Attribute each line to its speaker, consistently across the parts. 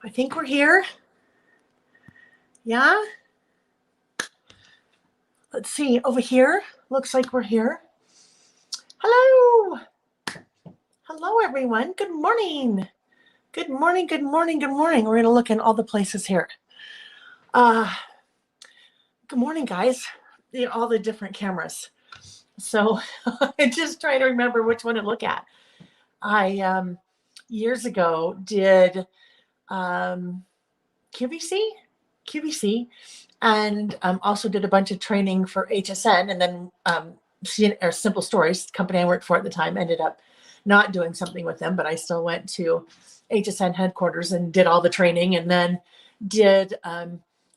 Speaker 1: I think we're here. Yeah. Let's see over here. Looks like we're here. Hello. Hello, everyone. Good morning. Good morning. Good morning. Good morning. We're going to look in all the places here. Good morning, guys. All the different cameras. So I just trying to remember which one to look at. I years ago did QVC, and also did a bunch of training for HSN, and then Simple Stories, the company I worked for at the time, ended up not doing something with them, but I still went to HSN headquarters and did all the training, and then did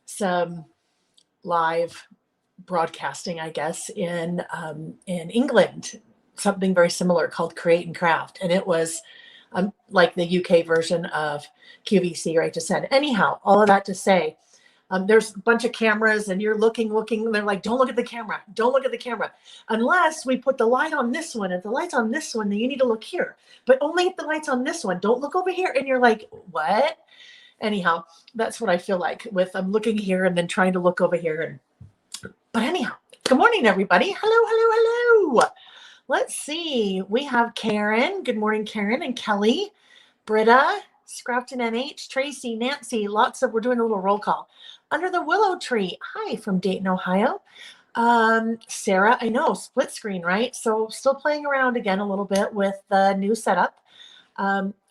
Speaker 1: some live broadcasting, I guess, in England, something very similar called Create and Craft, and it was like the UK version of QVC or HSN. Anyhow, all of that to say, there's a bunch of cameras and you're looking, and they're like, don't look at the camera. Don't look at the camera. Unless we put the light on this one. If the light's on this one, then you need to look here. But only if the light's on this one. Don't look over here. And you're like, what? Anyhow, that's what I feel like with I'm looking here and then trying to look over here. But anyhow, good morning, everybody. Hello. Let's see. We have Karen. Good morning, Karen and Kelly. Britta, Scrafton NH, Tracy, Nancy, we're doing a little roll call. Under the Willow Tree. Hi, from Dayton, Ohio. Sarah, I know, split screen, right? So still playing around again a little bit with the new setup.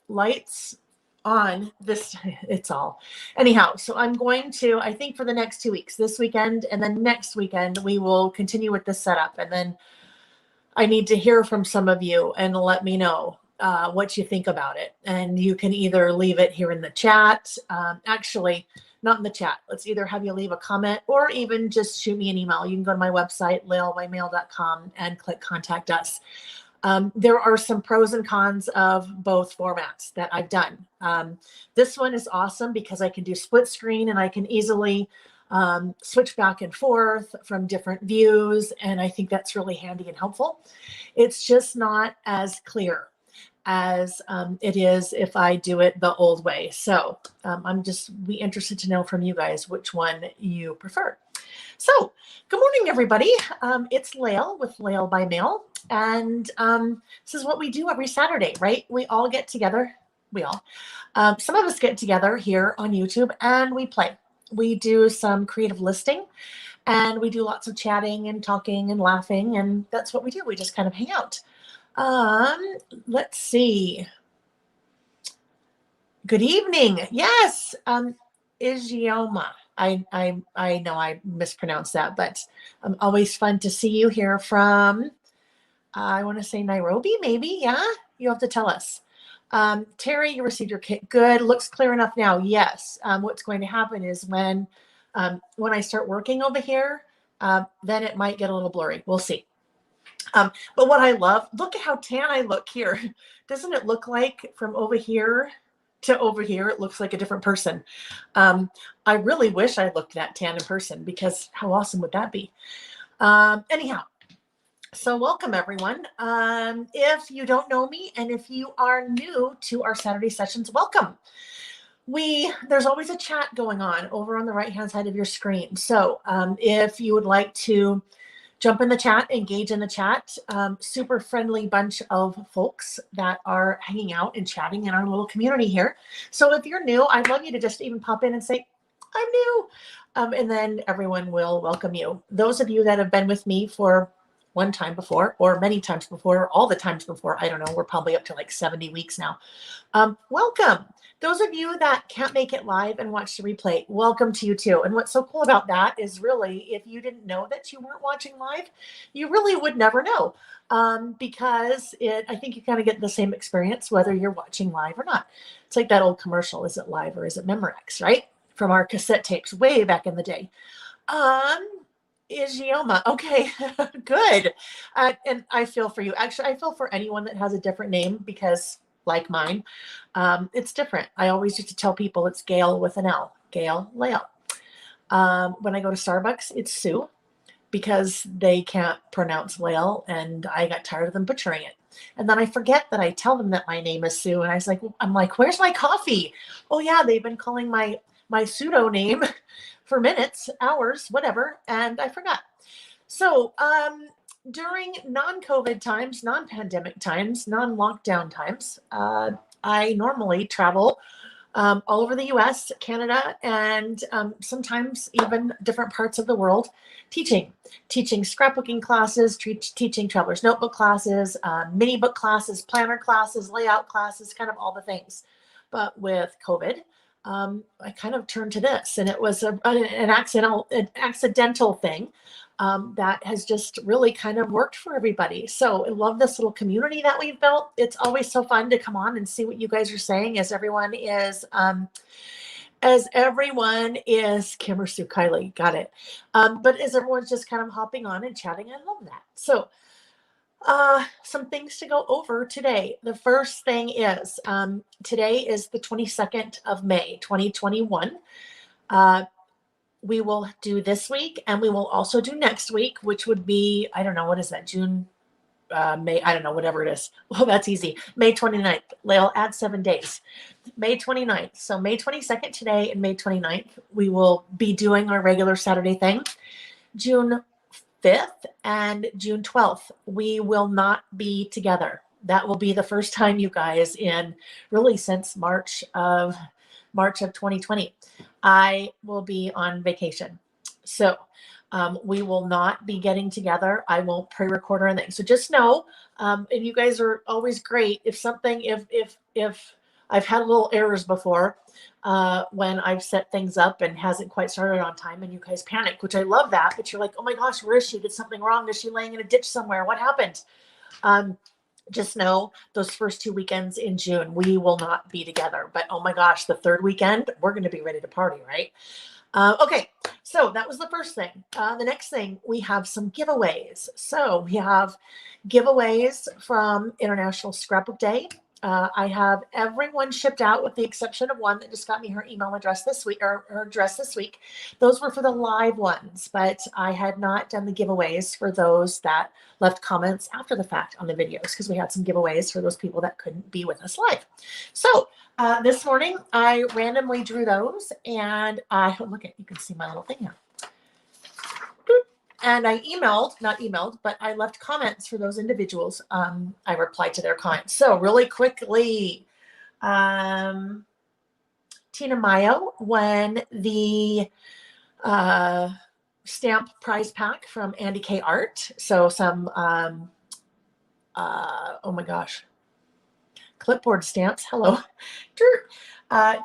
Speaker 1: Lights on this, it's all. Anyhow, so I'm going to, I think for the next 2 weeks, this weekend and then next weekend, we will continue with this setup. And then I need to hear from some of you and let me know what you think about it. And you can either leave it here in the chat. Actually, not in the chat. Let's either have you leave a comment or even just shoot me an email. You can go to my website, laelbymail.com, and click contact us. There are some pros and cons of both formats that I've done. This one is awesome because I can do split screen and I can easily switch back and forth from different views. And I think that's really handy and helpful. It's just not as clear as it is if I do it the old way. So I'm just be interested to know from you guys which one you prefer. So good morning, everybody. It's Lael with Lael by Mail. And this is what we do every Saturday, right? We all get together. Some of us get together here on YouTube and we play. We do some creative listing and we do lots of chatting and talking and laughing. And that's what we do. We just kind of hang out. Let's see. Good evening. Yes. Ijeoma. I know I mispronounced that, but always fun to see you here from, I want to say Nairobi, maybe. Yeah. You have to tell us. Terry, you received your kit. Good. Looks clear enough now. Yes. What's going to happen is when I start working over here, then it might get a little blurry. We'll see. But what I love, look at how tan I look here. Doesn't it look like from over here to over here, it looks like a different person. I really wish I looked that tan in person because how awesome would that be? Anyhow, so welcome everyone. If you don't know me and if you are new to our Saturday sessions, welcome. There's always a chat going on over on the right-hand side of your screen. So if you would like to jump in the chat, engage in the chat. Super friendly bunch of folks that are hanging out and chatting in our little community here. So if you're new, I'd love you to just even pop in and say, I'm new. And then everyone will welcome you. Those of you that have been with me for one time before, or many times before, or all the times before, I don't know, we're probably up to like 70 weeks now. Welcome. Those of you that can't make it live and watch the replay, welcome to you too. And what's so cool about that is really, if you didn't know that you weren't watching live, you really would never know because I think you kind of get the same experience whether you're watching live or not. It's like that old commercial, is it live or is it Memorex, right? From our cassette tapes way back in the day. Ijeoma. Okay, good. And I feel for you. Actually, I feel for anyone that has a different name because like mine, it's different. I always used to tell people it's Gail with an L. Gail Lael. When I go to Starbucks, it's Sue. because they can't pronounce Lael, and I got tired of them butchering it. And then I forget that I tell them that my name is Sue, and I'm like, where's my coffee? Oh yeah, they've been calling my pseudo name for minutes, hours, whatever, and I forgot. So during non-COVID times, non-pandemic times, non-lockdown times, I normally travel all over the US, Canada, and sometimes even different parts of the world teaching scrapbooking classes, teaching traveler's notebook classes, mini book classes, planner classes, layout classes, kind of all the things. But with COVID, I kind of turned to this, and it was an accidental thing that has just really kind of worked for everybody. So I love this little community that we've built. It's always so fun to come on and see what you guys are saying as everyone is Kim or Sue, Kylie, got it. But as everyone's just kind of hopping on and chatting, I love that. So some things to go over today. The first thing is today is the 22nd of May, 2021. We will do this week, and we will also do next week, which would be, I don't know, what is that, June, May, I don't know, whatever it is. Well, that's easy. May 29th. I'll add 7 days. May 29th. So May 22nd today and May 29th, we will be doing our regular Saturday thing. June 5th and June 12th, we will not be together. That will be the first time, you guys, in really since March of 2020. I will be on vacation. So we will not be getting together. I won't pre-record or anything. So just know, and you guys are always great. If I've had little errors before when I've set things up and hasn't quite started on time, and you guys panic, which I love that, but you're like, oh my gosh, where is she? Did something wrong? Is she laying in a ditch somewhere? What happened? Just know those first 2 weekends in June, we will not be together. But oh my gosh, the third weekend, we're going to be ready to party, right? Okay, so that was the first thing. The next thing, we have some giveaways. So we have giveaways from International Scrapbook Day. I have everyone shipped out with the exception of one that just got me her email address this week, or her address this week. Those were for the live ones, but I had not done the giveaways for those that left comments after the fact on the videos, because we had some giveaways for those people that couldn't be with us live. So this morning I randomly drew those, and you can see my little thing here. And I I left comments for those individuals. I replied to their comments. So really quickly, Tina Mayo won the stamp prize pack from Andy K Art. So some, oh my gosh, clipboard stamps. Hello.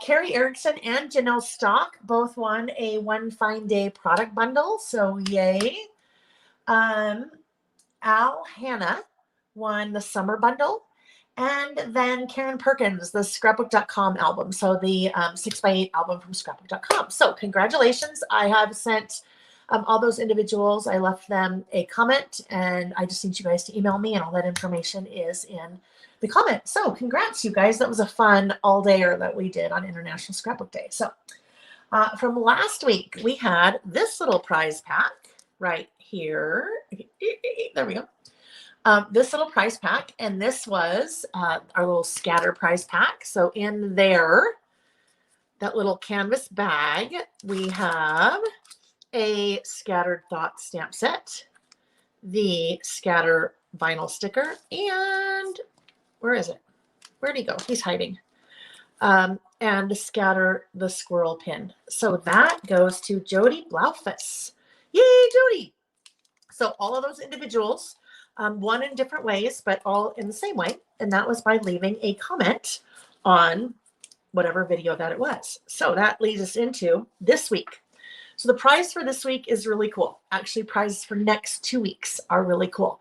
Speaker 1: Carrie Erickson and Janelle Stock both won a One Fine Day product bundle. So yay. Al Hannah won the summer bundle. And then Karen Perkins, the scrapbook.com album. So the 6x8 album from scrapbook.com. So congratulations. I have sent all those individuals, I left them a comment, and I just need you guys to email me, and all that information is in the comment. So congrats, you guys. That was a fun all-dayer that we did on International Scrapbook Day. So from last week, we had this little prize pack right here. There we go. This little prize pack, and this was our little scatter prize pack. So in there, that little canvas bag, we have a Scattered Thought stamp set, the Scatter vinyl sticker, and where is it? Where'd he go? He's hiding. And the Scatter the Squirrel pin. So that goes to Jody Blaufus. Yay, Jody! So all of those individuals, one in different ways, but all in the same way. And that was by leaving a comment on whatever video that it was. So that leads us into this week. So the prize for this week is really cool. Actually, prizes for next 2 weeks are really cool.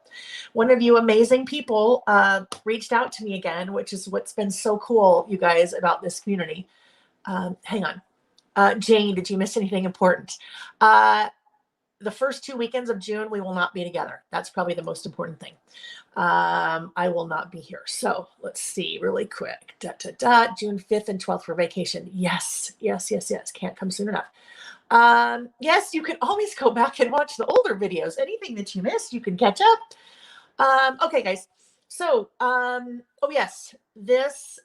Speaker 1: One of you amazing people reached out to me again, which is what's been so cool, you guys, about this community. Hang on. Jane, did you miss anything important? The first 2 weekends of June, we will not be together. That's probably the most important thing. I will not be here. So let's see really quick. June 5th and 12th for vacation. Yes. Can't come soon enough. Yes, you can always go back and watch the older videos. Anything that you missed, you can catch up. Okay, guys. So, oh yes,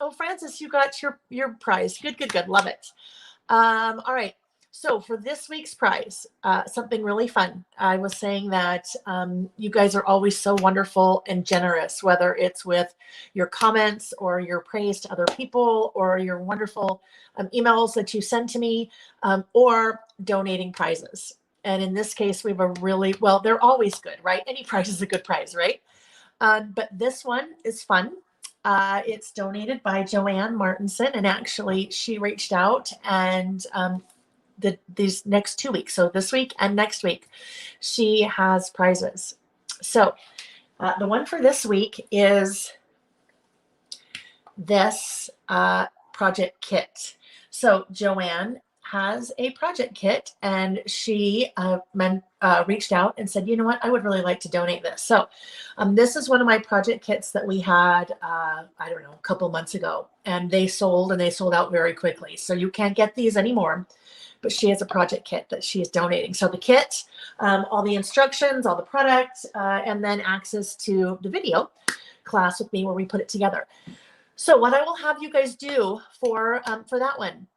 Speaker 1: oh, Francis, you got your prize. Good, good, good. Love it. All right. So for this week's prize, something really fun. I was saying that you guys are always so wonderful and generous, whether it's with your comments or your praise to other people or your wonderful emails that you send to me or donating prizes. And in this case, we have a really, well, they're always good, right? Any prize is a good prize, right? But this one is fun. It's donated by Joanne Martinson, and actually she reached out and these next 2 weeks, so this week and next week, she has prizes. So the one for this week is this project kit. So Joanne has a project kit, and she reached out and said, you know what, I would really like to donate this. So this is one of my project kits that we had, I don't know, a couple months ago, and they sold out very quickly. So you can't get these anymore, but she has a project kit that she is donating. So the kit, all the instructions, all the products, and then access to the video class with me where we put it together. So what I will have you guys do for that one,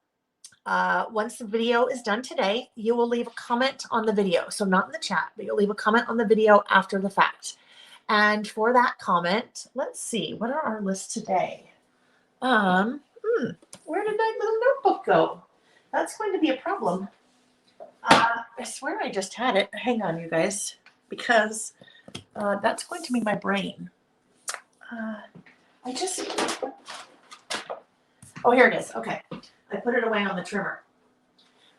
Speaker 1: once the video is done today, you will leave a comment on the video. So not in the chat, but you'll leave a comment on the video after the fact. And for that comment, let's see, what are our lists today? Where did my little notebook go? That's going to be a problem. I swear I just had it. Hang on, you guys, because that's going to be my brain. Oh, here it is. Okay. I put it away on the trimmer.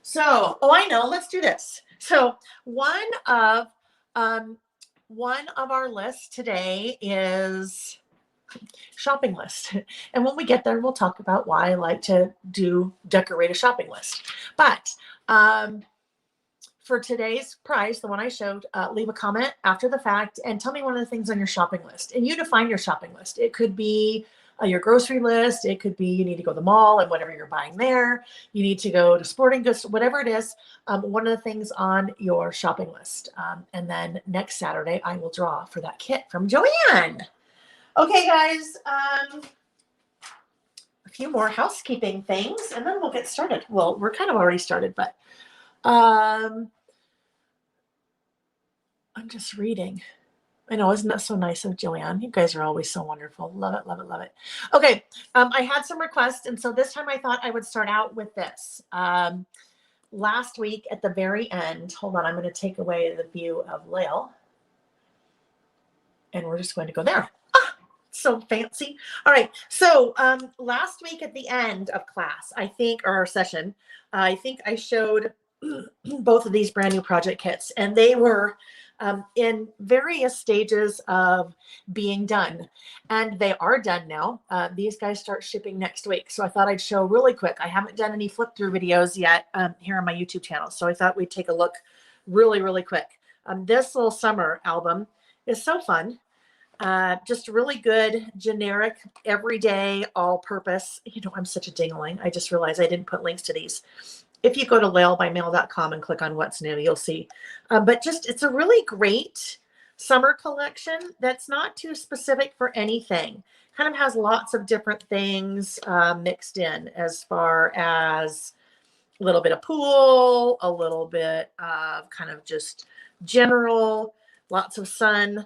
Speaker 1: So, oh, I know. Let's do this. So one of our lists today is shopping list. And when we get there, we'll talk about why I like to decorate a shopping list. But for today's prize, the one I showed, leave a comment after the fact and tell me one of the things on your shopping list. And you define your shopping list. It could be your grocery list. It could be you need to go to the mall and whatever you're buying there. You need to go to sporting goods, whatever it is. One of the things on your shopping list. And then next Saturday, I will draw for that kit from Joanne. Okay, guys. A few more housekeeping things, and then we'll get started. Well, we're kind of already started, but I'm just reading. I know, isn't that so nice of Joanne? You guys are always so wonderful. Love it, love it, love it. Okay, I had some requests, and so this time I thought I would start out with this. Last week at the very end, hold on, I'm going to take away the view of Lael, and we're just going to go there. So fancy. All right. So last week at the end of class, I think, or our session, I think I showed both of these brand new project kits, and they were in various stages of being done, and they are done now. These guys start shipping next week. So I thought I'd show really quick. I haven't done any flip through videos yet here on my YouTube channel. So I thought we'd take a look really, really quick. This little summer album is so fun. Just really good, generic, everyday, all-purpose. You know, I'm such a dingling. I just realized I didn't put links to these. If you go to laelbymail.com and click on what's new, you'll see. But just, it's a really great summer collection that's not too specific for anything. Kind of has lots of different things mixed in, as far as a little bit of pool, a little bit of kind of just general, lots of sun.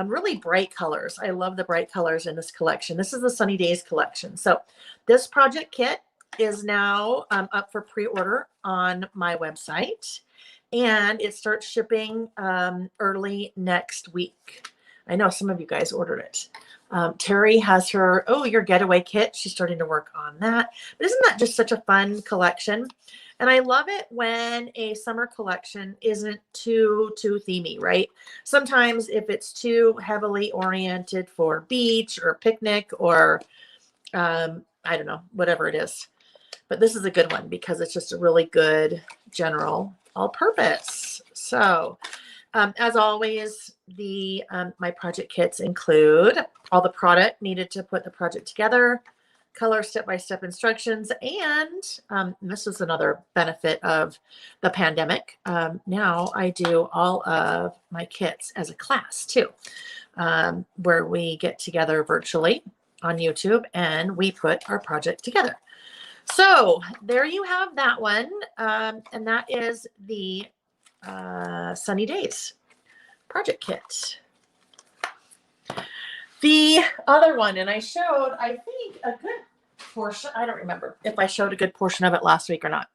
Speaker 1: Really bright colors. I love the bright colors in this collection. This is the Sunny Days collection. So this project kit is now up for pre-order on my website, and it starts shipping early next week. I know some of you guys ordered it. Terry has her, your getaway kit. She's starting to work on that. But isn't that just such a fun collection? And I love it when a summer collection isn't too themey, right? Sometimes if it's too heavily oriented for beach or picnic or I don't know, whatever it is. But this is a good one because it's just a really good general all-purpose. So as always, my project kits include all the product needed to put the project together, color step-by-step instructions. And this is another benefit of the pandemic. Now I do all of my kits as a class too, where we get together virtually on YouTube and we put our project together. So there you have that one. And that is the Sunny Days project kit. The other one, and I showed, I think, a good portion. I don't remember if I showed a good portion of it last week or not.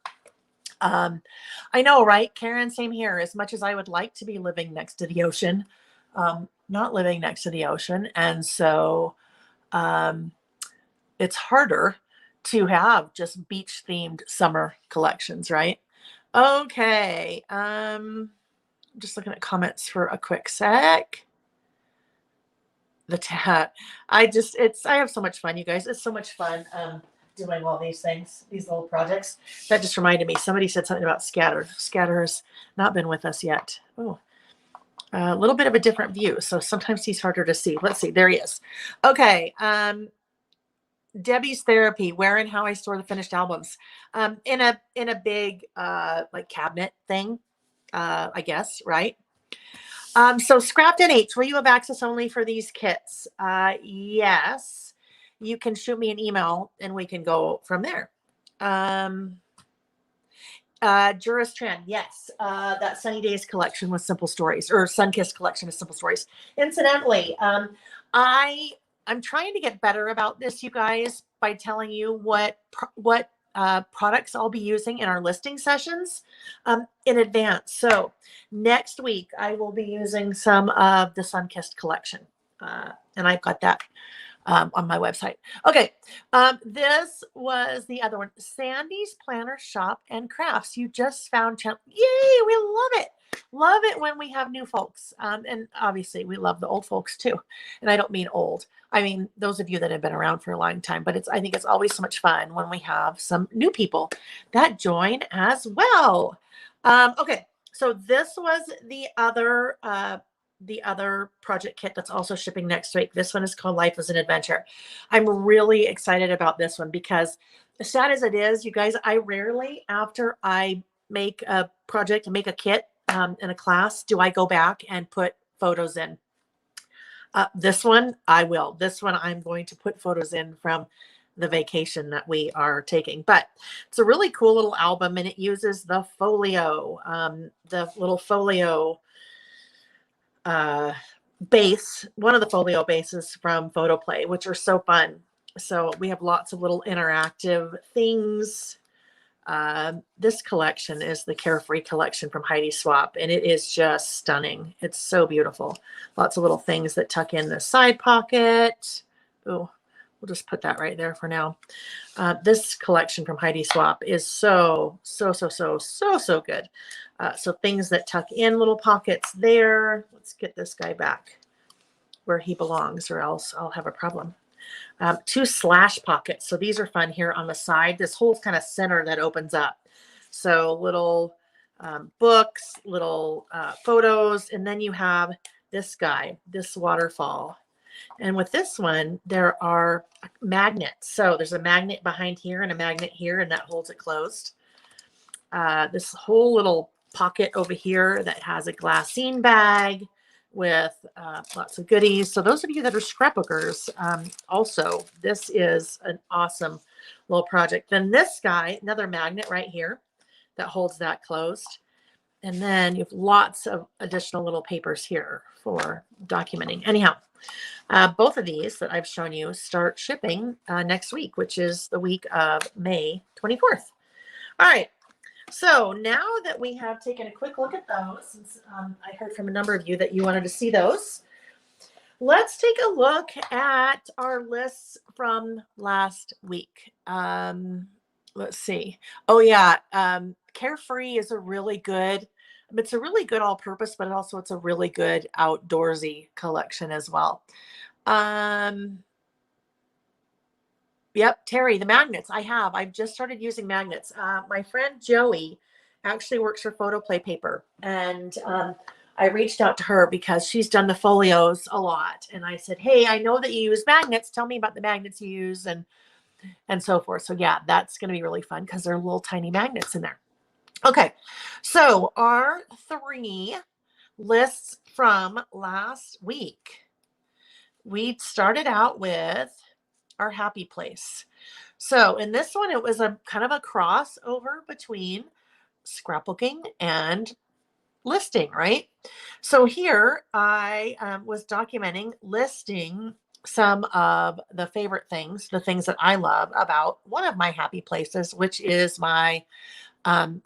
Speaker 1: I know, right? Karen, same here. As much as I would like to be living next to the ocean, not living next to the ocean. And so it's harder to have just beach themed summer collections, right? Okay. Just looking at comments for a quick sec. I have so much fun, you guys. It's so much fun doing all these things, these little projects. That just reminded me, somebody said something about Scatter. Scatter has not been with us yet. Oh, a little bit of a different view. So sometimes he's harder to see. Let's see, there he is. Okay. Debbie's therapy, where and how I store the finished albums. In a big like cabinet thing, I guess, right? So Scrapped NH, will you have access only for these kits? Yes, you can shoot me an email and we can go from there. Juris Tran, yes, that Sunny Days collection with simple stories, or Sunkissed collection of simple stories. Incidentally, I'm trying to get better about this, you guys, by telling you what products I'll be using in our listing sessions in advance. So next week, I will be using some of the Sunkissed collection. And I've got that on my website. Okay. This was the other one. Sandy's Planner Shop and Crafts. You just found channel. Yay! We love it. Love it when we have new folks. And obviously we love the old folks too. And I don't mean old. I mean, those of you that have been around for a long time, but I think it's always so much fun when we have some new people that join as well. Okay. So this was the other project kit that's also shipping next week. This one is called Life is an Adventure. I'm really excited about this one because as sad as it is, you guys, I rarely, after I make a project and make a kit in a class, do I go back and put photos in. This one, I will. This one, I'm going to put photos in from the vacation that we are taking. But it's a really cool little album, and it uses the folio, the little folio base, one of the folio bases from PhotoPlay, which are so fun. So we have lots of little interactive things. This collection is the Carefree collection from Heidi Swap, and it is just stunning. It's so beautiful. Lots of little things that tuck in the side pocket. Oh, we'll just put that right there for now. This collection from Heidi Swap is so good. So things that tuck in little pockets there. Let's get this guy back where he belongs, or else I'll have a problem. 2 slash pockets. So these are fun here on the side. This whole kind of center that opens up. So little books, little photos, and then you have this guy, this waterfall. And with this one, there are magnets. So there's a magnet behind here and a magnet here, and that holds it closed. This whole little pocket over here that has a glassine bag with lots of goodies. So those of you that are scrapbookers, also, this is an awesome little project. Then this guy, another magnet right here that holds that closed. And then you have lots of additional little papers here for documenting. Anyhow, both of these that I've shown you start shipping next week, which is the week of May 24th. All right. So now that we have taken a quick look at those, since I heard from a number of you that you wanted to see those, let's take a look at our lists from last week. Let's see. Oh yeah, Carefree is a really good, it's a really good all-purpose, but also it's a really good outdoorsy collection as well. Yep, Terry, the magnets. I've just started using magnets. My friend Joey actually works for PhotoPlay Paper, and I reached out to her because she's done the folios a lot. And I said, hey, I know that you use magnets. Tell me about the magnets you use. And and so forth. So yeah, that's going to be really fun because there are little tiny magnets in there. Okay, so our 3 lists from last week. We started out with our happy place. So in this one, it was a kind of a crossover between scrapbooking and listing, right? So here I was documenting listing some of the favorite things, the things that I love about one of my happy places, which is my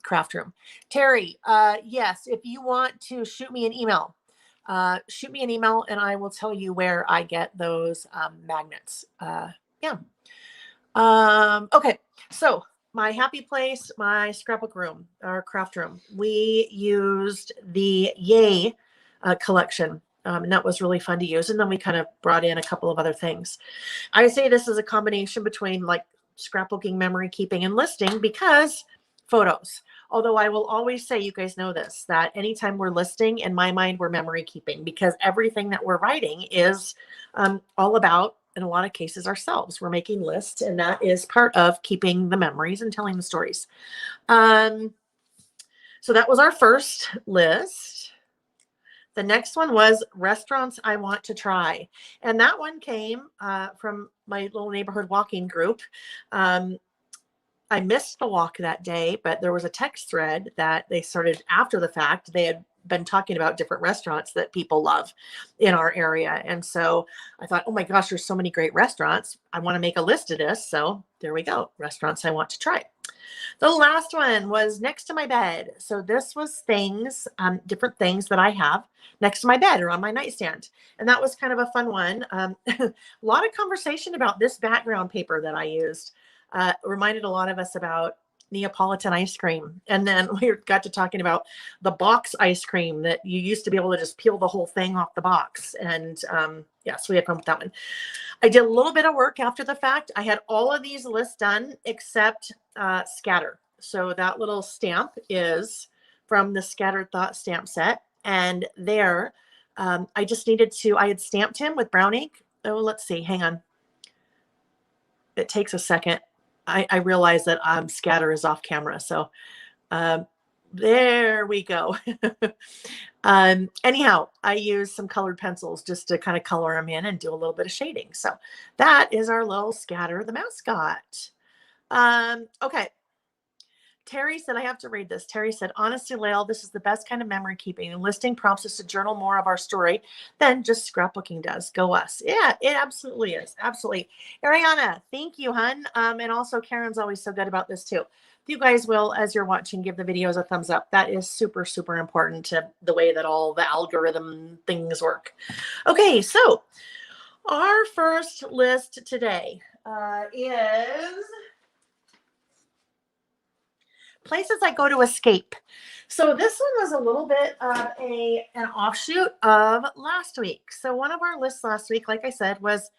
Speaker 1: craft room. Terry, yes, if you want to shoot me an email and I will tell you where I get those magnets. Yeah. Okay, so my happy place, my scrapbook room, our craft room, we used the Yay collection. And that was really fun to use. And then we kind of brought in a couple of other things. I say this is a combination between like scrapbooking, memory keeping, and listing because photos. Although I will always say, you guys know this, that anytime we're listing, in my mind, we're memory keeping because everything that we're writing is all about, in a lot of cases, ourselves. We're making lists, and that is part of keeping the memories and telling the stories. So that was our first list. The next one was restaurants I want to try. And that one came from my little neighborhood walking group. I missed the walk that day, but there was a text thread that they started after the fact. They had been talking about different restaurants that people love in our area. And so I thought, oh my gosh, there's so many great restaurants. I want to make a list of this. So there we go. Restaurants I want to try. The last one was next to my bed. So this was things, different things that I have next to my bed or on my nightstand. And that was kind of a fun one. A lot of conversation about this background paper that I used. Reminded a lot of us about Neapolitan ice cream. And then we got to talking about the box ice cream that you used to be able to just peel the whole thing off the box. And yeah, so we had fun with that one. I did a little bit of work after the fact. I had all of these lists done except scatter. So that little stamp is from the Scattered Thought stamp set. And there, I just needed to, I had stamped him with brown ink. Oh, let's see, hang on. It takes a second. I realize that scatter is off camera. So there we go. Anyhow, I use some colored pencils just to kind of color them in and do a little bit of shading. So that is our little Scatter the mascot. Okay. Terry said, I have to read this. Terry said, honestly, Lael, this is the best kind of memory keeping. And listing prompts us to journal more of our story than just scrapbooking does. Go us. Yeah, it absolutely is. Absolutely. Ariana, thank you, hun. And also Karen's always so good about this too. If you guys will, as you're watching, give the videos a thumbs up. That is super, super important to the way that all the algorithm things work. Okay, so our first list today is places I go to escape. So this one was a little bit of an offshoot of last week. So one of our lists last week, like I said, was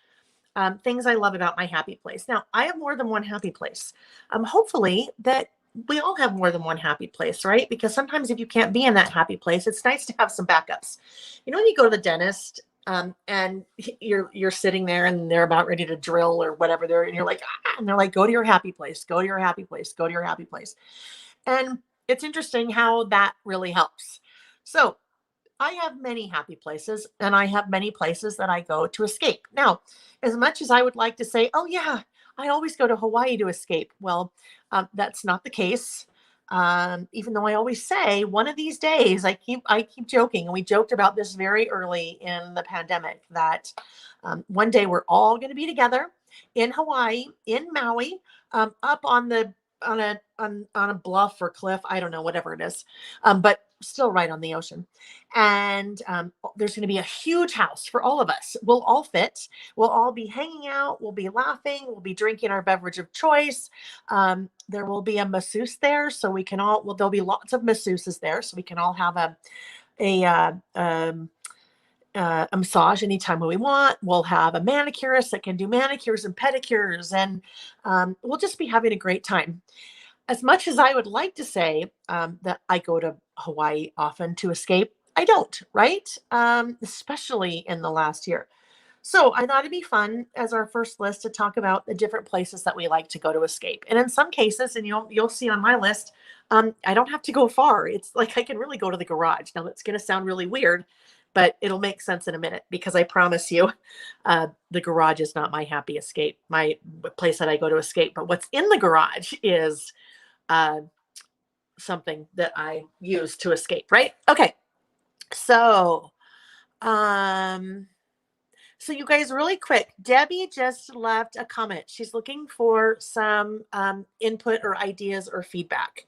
Speaker 1: things I love about my happy place. Now, I have more than one happy place. Hopefully that we all have more than one happy place, right? Because sometimes if you can't be in that happy place, it's nice to have some backups. You know, when you go to the dentist and you're sitting there and they're about ready to drill or whatever and you're like, and they're like, go to your happy place, go to your happy place, go to your happy place. And it's interesting how that really helps. So I have many happy places and I have many places that I go to escape. Now, as much as I would like to say, oh yeah, I always go to Hawaii to escape. Well, that's not the case. Even though I always say one of these days, I keep joking, and we joked about this very early in the pandemic, that one day we're all going to be together in Hawaii, in Maui, up on a bluff or cliff. I don't know, whatever it is, but still right on the ocean. And there's going to be a huge house for all of us. We'll all fit. We'll all be hanging out. We'll be laughing. We'll be drinking our beverage of choice. There will be a masseuse there, so we can all. Well, there'll be lots of masseuses there, so we can all have a massage anytime we want. We'll have a manicurist that can do manicures and pedicures, and we'll just be having a great time. As much as I would like to say that I go to Hawaii often to escape, I don't, right? Especially in the last year. So I thought it'd be fun as our first list to talk about the different places that we like to go to escape. And in some cases, and you'll see on my list, I don't have to go far. It's like I can really go to the garage. Now that's going to sound really weird, but it'll make sense in a minute because I promise you, the garage is not my happy escape, my place that I go to escape. But what's in the garage is something that I use to escape, right? Okay. So, so you guys, really quick, Debbie just left a comment. She's looking for some input or ideas or feedback.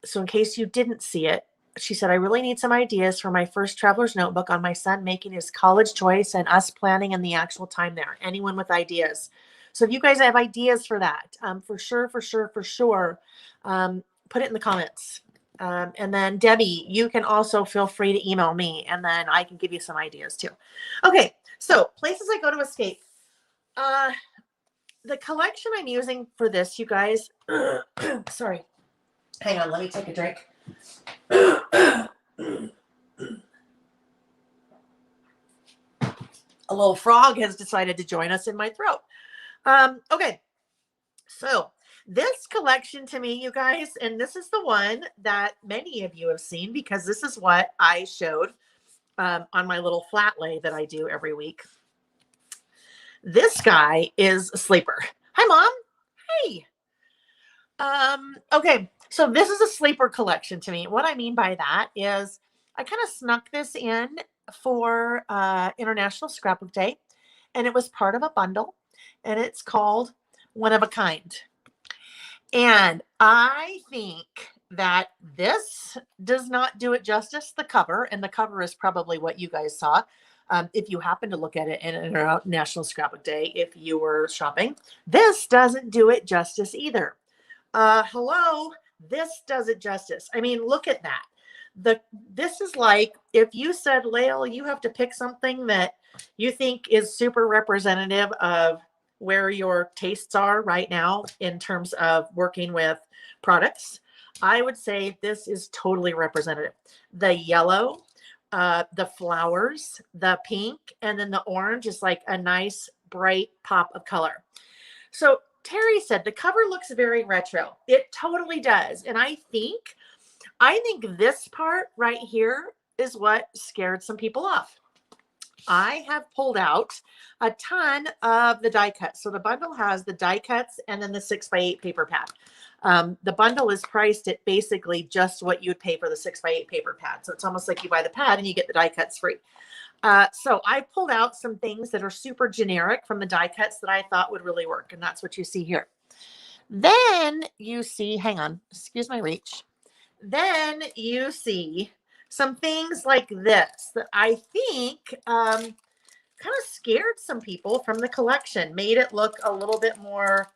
Speaker 1: So in case you didn't see it, she said, I really need some ideas for my first traveler's notebook on my son making his college choice and us planning and the actual time there. Anyone with ideas? So if you guys have ideas for that, for sure, put it in the comments. And then Debbie, you can also feel free to email me and then I can give you some ideas too. Okay, so places I go to escape. The collection I'm using for this, you guys, sorry, hang on, let me take a drink. A little frog has decided to join us in my throat. Okay, so this collection to me, you guys, and this is the one that many of you have seen because this is what I showed on my little flat lay that I do every week. This guy is a sleeper. Hi, Mom. Hey. Okay, so this is a sleeper collection to me. What I mean by that is I kind of snuck this in for International Scrapbook Day, and it was part of a bundle, and it's called One of a Kind. And I think that this does not do it justice, the cover, and the cover is probably what you guys saw. If you happen to look at it in International Scrapbook Day, if you were shopping, this doesn't do it justice either. Hello, this does it justice. I mean, look at that. This is like if you said, Lael, you have to pick something that you think is super representative of where your tastes are right now in terms of working with products. I would say this is totally representative. The yellow, the flowers, the pink, and then the orange is like a nice bright pop of color. So Terry said the cover looks very retro. It totally does. And I think this part right here is what scared some people off. I have pulled out a ton of the die cuts. So the bundle has the die cuts and then the 6x8 paper pad. The bundle is priced at basically just what you would pay for the 6x8 paper pad. So it's almost like you buy the pad and you get the die cuts free. So I pulled out some things that are super generic from the die cuts that I thought would really work. And that's what you see here. Then you see, hang on, excuse my reach. Then you see some things like this that I think kind of scared some people from the collection, made it look a little bit more,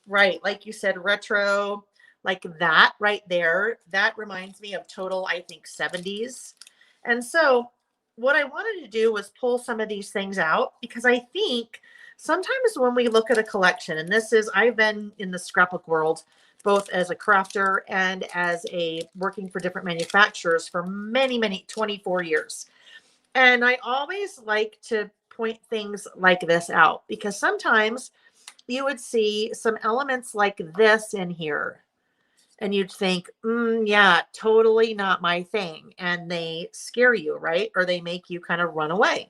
Speaker 1: right, like you said, retro, like that right there. That reminds me of total, I think, 70s. And so what I wanted to do was pull some of these things out because I think sometimes when we look at a collection, and this is, I've been in the scrapbook world both as a crafter and as a working for different manufacturers for many 24 years. And I always like to point things like this out because sometimes you would see some elements like this in here and you'd think, yeah, totally not my thing. And they scare you, right? Or they make you kind of run away.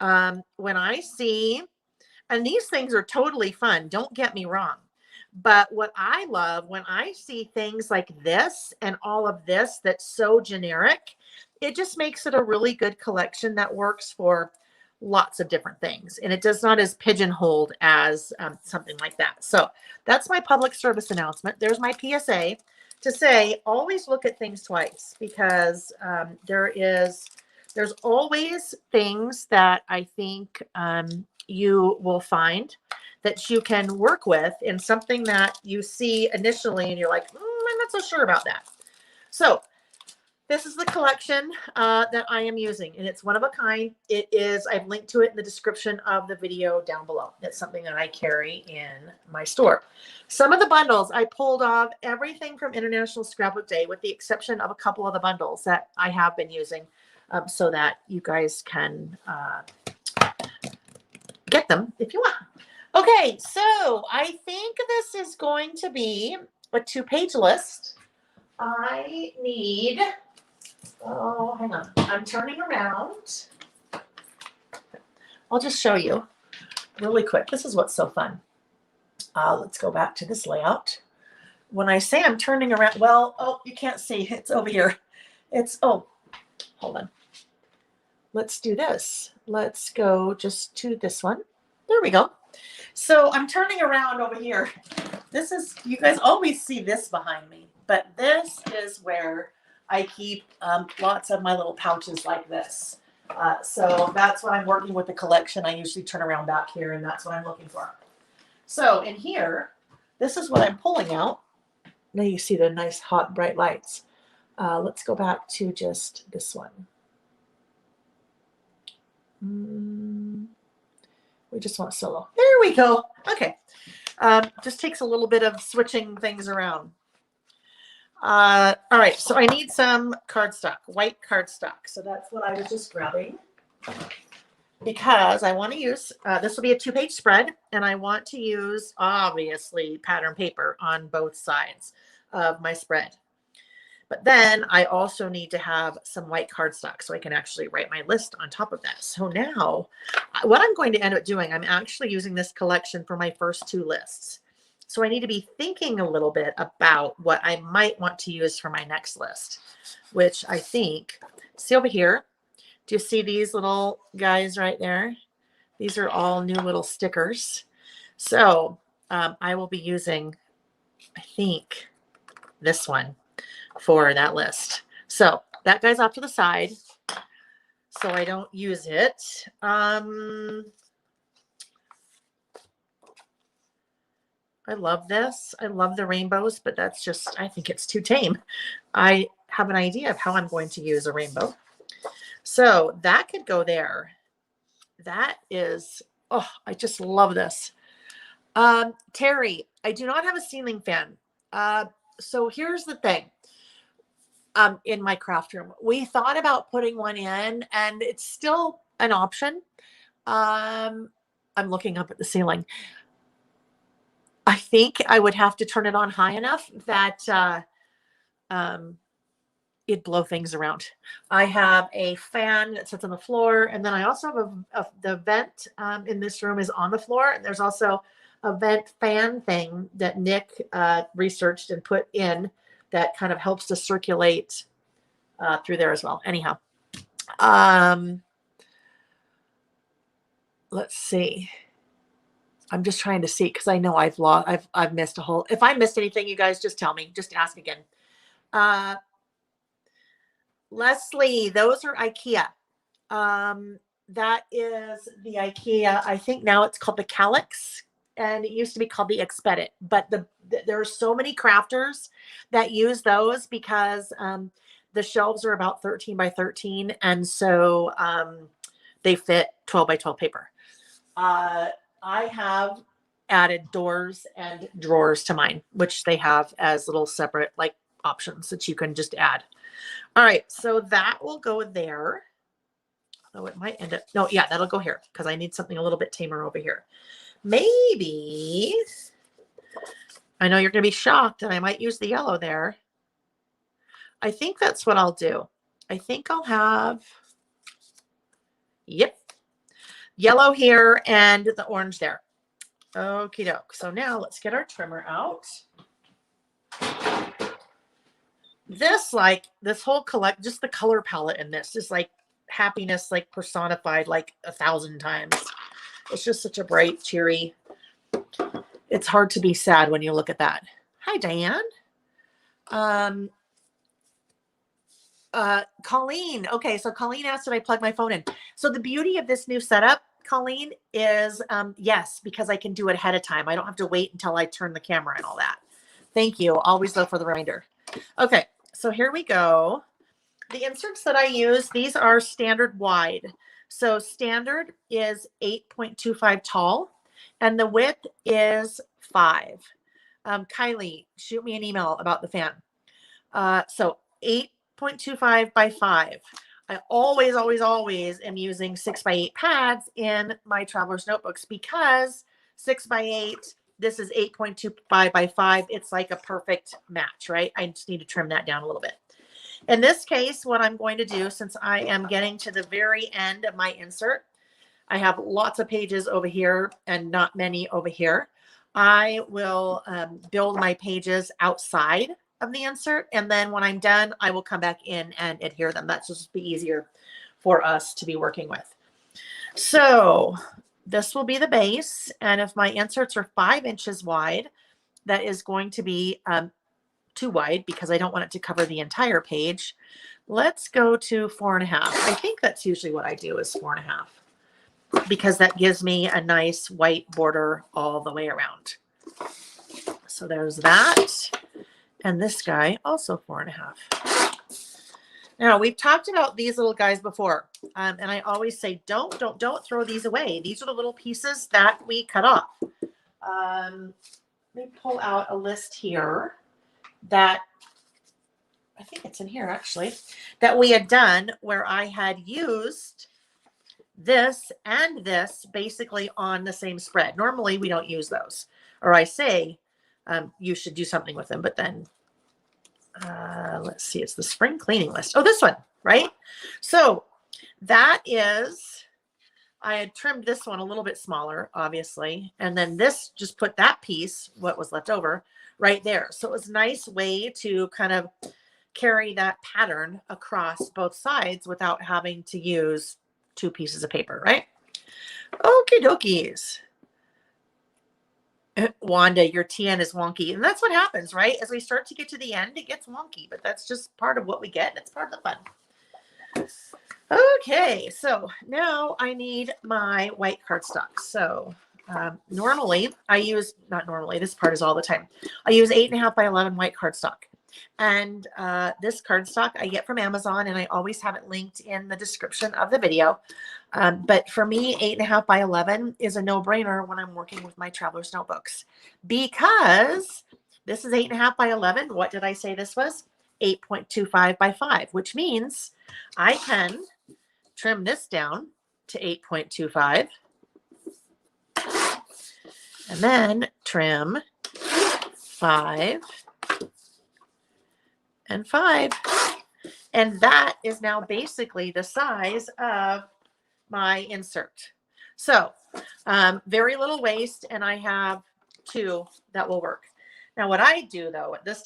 Speaker 1: When I see, and these things are totally fun, don't get me wrong. But what I love when I see things like this and all of this that's so generic, it just makes it a really good collection that works for lots of different things. And it does not as pigeonholed as something like that. So that's my public service announcement. There's my PSA to say, always look at things twice because there's always things that I think you will find that you can work with in something that you see initially and you're like, I'm not so sure about that. So this is the collection that I am using, and it's one of a kind. It is, I've linked to it in the description of the video down below. It's something that I carry in my store. Some of the bundles, I pulled off everything from International Scrapbook Day with the exception of a couple of the bundles that I have been using so that you guys can get them if you want. Okay, so I think this is going to be a 2-page list. I need, oh, hang on. I'm turning around. I'll just show you really quick. This is what's so fun. Let's go back to this layout. When I say I'm turning around, well, oh, you can't see. It's over here. It's, oh, hold on. Let's do this. Let's go just to this one. There we go. So I'm turning around over here. This is, you guys always see this behind me, but this is where I keep lots of my little pouches like this. So that's what I'm working with the collection. I usually turn around back here, and that's what I'm looking for. So in here, this is what I'm pulling out. Now you see the nice hot bright lights. Let's go back to just this one. We just want solo. There we go. Okay. Just takes a little bit of switching things around. All right. So I need some cardstock, white cardstock. So that's what I was just grabbing, because I want to use, this will be a 2-page spread, and I want to use, obviously, pattern paper on both sides of my spread. But then I also need to have some white cardstock so I can actually write my list on top of that. So now what I'm going to end up doing, I'm actually using this collection for my first 2 lists. So I need to be thinking a little bit about what I might want to use for my next list, which I think, see over here, do you see these little guys right there? These are all new little stickers. So I will be using, I think, this one for that list. So that guy's off to the side, so I don't use it. I love this. I love the rainbows, but that's just, I think it's too tame. I have an idea of how I'm going to use a rainbow. So that could go there. That is, oh, I just love this. Terry, I do not have a ceiling fan. So here's the thing. In my craft room, we thought about putting one in, and it's still an option. I'm looking up at the ceiling. I think I would have to turn it on high enough that it'd blow things around. I have a fan that sits on the floor, and then I also have the vent in this room is on the floor, and there's also a vent fan thing that Nick researched and put in that kind of helps to circulate through there as well. Anyhow, let's see. I'm just trying to see, because I know I've missed a whole. If I missed anything, you guys just tell me. Just ask again. Leslie, those are Ikea. That is the Ikea. I think now it's called the Kallyx, and it used to be called the Expedit. But there are so many crafters that use those because the shelves are about 13 by 13, and so they fit 12 by 12 paper. I have added doors and drawers to mine, which they have as little separate like options that you can just add. All right, so that will go there. Oh, it might end up, no, yeah, that'll go here because I need something a little bit tamer over here. Maybe, I know you're going to be shocked, and I might use the yellow there. I think that's what I'll do. I think I'll have, yep, yellow here and the orange there. Okie doke. So now let's get our trimmer out. This whole just the color palette in this is like happiness, like personified like 1,000 times. It's just such a bright, cheery. It's hard to be sad when you look at that. Hi, Diane. Colleen. Okay, so Colleen asked, did I plug my phone in? So the beauty of this new setup, Colleen, is yes, because I can do it ahead of time. I don't have to wait until I turn the camera and all that. Thank you. Always though for the reminder. Okay, so here we go. The inserts that I use, these are standard wide. So standard is 8.25 tall, and the width is 5. Kylie, shoot me an email about the fan. So 8.25 by 5. I always, always, always am using 6x8 pads in my traveler's notebooks because 6x8, this is 8.25 by 5. It's like a perfect match, right? I just need to trim that down a little bit. In this case, what I'm going to do, since I am getting to the very end of my insert, I have lots of pages over here and not many over here. I will build my pages outside of the insert. And then when I'm done, I will come back in and adhere them. That's just be easier for us to be working with. So this will be the base. And if my inserts are 5 inches wide, that is going to be too wide because I don't want it to cover the entire page. Let's go to 4.5. I think that's usually what I do is 4.5 because that gives me a nice white border all the way around. So there's that. And this guy also 4.5. Now we've talked about these little guys before. And I always say, don't throw these away. These are the little pieces that we cut off. Let me pull out a list here that I think it's in here actually, that we had done where I had used this and this basically on the same spread. Normally we don't use those, or I say you should do something with them, but then let's see, it's the spring cleaning list. Oh, this one, right? So that is, I had trimmed this one a little bit smaller, obviously, and then this just put that piece, what was left over, right there. So it was a nice way to kind of carry that pattern across both sides without having to use 2 pieces of paper, right? Okie dokies. Wanda, your TN is wonky. And that's what happens, right? As we start to get to the end, it gets wonky, but that's just part of what we get. It's part of the fun. Okay, so now I need my white cardstock. So normally I use, not normally, this part is all the time. I use 8.5 by 11 white cardstock. And this cardstock I get from Amazon, and I always have it linked in the description of the video. But for me, 8.5 by 11 is a no-brainer when I'm working with my traveler's notebooks, because this is 8.5 by 11. What did I say this was? 8.25 by 5, which means I can trim this down to 8.25 and then trim 5 and 5. And that is now basically the size of my insert. So very little waste, and I have 2 that will work. Now what I do though at this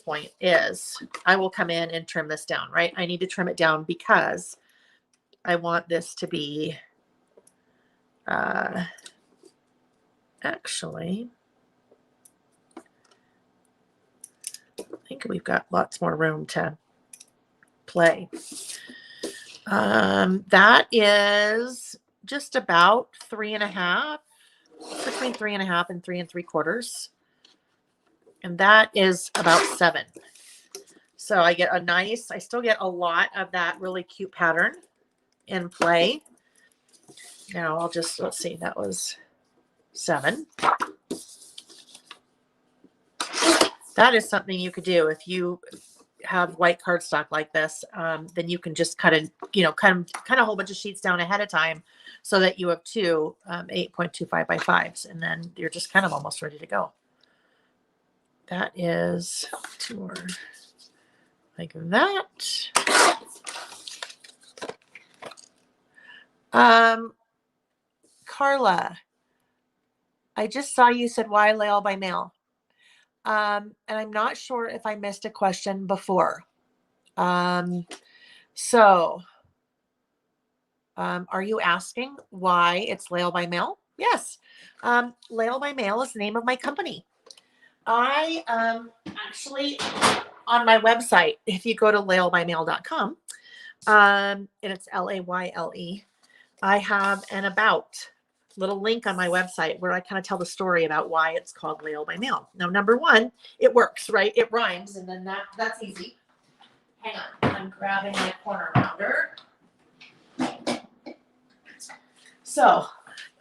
Speaker 1: point is I will come in and trim this down, right? I need to trim it down because I want this to be actually, I think we've got lots more room to play. That is just about 3.5, between 3.5 and 3 3/4. And that is about 7. So I get a nice, I still get a lot of that really cute pattern in play. Now I'll just, let's see, that was 7. That is something you could do if you have white cardstock like this. Then you can just cut a whole bunch of sheets down ahead of time so that you have 2 8.25 by 5s, and then you're just kind of almost ready to go. That is 2 more like that. Carla, I just saw you said why lay all by mail. And I'm not sure if I missed a question before. Are you asking why it's Lail by Mail? Yes. Lail by Mail is the name of my company. I actually, on my website, if you go to lailbymail.com, and it's Layle, I have an about little link on my website where I kind of tell the story about why it's called Lail by Mail. Now, number 1, it works, right? It rhymes, and then that's easy. Hang on, I'm grabbing my corner rounder. So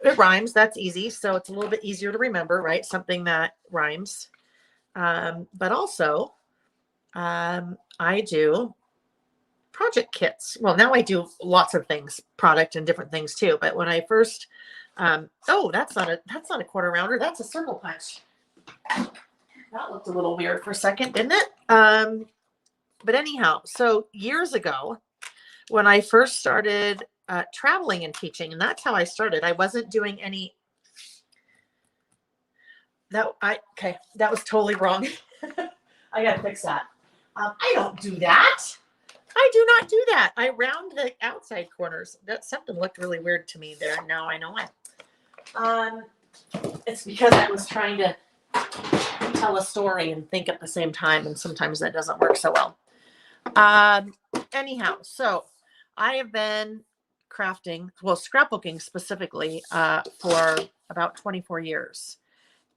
Speaker 1: it rhymes, that's easy. So it's a little bit easier to remember, right? Something that rhymes. But also, I do project kits. Well, now I do lots of things, product and different things too. But when I first, oh, that's not a quarter rounder. That's a circle punch. That looked a little weird for a second, didn't it? But anyhow, so years ago, when I first started traveling and teaching, and that's how I started. I wasn't doing any. Okay, that was totally wrong. I gotta fix that. I don't do that. I do not do that. I round the outside corners. That something looked really weird to me there. Now I know why. It's because I was trying to tell a story and think at the same time, and sometimes that doesn't work so well. Anyhow, so I have been crafting, well, scrapbooking specifically, for about 24 years.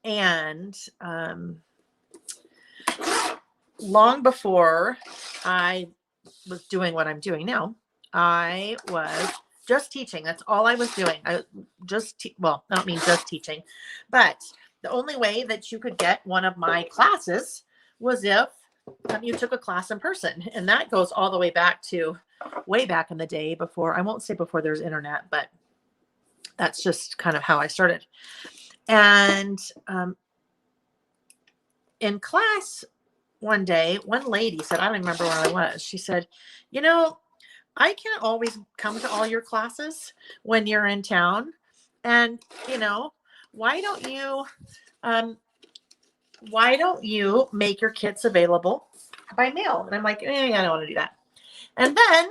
Speaker 1: And long before I was doing what I'm doing now, I was just teaching. That's all I was doing. I don't mean just teaching, but the only way that you could get one of my classes was if you took a class in person. And that goes all the way back to way back in the day before, I won't say before there's internet, but that's just kind of how I started. And in class one day, one lady said, I don't remember where I was. She said, you know, I can't always come to all your classes when you're in town. And, you know, why don't you make your kits available by mail? And I'm like, I don't want to do that. And then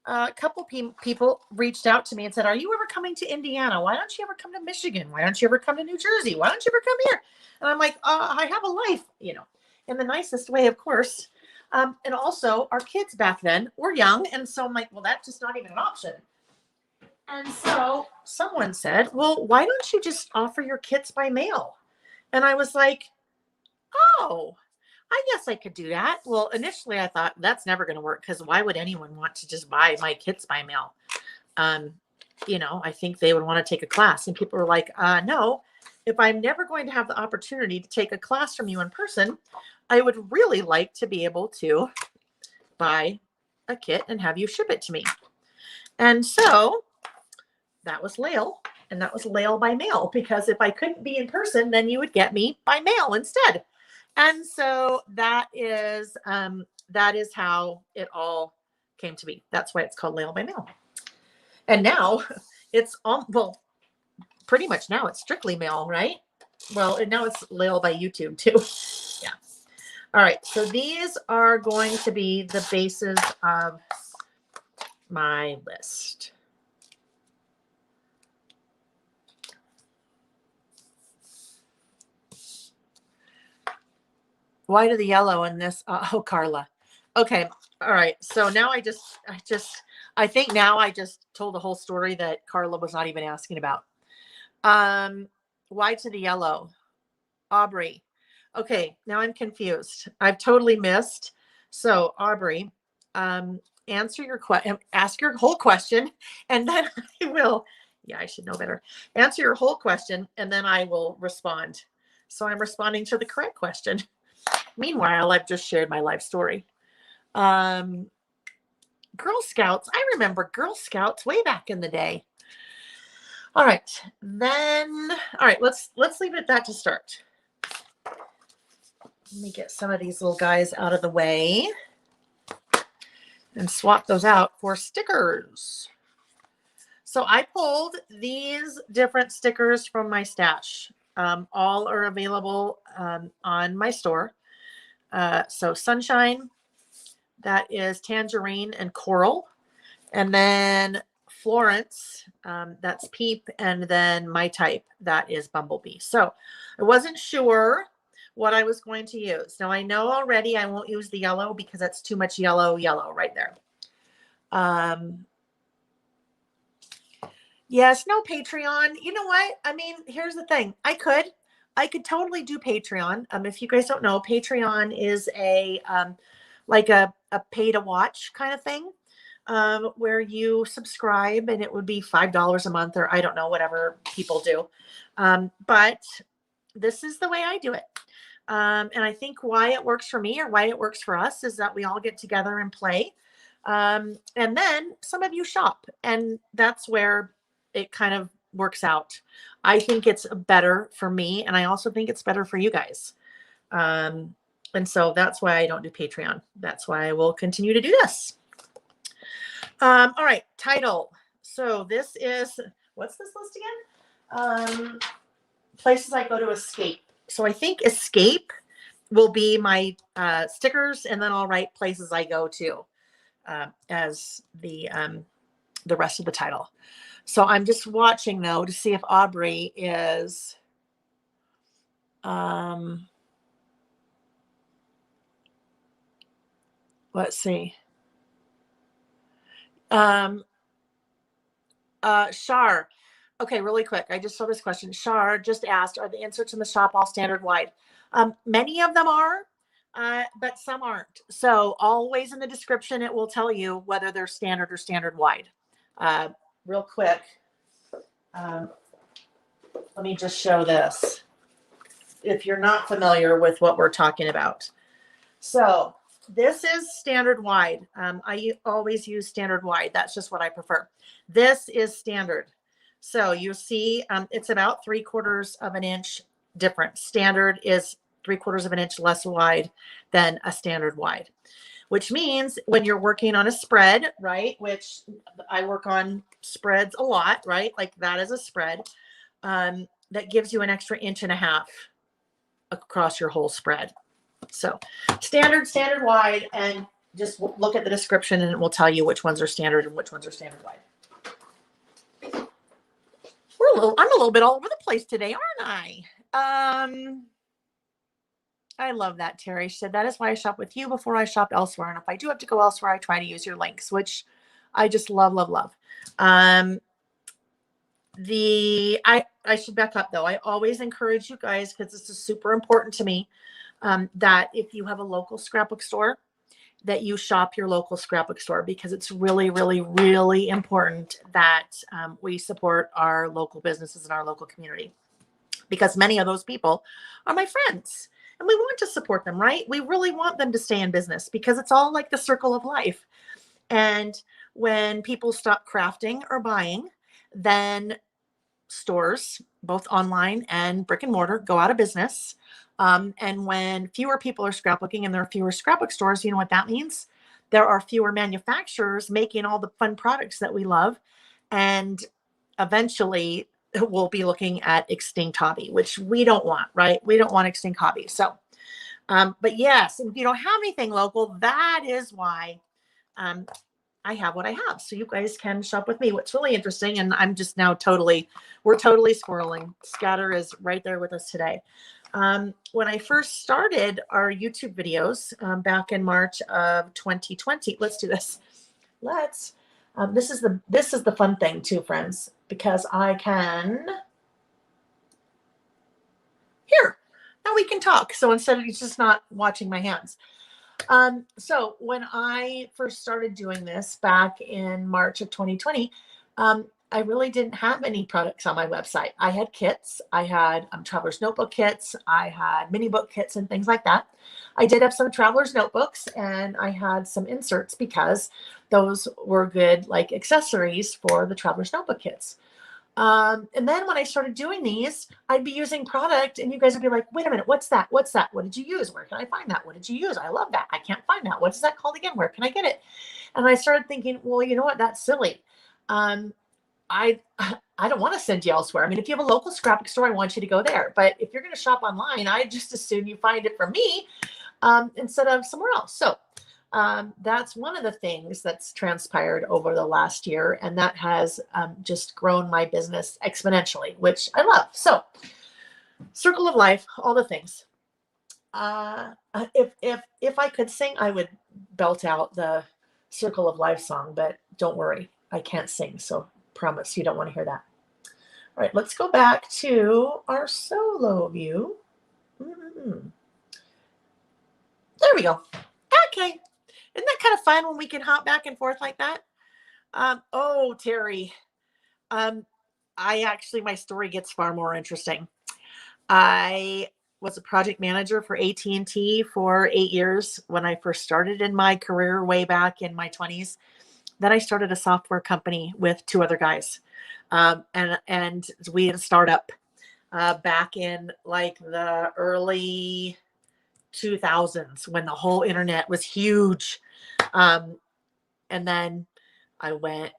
Speaker 1: a couple people reached out to me and said, are you ever coming to Indiana? Why don't you ever come to Michigan? Why don't you ever come to New Jersey? Why don't you ever come here? And I'm like, I have a life, you know, in the nicest way, of course. And also our kids back then were young. And so I'm like, well, that's just not even an option. And so someone said, well, why don't you just offer your kits by mail? And I was like, oh, I guess I could do that. Well, initially I thought that's never going to work because why would anyone want to just buy my kits by mail? You know, I think they would want to take a class. And people were like, no, if I'm never going to have the opportunity to take a class from you in person, I would really like to be able to buy a kit and have you ship it to me. And so that was Lael, and that was Lael by mail, because if I couldn't be in person, then you would get me by mail instead. And so that is how it all came to be. That's why it's called Lael by mail. And now it's pretty much now it's strictly mail, right? Well, and now it's Lael by YouTube too. Yeah. All right. So these are going to be the bases of my list. Why do the yellow in this? Oh, Carla. Okay. All right. So now I think now I just told the whole story that Carla was not even asking about. Why to the yellow? Aubrey. Okay. Now I'm confused. I've totally missed. So Aubrey, ask your whole question, and then I will, I should know better. Answer your whole question, and then I will respond. So I'm responding to the correct question. Meanwhile, I've just shared my life story. Girl Scouts. I remember Girl Scouts way back in the day. All right. Let's leave it at that to start. Let me get some of these little guys out of the way and swap those out for stickers. So I pulled these different stickers from my stash. All are available on my store. So Sunshine, that is Tangerine and Coral. And then Florence, that's Peep. And then My Type, that is Bumblebee. So I wasn't sure what I was going to use. Now I know already I won't use the yellow because that's too much yellow right there. Yes, no Patreon. You know what? I mean, here's the thing. I could totally do Patreon. If you guys don't know, Patreon is a like a pay to watch kind of thing, where you subscribe and it would be $5 a month, or I don't know, whatever people do. But this is the way I do it. And I think why it works for me or why it works for us is that we all get together and play. And then some of you shop, and that's where it kind of works out. I think it's better for me, and I also think it's better for you guys. And so that's why I don't do Patreon. That's why I will continue to do this. All right, title. So this is, what's this list again? Places I go to escape. So I think escape will be my stickers, and then I'll write places I go to as the rest of the title. So I'm just watching though to see if Aubrey is let's see. Shar. Okay, really quick. I just saw this question. Shar just asked, are the inserts in the shop all standard wide? Many of them are, but some aren't. So always in the description, it will tell you whether they're standard or standard wide. Real quick. Let me just show this. If you're not familiar with what we're talking about. So this is standard wide. I always use standard wide. That's just what I prefer. This is standard. So you see it's about 3/4 of an inch different. Standard is 3/4 of an inch less wide than a standard wide, which means when you're working on a spread, right, which I work on spreads a lot, right, like that is a spread, that gives you an extra 1.5 inches across your whole spread. So standard wide, and just look at the description and it will tell you which ones are standard and which ones are standard wide. I'm a little bit all over the place today, aren't I? I love that, Terry. She said, that is why I shop with you before I shop elsewhere. And if I do have to go elsewhere, I try to use your links, which I just love, love, love. I should back up though. I always encourage you guys, because this is super important to me, that if you have a local scrapbook store, that you shop your local scrapbook store, because it's really, really, really important that we support our local businesses and our local community, because many of those people are my friends and we want to support them, right? We really want them to stay in business, because it's all like the circle of life. And when people stop crafting or buying, then stores, both online and brick and mortar, go out of business. And when fewer people are scrapbooking and there are fewer scrapbook stores, you know what that means? There are fewer manufacturers making all the fun products that we love. And eventually we'll be looking at extinct hobby, which we don't want, right? We don't want extinct hobby. So, but yes, if you don't have anything local, that is why I have what I have. So you guys can shop with me. What's really interesting, and I'm just now we're totally squirreling. Scatter is right there with us today. When I first started our YouTube videos back in March of 2020, let's do this. This is the fun thing too, friends, because I can, here, now we can talk. So instead of just not watching my hands. So when I first started doing this back in March of 2020, I really didn't have any products on my website. I had kits. I had traveler's notebook kits. I had mini book kits and things like that. I did have some traveler's notebooks, and I had some inserts, because those were good like accessories for the traveler's notebook kits. And then when I started doing these, I'd be using product and you guys would be like, wait a minute, what's that? What's that? What did you use? Where can I find that? What did you use? I love that. I can't find that. What is that called again? Where can I get it? And I started thinking, well, you know what? That's silly. I don't want to send you elsewhere. I mean, if you have a local scrapbook store, I want you to go there. But if you're going to shop online, I just assume you find it from me instead of somewhere else. So that's one of the things that's transpired over the last year, and that has just grown my business exponentially, which I love. So circle of life, all the things. If I could sing, I would belt out the circle of life song, but don't worry, I can't sing. So promise you don't want to hear that. All right, let's go back to our solo view. There we go. Okay. Isn't that kind of fun when we can hop back and forth like that? Oh, Terry. My story gets far more interesting. I was a project manager for AT&T for 8 years when I first started in my career way back in my 20s. Then I started a software company with 2 other guys. And we had a startup back in like the early 2000s when the whole internet was huge. And then I went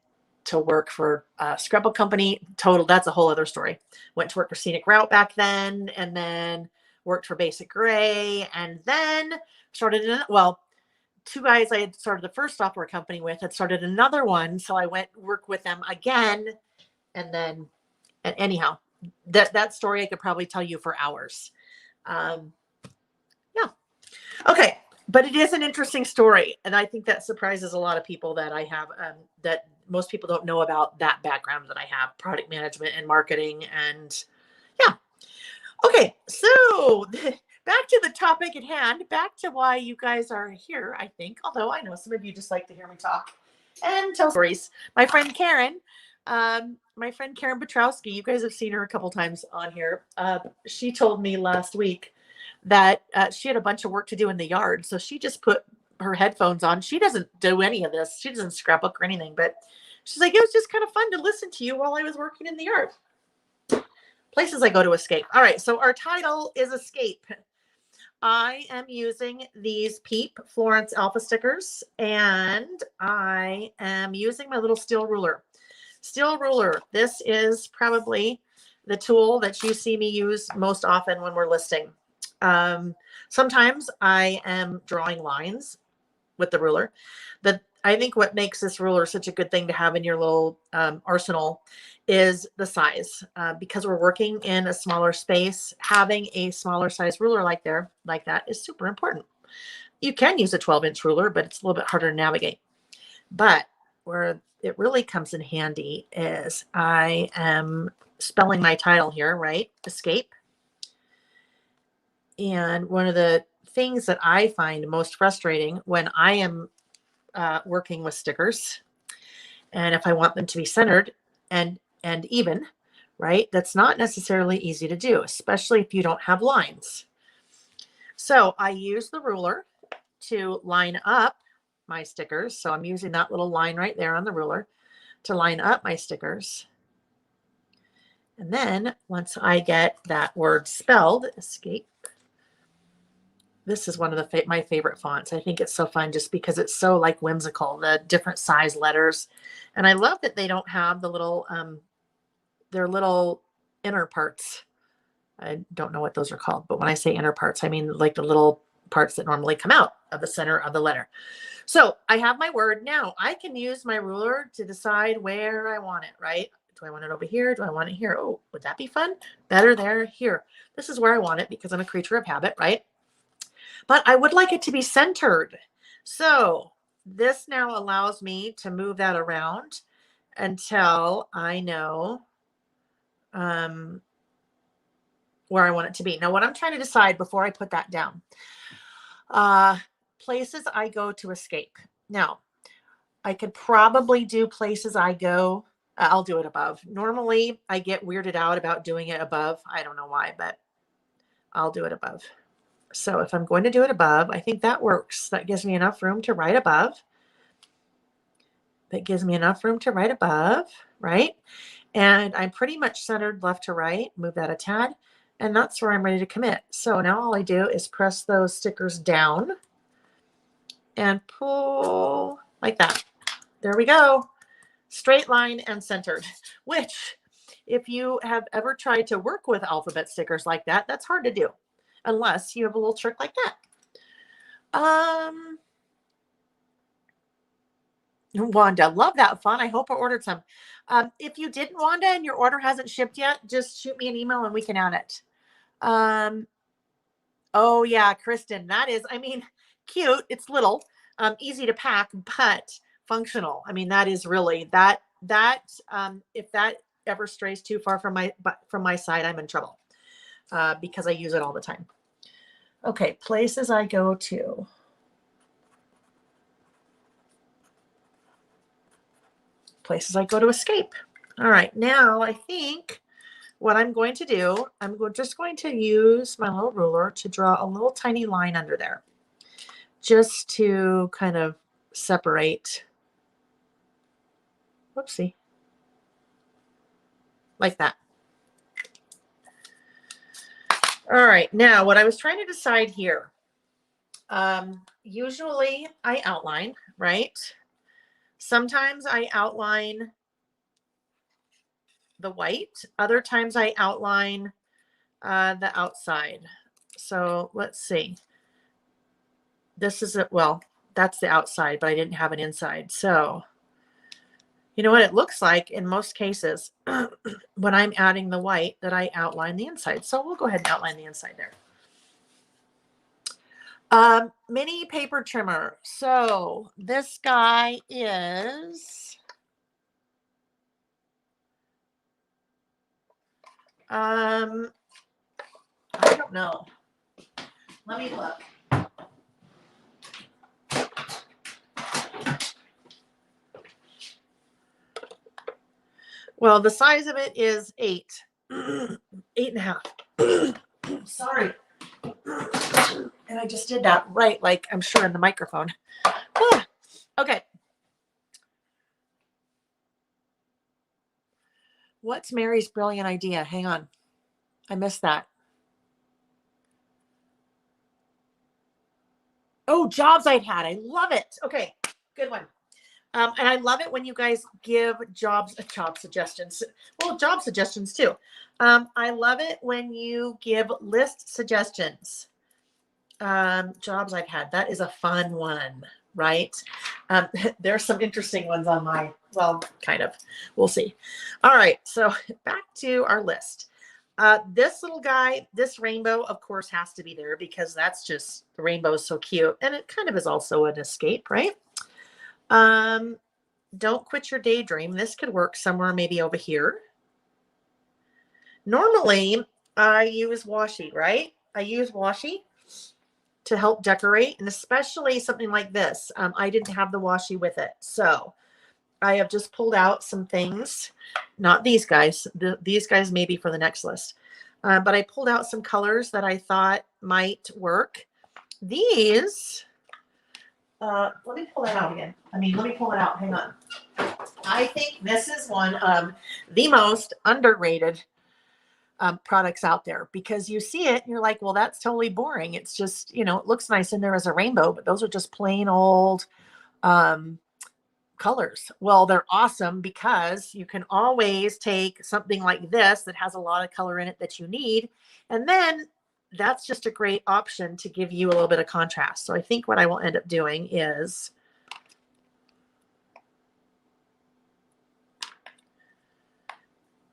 Speaker 1: to work for a scrapbook company. That's a whole other story. Went to work for Scenic Route back then, and then worked for Basic Gray, and then started well, 2 guys I had started the first software company with had started another one. So I went work with them again. And anyhow, that story I could probably tell you for hours. Yeah. Okay. But it is an interesting story. And I think that surprises a lot of people that I have, that most people don't know about that background that I have, product management and marketing. And yeah. Okay. So back to the topic at hand, back to why you guys are here, I think, although I know some of you just like to hear me talk and tell stories. My friend Karen Petrowski, you guys have seen her a couple times on here. She told me last week that she had a bunch of work to do in the yard. So she just put her headphones on. She doesn't do any of this. She doesn't scrapbook or anything, but she's like, it was just kind of fun to listen to you while I was working in the yard. Places I go to escape. All right. So our title is Escape. I am using these Peep Florence Alpha stickers, and I am using my little steel ruler. Steel ruler. This is probably the tool that you see me use most often when we're listing. Sometimes I am drawing lines with the ruler. I think what makes this ruler such a good thing to have in your little arsenal is the size. Because we're working in a smaller space, having a smaller size ruler like that is super important. You can use a 12-inch ruler, but it's a little bit harder to navigate. But where it really comes in handy is I am spelling my title here, right? Escape. And one of the things that I find most frustrating when I am working with stickers, and if I want them to be centered and even, right, that's not necessarily easy to do, especially if you don't have lines. So I use the ruler to line up my stickers. So I'm using that little line right there on the ruler to line up my stickers. And then once I get that word spelled, escape, this is one of my favorite fonts. I think it's so fun just because it's so like whimsical, the different size letters. And I love that they don't have the little, their little inner parts. I don't know what those are called, but when I say inner parts, I mean like the little parts that normally come out of the center of the letter. So I have my word. Now I can use my ruler to decide where I want it, right? Do I want it over here? Do I want it here? Oh, would that be fun? Better there, here. This is where I want it because I'm a creature of habit, right? But I would like it to be centered. So this now allows me to move that around until I know where I want it to be. Now, what I'm trying to decide before I put that down, places I go to escape. Now, I could probably do places I go. I'll do it above. Normally, I get weirded out about doing it above. I don't know why, but I'll do it above. So if I'm going to do it above, I think that works. That gives me enough room to write above. That gives me enough room to write above, right? And I'm pretty much centered left to right. Move that a tad. And that's where I'm ready to commit. So now all I do is press those stickers down and pull like that. There we go. Straight line and centered, which if you have ever tried to work with alphabet stickers like that, that's hard to do unless you have a little trick like that. Wanda, love that font. I hope I ordered some. If you didn't, Wanda, and your order hasn't shipped yet, just shoot me an email and we can add it. Oh yeah, Kristen, that is, I mean, cute. It's little, easy to pack, but functional. I mean, that is really that if that ever strays too far from my side, I'm in trouble because I use it all the time. Okay, places I go to. Places I go to escape. All right, now I think what I'm going to do, just going to use my little ruler to draw a little tiny line under there, just to kind of separate. Whoopsie. Like that. All right, now what I was trying to decide here, usually I outline, right? Sometimes I outline the white. Other times I outline the outside. So let's see. This is it. Well, that's the outside, but I didn't have an inside. So you know what it looks like in most cases when I'm adding the white that I outline the inside. So we'll go ahead and outline the inside there. Mini paper trimmer. So this guy is I don't know. Let me look. Well, the size of it is 8, 8.5. Sorry. And I just did that right, like I'm sure in the microphone. Okay. What's Mary's brilliant idea? Hang on. I missed that. Oh, jobs I've had. I love it. Okay, good one. And I love it when you guys give job suggestions. Well, job suggestions too. I love it when you give list suggestions. Jobs I've had. That is a fun one, right? There's some interesting ones on my, well, kind of. We'll see. All right, so back to our list. This little guy, this rainbow, of course, has to be there because that's just, the rainbow is so cute. And it kind of is also an escape, right? Don't quit your daydream. This could work somewhere maybe over here. Normally, I use washi, right? I use washi to help decorate, and especially something like this. I didn't have the washi with it. So I have just pulled out some things, not these guys. These guys maybe for the next list. But I pulled out some colors that I thought might work. These, let me pull that out again. Let me pull it out. Hang on. I think this is one of the most underrated products out there, because you see it and you're like, well, that's totally boring. It's just, you know, it looks nice in there as a rainbow, but those are just plain old colors. Well, they're awesome because you can always take something like this that has a lot of color in it that you need, and then that's just a great option to give you a little bit of contrast. So I think what I will end up doing is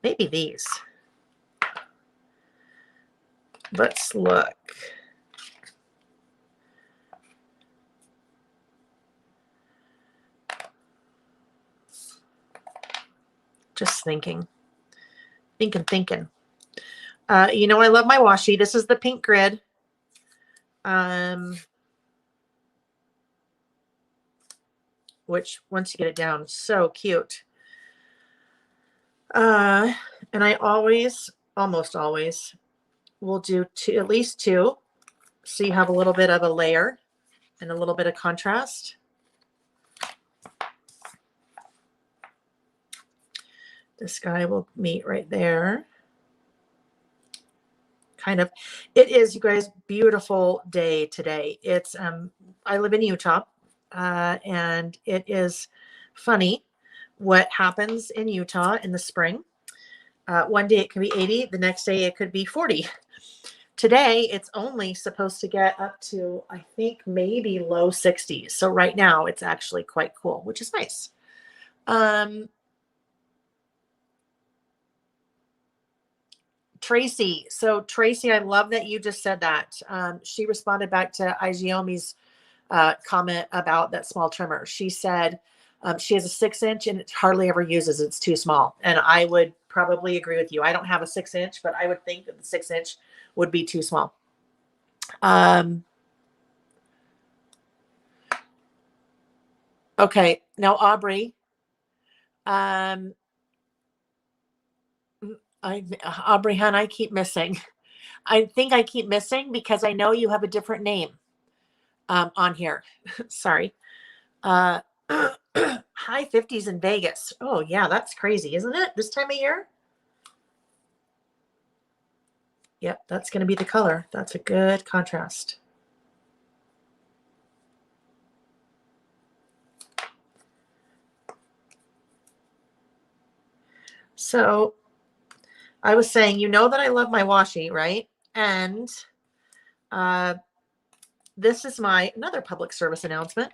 Speaker 1: maybe these. Let's look. Just thinking. You know, I love my washi. This is the pink grid. Which once you get it down, it's so cute. And I almost always will do at least 2. So you have a little bit of a layer and a little bit of contrast. This guy will meet right there. Kind of, it is, you guys, beautiful day today. It's, I live in Utah, and it is funny what happens in Utah in the spring. One day it can be 80, the next day it could be 40. Today it's only supposed to get up to, I think, maybe low 60s. So right now it's actually quite cool, which is nice. Tracy. So Tracy, I love that you just said that. She responded back to Igiomi's comment about that small trimmer. She said she has a 6-inch and it hardly ever uses. It's too small. And I would probably agree with you. I don't have a 6-inch, but I would think that the 6-inch would be too small. Okay. Now, Aubrey, Aubrey Hunt, I keep missing. I think I keep missing because I know you have a different name on here. Sorry. High 50s in Vegas. Oh, yeah, that's crazy, isn't it? This time of year? Yep, that's going to be the color. That's a good contrast. So I was saying, you know that I love my washi, right? And this is my another public service announcement.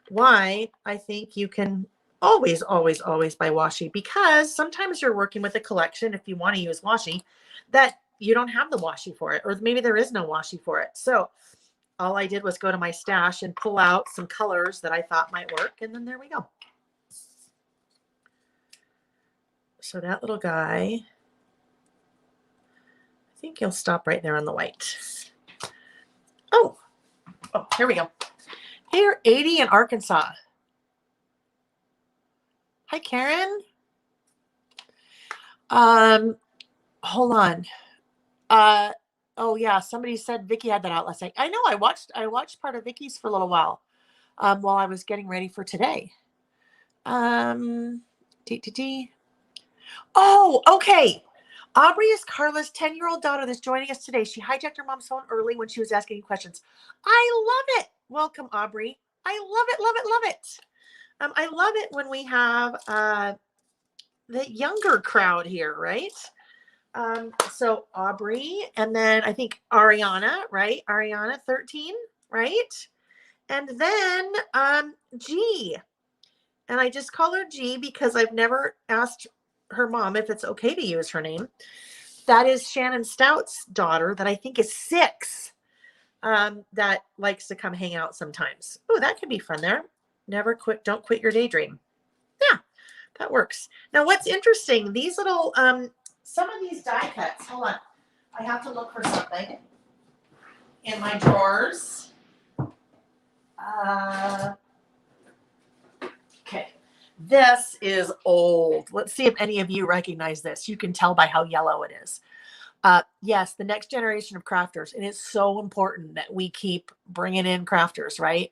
Speaker 1: Why I think you can always, always, always buy washi, because sometimes you're working with a collection, if you want to use washi, that you don't have the washi for it, or maybe there is no washi for it. So all I did was go to my stash and pull out some colors that I thought might work, and then there we go. So that little guy, I think he'll stop right there on the white. Oh, here we go. Here, 80 in Arkansas. Hi, Karen. Hold on. Oh yeah, somebody said Vicky had that out last night. I know. I watched part of Vicky's for a little while, while I was getting ready for today. Oh, okay. Aubrey is Carla's 10-year-old daughter that's joining us today. She hijacked her mom's phone early when she was asking questions. I love it. Welcome, Aubrey. I love it, love it, love it. I love it when we have the younger crowd here, right? So Aubrey, and then I think Ariana, right? Ariana, 13, right? And then G. And I just call her G because I've never asked her mom if it's okay to use her name. That is Shannon Stout's daughter that I think is 6, that likes to come hang out sometimes. Oh, that could be fun there. Never quit. Don't quit your daydream. Yeah, that works. Now, what's interesting, these little, some of these die cuts, hold on. I have to look for something in my drawers. Okay. This is old. Let's see if any of you recognize this. You can tell by how yellow it is. Yes, the next generation of crafters. And it's so important that we keep bringing in crafters, right?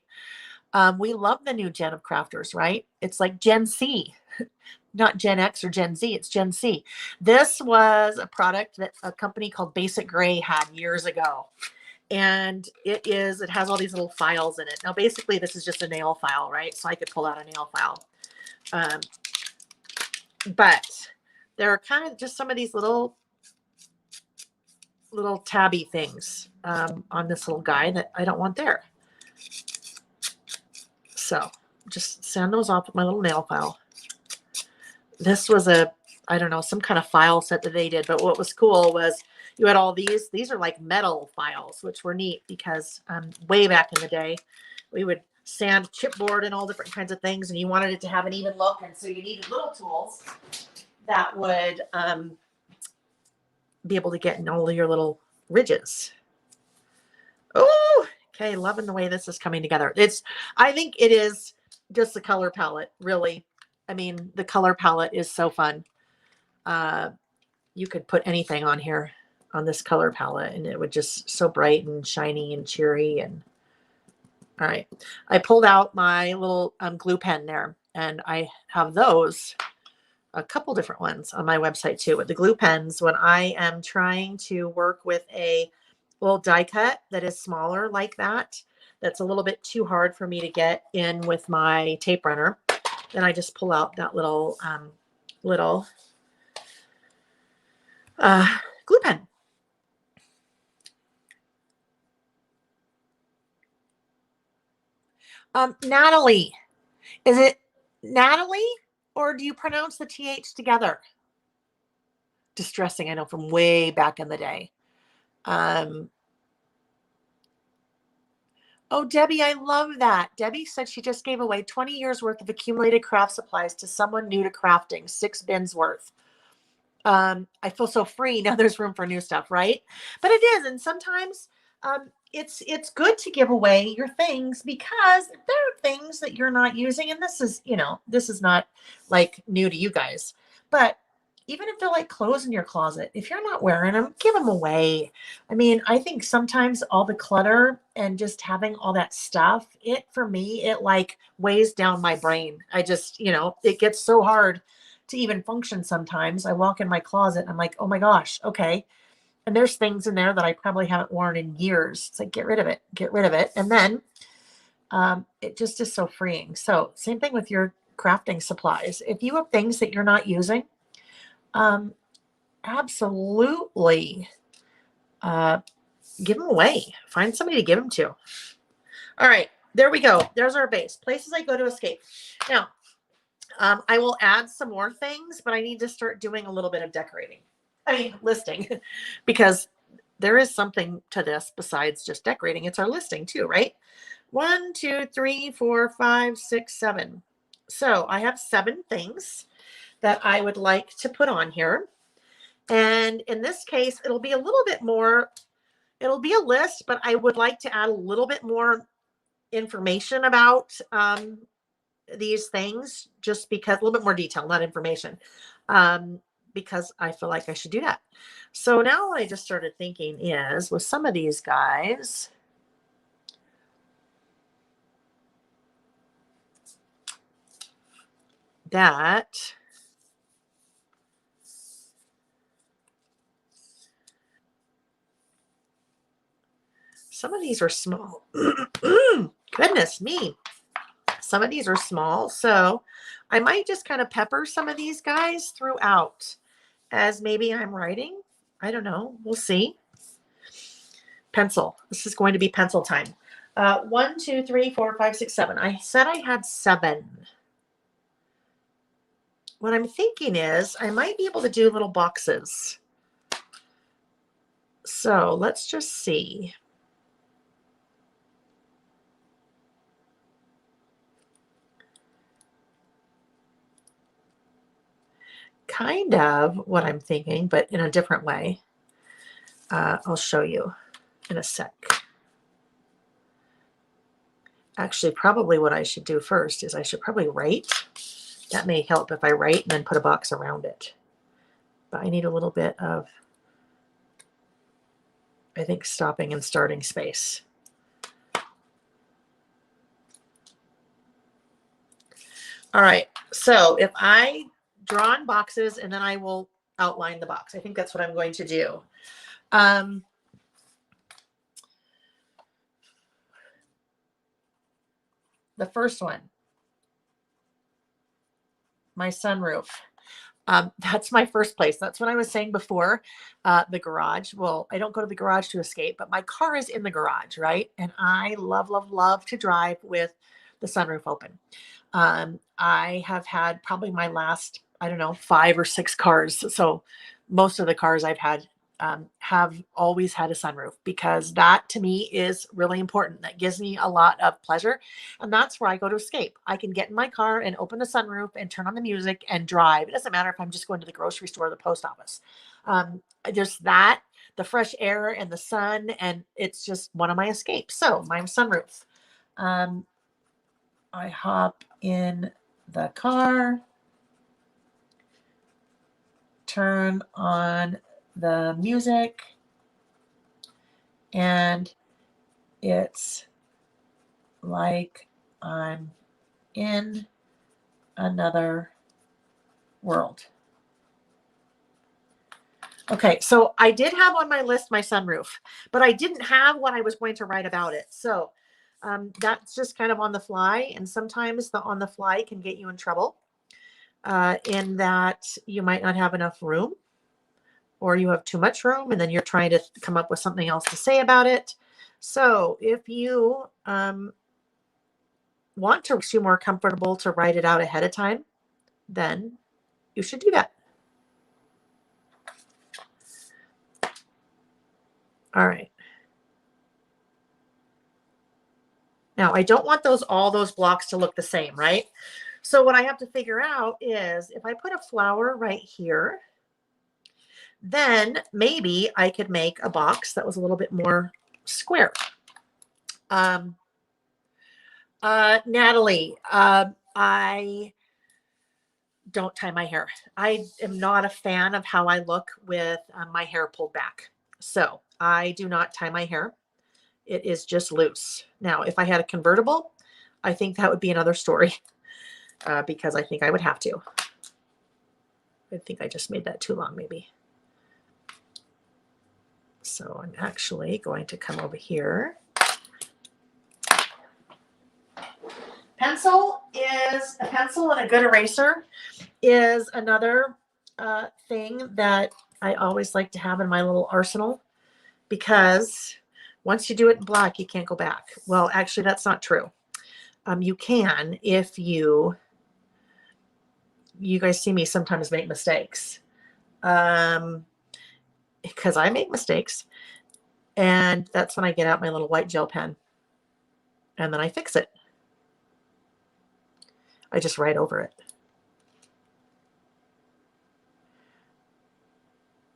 Speaker 1: We love the new gen of crafters, right? It's like Gen C, not Gen X or Gen Z. It's Gen C. This was a product that a company called Basic Gray had years ago. And it has all these little files in it. Now, basically, this is just a nail file, right? So I could pull out a nail file. But there are kind of just some of these little tabby things on this little guy that I don't want there. So just sand those off with my little nail file. This was I don't know, some kind of file set that they did. But what was cool was you had all these. These are like metal files, which were neat because way back in the day, we would sand chipboard and all different kinds of things, and you wanted it to have an even look. And so you needed little tools that would be able to get in all of your little ridges. Oh, okay. Loving the way this is coming together. I think it is just the color palette, really. I mean, the color palette is so fun. You could put anything on here on this color palette and it would just so bright and shiny and cheery. And all right, I pulled out my little glue pen there, and I have those, a couple different ones on my website too. With the glue pens, when I am trying to work with a little die cut that is smaller like that, that's a little bit too hard for me to get in with my tape runner, then I just pull out that little glue pen. Natalie, is it Natalie, or do you pronounce the TH together? Distressing, I know, from way back in the day. Oh, Debbie, I love that. Debbie said she just gave away 20 years worth of accumulated craft supplies to someone new to crafting, 6 bins worth. I feel so free. Now there's room for new stuff, right? But it is. And sometimes it's good to give away your things because there are things that you're not using. And this is, this is not like new to you guys, but even if they're like clothes in your closet, if you're not wearing them, give them away. I mean, I think sometimes all the clutter and just having all that stuff, for me, it like weighs down my brain. I just, it gets so hard to even function sometimes. I walk in my closet, I'm like, oh my gosh, okay. And there's things in there that I probably haven't worn in years. It's like, get rid of it, get rid of it. And then it just is so freeing. So same thing with your crafting supplies. If you have things that you're not using, absolutely give them away. Find somebody to give them to. All right, there we go. There's our base. Places I go to escape. Now, I will add some more things, but I need to start doing a little bit of decorating. I mean, listing, because there is something to this besides just decorating. It's our listing too, right? 1, 2, 3, 4, 5, 6, 7. So I have 7 things that I would like to put on here. And in this case, it'll be a little bit more, it'll be a list, but I would like to add a little bit more information about these things, just because, a little bit more detail, not information, because I feel like I should do that. So now what I just started thinking is, with some of these guys, that some of these are small. Goodness me. Some of these are small. So I might just kind of pepper some of these guys throughout as maybe I'm writing. I don't know. We'll see. Pencil. This is going to be pencil time. 1, 2, 3, 4, 5, 6, 7. I said I had 7. What I'm thinking is I might be able to do little boxes. So let's just see. Kind of what I'm thinking, but in a different way. I'll show you in a sec. Actually, probably what I should do first is I should probably write. That may help if I write and then put a box around it. But I need a little bit of, I think, stopping and starting space. All right, so if I draw in boxes and then I will outline the box. I think that's what I'm going to do. The first one, my sunroof. That's my first place. That's what I was saying before, the garage. Well, I don't go to the garage to escape, but my car is in the garage, right? And I love, love, love to drive with the sunroof open. I have had probably my last, I don't know, 5 or 6 cars. So most of the cars I've had have always had a sunroof, because that to me is really important. That gives me a lot of pleasure. And that's where I go to escape. I can get in my car and open the sunroof and turn on the music and drive. It doesn't matter if I'm just going to the grocery store or the post office. Just that, the fresh air and the sun, and it's just one of my escapes. So my sunroof. I hop in the car, turn on the music, and it's like I'm in another world. Okay, so I did have on my list my sunroof, but I didn't have what I was going to write about it. So that's just kind of on the fly. And sometimes the on the fly can get you in trouble in that you might not have enough room, or you have too much room, and then you're trying to come up with something else to say about it. So if you want to feel more comfortable to write it out ahead of time, then you should do that. All right. Now, I don't want all those blocks to look the same, right? So what I have to figure out is, if I put a flower right here, then maybe I could make a box that was a little bit more square. Natalie, I don't tie my hair. I am not a fan of how I look with my hair pulled back. So I do not tie my hair. It is just loose. Now, if I had a convertible, I think that would be another story because I think I would have to. I think I just made that too long, maybe. So I'm actually going to come over here. Pencil and a good eraser is another thing that I always like to have in my little arsenal, because once you do it in black, you can't go back. Well, actually, that's not true. You can if you guys see me sometimes make mistakes, because I make mistakes, and that's when I get out my little white gel pen and then I fix it. I just write over it.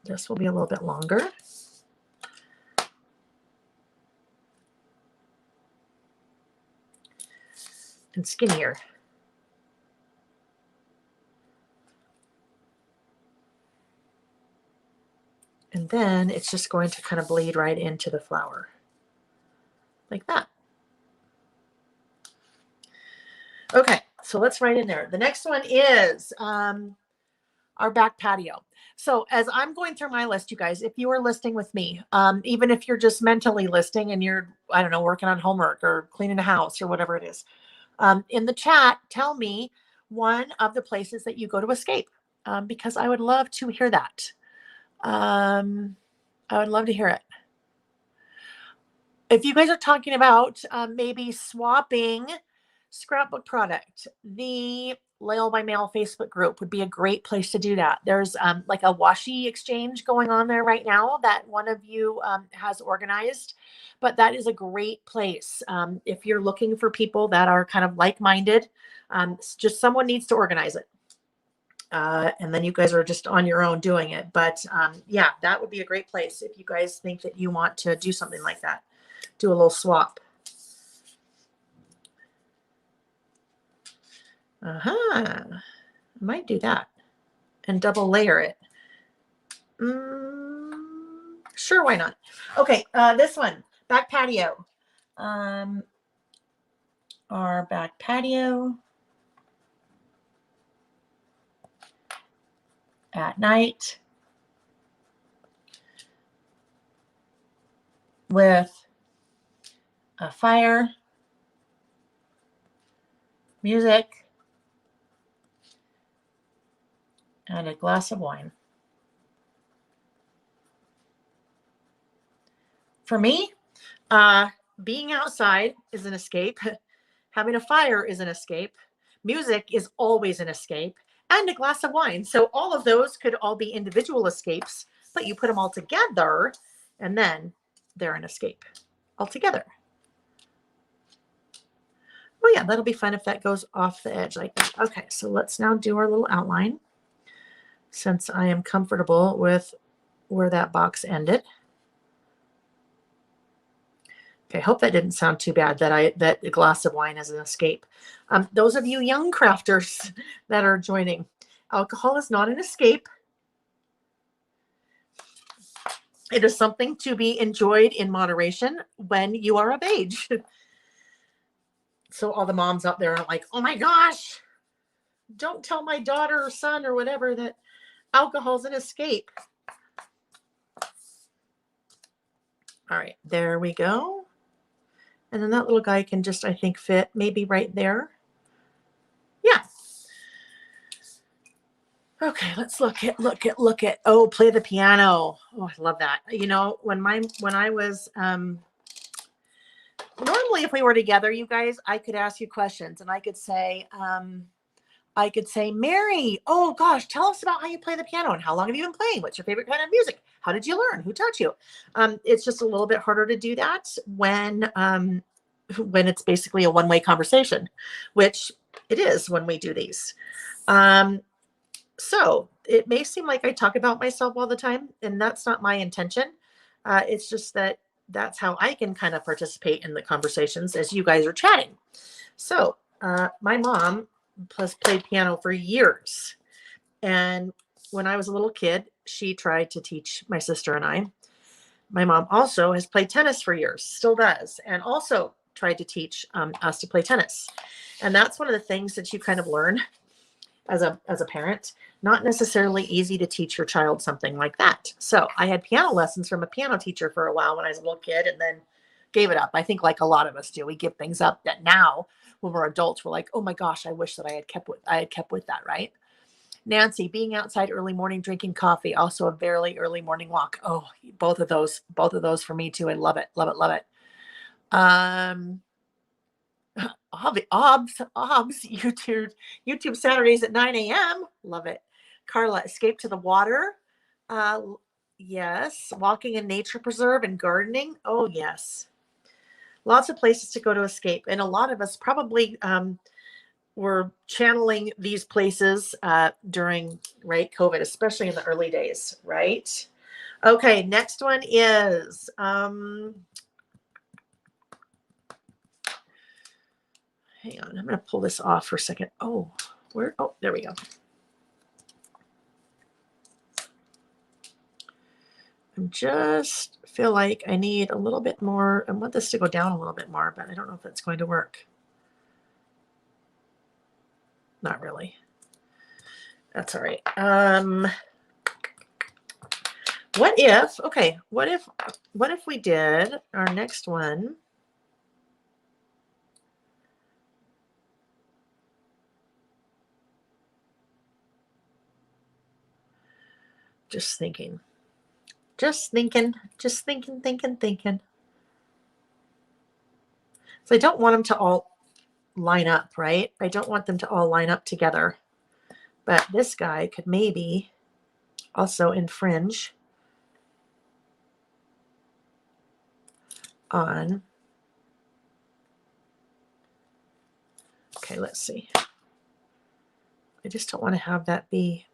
Speaker 1: This will be a little bit longer. And skinnier. And then it's just going to kind of bleed right into the flower. Like that. Okay, so let's write in there. The next one is our back patio. So as I'm going through my list, you guys, if you are listing with me, even if you're just mentally listing and you're, I don't know, working on homework or cleaning a house or whatever it is, in the chat, tell me one of the places that you go to escape, because I would love to hear that. I would love to hear it. If you guys are talking about maybe swapping scrapbook product, the Lail by Mail Facebook group would be a great place to do that. There's like a washi exchange going on there right now that one of you has organized, but that is a great place. If you're looking for people that are kind of like-minded, just someone needs to organize it. And then you guys are just on your own doing it. But yeah, that would be a great place if you guys think that you want to do something like that. Do a little swap. I might do that and double layer it. Sure, why not? Okay, this one, back patio. Our back patio at night with a fire, music, and a glass of wine. For me, being outside is an escape. Having a fire is an escape. Music is always an escape. And a glass of wine. So all of those could all be individual escapes, but you put them all together and then they're an escape altogether. Oh yeah, that'll be fun if that goes off the edge like that. Okay, so let's now do our little outline, since I am comfortable with where that box ended. Okay, I hope that didn't sound too bad that a glass of wine is an escape. Those of you young crafters that are joining, alcohol is not an escape. It is something to be enjoyed in moderation when you are of age. So all the moms out there are like, oh my gosh, don't tell my daughter or son or whatever that alcohol is an escape. All right, there we go. And then that little guy can just, I think, fit maybe right there. Yeah. Okay, let's look at. Oh, play the piano. Oh, I love that. You know, when I was normally if we were together, you guys, I could ask you questions and I could say, Mary, oh gosh, tell us about how you play the piano and how long have you been playing? What's your favorite kind of music? How did you learn? Who taught you? It's just a little bit harder to do that when it's basically a one-way conversation, which it is when we do these. So it may seem like I talk about myself all the time, and that's not my intention. It's just that that's how I can kind of participate in the conversations as you guys are chatting. So my mom played piano for years. And when I was a little kid, she tried to teach my sister and I. My mom also has played tennis for years, still does, and also tried to teach us to play tennis. And that's one of the things that you kind of learn as a parent. Not necessarily easy to teach your child something like that. So I had piano lessons from a piano teacher for a while when I was a little kid, and then gave it up. I think like a lot of us do, we give things up that now when we're adults, we're like, oh my gosh, I wish that I had kept with that, right? Nancy, being outside early morning, drinking coffee, also a very early morning walk. Oh, both of those for me too. I love it, love it, love it. Um, YouTube Saturdays at 9 a.m. Love it. Carla, escape to the water. Uh, yes. Walking in nature preserve and gardening. Oh, yes. Lots of places to go to escape. And a lot of us probably were channeling these places during, right, COVID, especially in the early days, right? Okay, next one is hang on, I'm going to pull this off for a second. Oh, where? Oh, there we go. I just feel like I need a little bit more. I want this to go down a little bit more, but I don't know if it's going to work. Not really. That's all right. What if we did our next one? Just thinking. So I don't want them to all line up, right? I don't want them to all line up together. But this guy could maybe also infringe on. Okay, let's see. I just don't want to have that be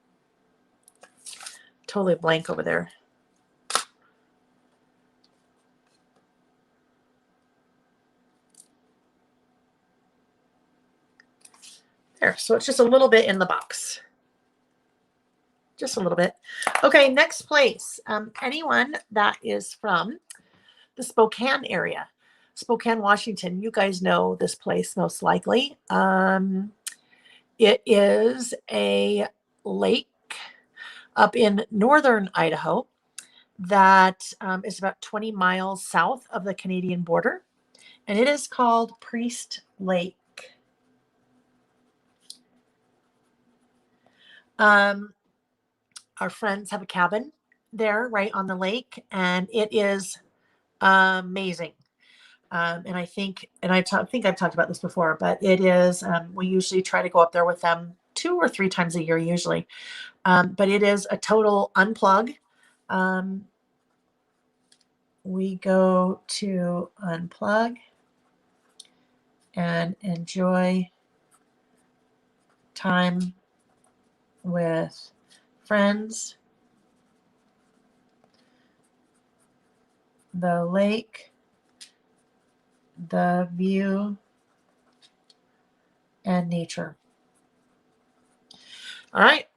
Speaker 1: totally blank over there. There, so it's just a little bit in the box. Just a little bit. Okay, next place. Anyone that is from the Spokane area, Spokane, Washington, you guys know this place most likely. It is a lake up in northern Idaho that is about 20 miles south of the Canadian border, and it is called Priest Lake. Our friends have a cabin there right on the lake, and it is amazing. And I think, and think I've talked about this before, but it is, we usually try to go up there with them 2 or 3 times a year usually. But it is a total unplug. We go to unplug and enjoy time with friends, the lake, the view, and nature. All right.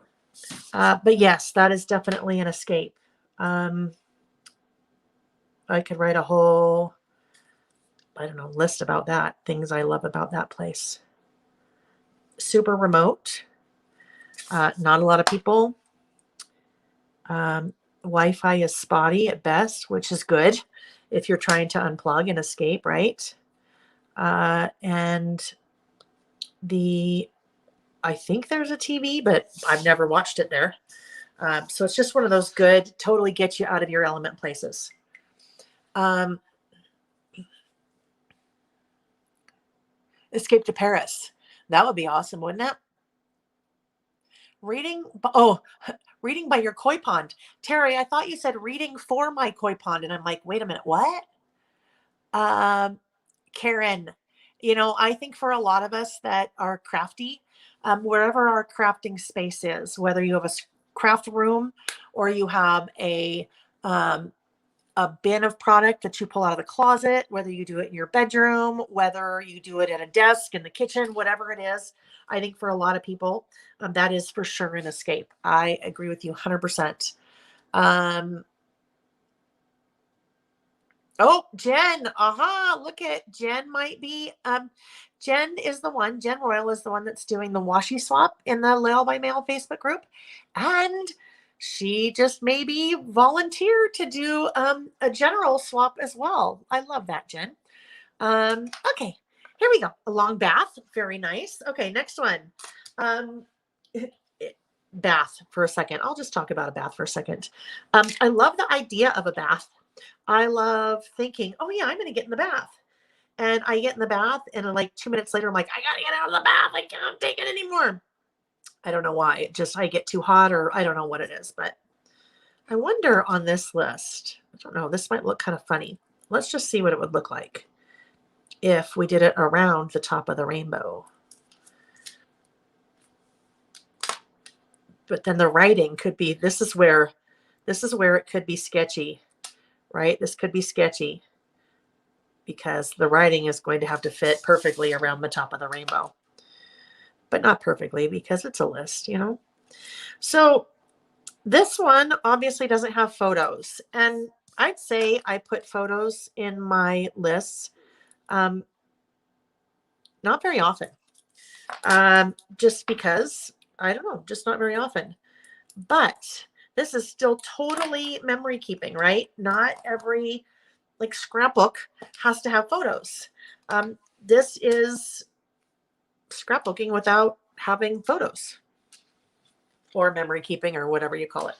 Speaker 1: But yes, that is definitely an escape. I could write a whole, I don't know, list about that, things I love about that place. Super remote. Not a lot of people. Wi-Fi is spotty at best, which is good if you're trying to unplug and escape, right? And I think there's a TV, but I've never watched it there. So it's just one of those good, totally get you out of your element places. Escape to Paris. That would be awesome, wouldn't it? Reading by your koi pond. Terry, I thought you said reading for my koi pond. And I'm like, wait a minute, what? Karen, I think for a lot of us that are crafty, wherever our crafting space is, whether you have a craft room or you have a a bin of product that you pull out of the closet, whether you do it in your bedroom, whether you do it at a desk in the kitchen, whatever it is. I think for a lot of people, that is for sure an escape. I agree with you 100%. Oh, Jen. Look at Jen might be, Jen Royal is the one that's doing the washi swap in the Mail by Mail Facebook group. And she just maybe volunteered to do a general swap as well. I love that, Jen. Okay, here we go. A long bath. Very nice. Okay, next one. Bath for a second. I'll just talk about a bath for a second. I love the idea of a bath. I love thinking, oh yeah, I'm going to get in the bath. And I get in the bath and like 2 minutes later, I'm like, I got to get out of the bath. I can't take it anymore. I don't know why. I get too hot or I don't know what it is, but I wonder on this list, I don't know, this might look kind of funny. Let's just see what it would look like if we did it around the top of the rainbow. But then the writing could be, this is where it could be sketchy. Right? This could be sketchy because the writing is going to have to fit perfectly around the top of the rainbow, but not perfectly because it's a list, you know? So this one obviously doesn't have photos, and I'd say I put photos in my lists not very often, just because, I don't know, just not very often. But this is still totally memory keeping, right? Not every like scrapbook has to have photos. This is scrapbooking without having photos or memory keeping or whatever you call it.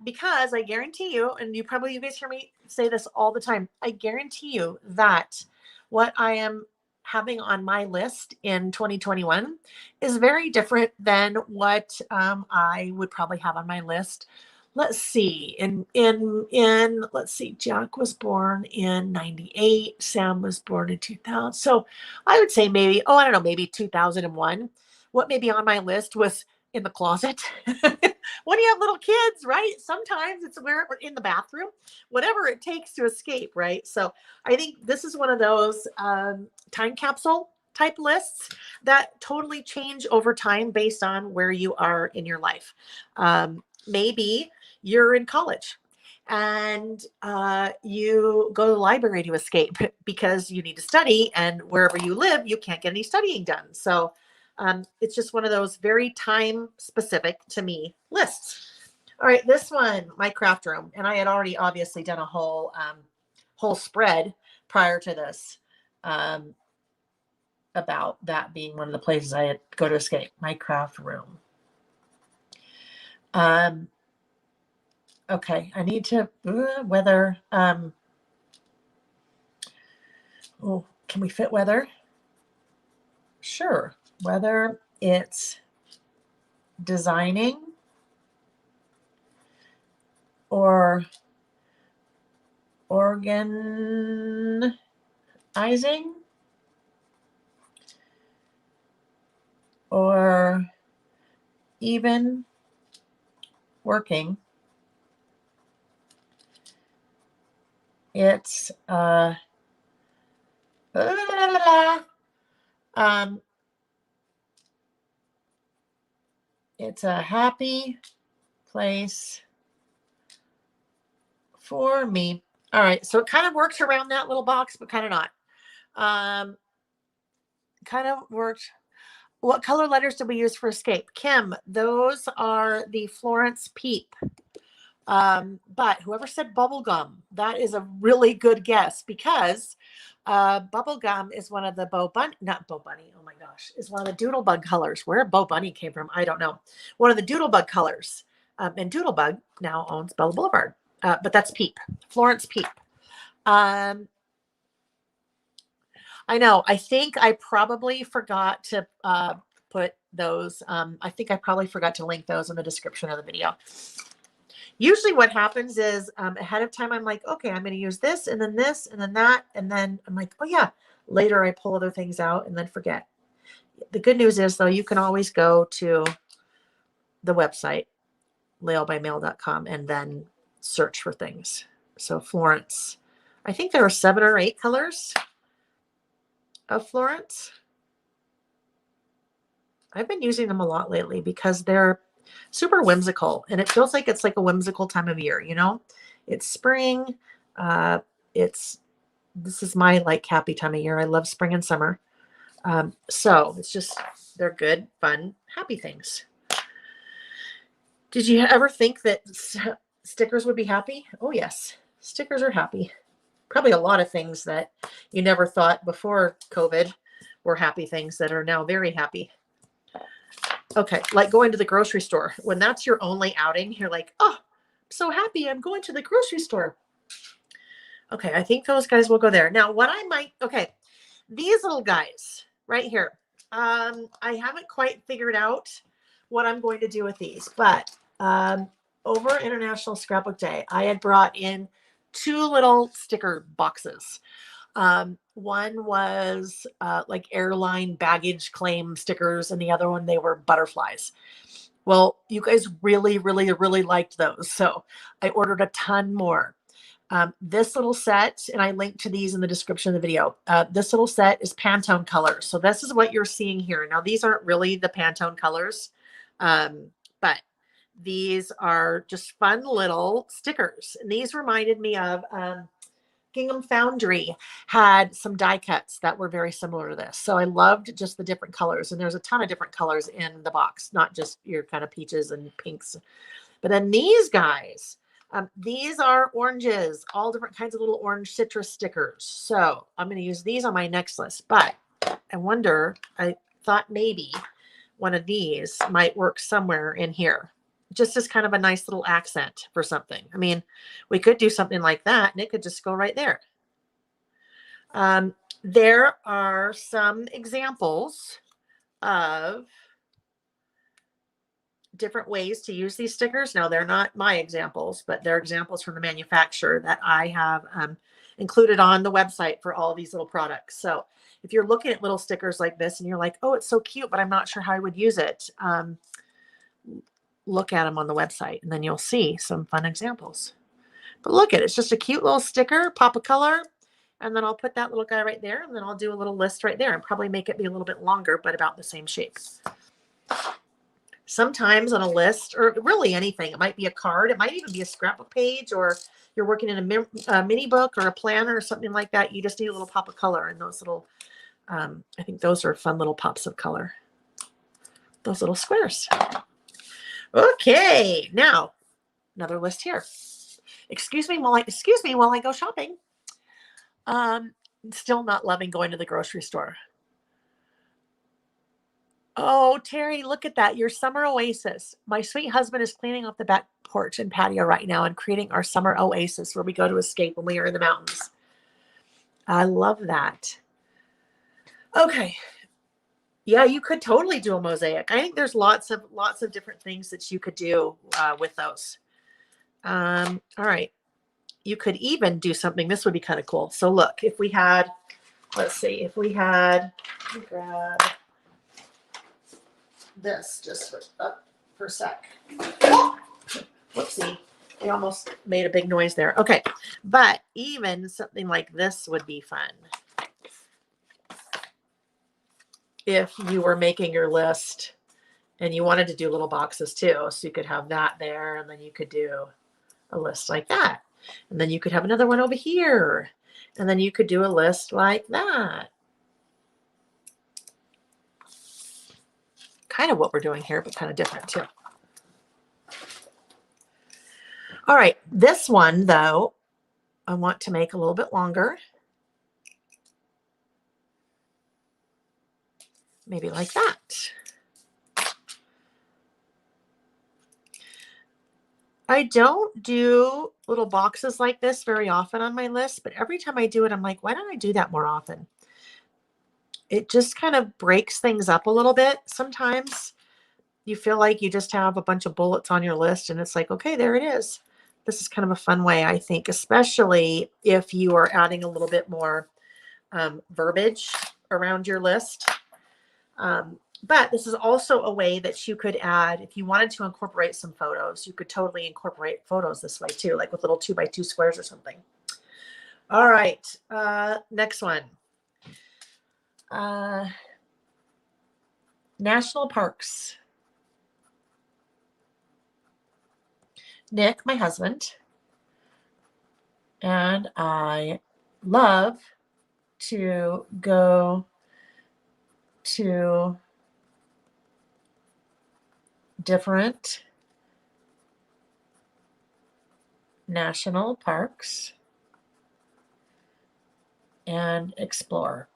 Speaker 1: Because I guarantee you, and you guys hear me say this all the time, I guarantee you that what I am having on my list in 2021 is very different than what I would probably have on my list. Let's see, let's see, Jack was born in 98, Sam was born in 2000. So I would say maybe, I don't know, maybe 2001. What may be on my list was in the closet. When you have little kids, right? Sometimes it's where in the bathroom, whatever it takes to escape, right? So I think this is one of those time capsule type lists that totally change over time based on where you are in your life. Maybe you're in college and you go to the library to escape because you need to study, and wherever you live, you can't get any studying done. So it's just one of those very time specific to me lists. All right, this one, my craft room. And I had already obviously done a whole spread prior to this about that being one of the places I had go to escape, my craft room. Okay, I need to, weather. Oh, can we fit weather? Sure. Whether it's designing or organizing or even working, it's it's a happy place for me. All right, so it kind of works around that little box, but kind of not. Kind of worked. What color letters did we use for escape? Kim, those are the Florence Peep. But whoever said bubblegum, that is a really good guess, because bubblegum is one of the not Bo Bunny, oh my gosh, is one of the Doodlebug colors. Where Bo Bunny came from, I don't know. One of the Doodlebug colors. And Doodlebug now owns Bella Boulevard. But that's Peep, Florence Peep. I know. I think I probably forgot to put those. I think I probably forgot to link those in the description of the video. Usually what happens is ahead of time, I'm like, okay, I'm going to use this and then that. And then I'm like, oh yeah, later I pull other things out and then forget. The good news is though, you can always go to the website, mailbymail.com, and then search for things. So Florence, I think there are 7 or 8 colors of Florence. I've been using them a lot lately because they're super whimsical, and it feels like it's like a whimsical time of year, you know? It's spring. This is my like happy time of year. I love spring and summer. So it's just, they're good, fun, happy things. Did you ever think that stickers would be happy? Oh yes, stickers are happy. Probably a lot of things that you never thought before COVID were happy things that are now very happy. Okay, like going to the grocery store. When that's your only outing, you're like, oh, I'm so happy I'm going to the grocery store. Okay, I think those guys will go there. Now, what I might, okay, these little guys right here. I haven't quite figured out what I'm going to do with these, but over International Scrapbook Day, I had brought in 2 little sticker boxes. One was like airline baggage claim stickers, and the other one, they were butterflies. Well, you guys really, really, really liked those. So I ordered a ton more. This little set, and I linked to these in the description of the video. This little set is Pantone colors. So this is what you're seeing here. Now, these aren't really the Pantone colors, but these are just fun little stickers. And these reminded me of Gingham Foundry had some die cuts that were very similar to this. So I loved just the different colors. And there's a ton of different colors in the box, not just your kind of peaches and pinks. But then these guys, these are oranges, all different kinds of little orange citrus stickers. So I'm going to use these on my next list. But I thought maybe one of these might work somewhere in here, just as kind of a nice little accent for something. I mean, we could do something like that, and it could just go right there. There are some examples of different ways to use these stickers. Now, they're not my examples, but they're examples from the manufacturer that I have included on the website for all of these little products. So if you're looking at little stickers like this and you're like, oh, it's so cute, but I'm not sure how I would use it, look at them on the website, and then you'll see some fun examples. But look at it. It's just a cute little sticker, pop a color, and then I'll put that little guy right there, and then I'll do a little list right there and probably make it be a little bit longer, but about the same shape. Sometimes on a list, or really anything, it might be a card, it might even be a scrapbook page, or you're working in a mini book or a planner or something like that. You just need a little pop of color, and those little, I think those are fun little pops of color. Those little squares. Okay, now another list here. Excuse me while I go shopping. Still not loving going to the grocery store. Oh, Terry, look at that. Your summer oasis. My sweet husband is cleaning up the back porch and patio right now and creating our summer oasis where we go to escape when we are in the mountains. I love that. Okay. Yeah, you could totally do a mosaic. I think there's lots of different things that you could do with those. All right. You could even do something. This would be kind of cool. So look, if we had, let's see, if we had, let me grab this just for a sec. Whoopsie. I almost made a big noise there. Okay. But even something like this would be fun. If you were making your list and you wanted to do little boxes too, so you could have that there, and then you could do a list like that. And then you could have another one over here. And then you could do a list like that. Kind of what we're doing here, but kind of different too. All right, this one though, I want to make a little bit longer. Maybe like that. I don't do little boxes like this very often on my list, but every time I do it, I'm like, why don't I do that more often? It just kind of breaks things up a little bit. Sometimes you feel like you just have a bunch of bullets on your list and it's like, okay, there it is. This is kind of a fun way, I think, especially if you are adding a little bit more verbiage around your list. But this is also a way that you could add, if you wanted to incorporate some photos, you could totally incorporate photos this way too, like with little 2x2 squares or something. All right, next one. National parks. Nick, my husband, and I love to go to different national parks and explore.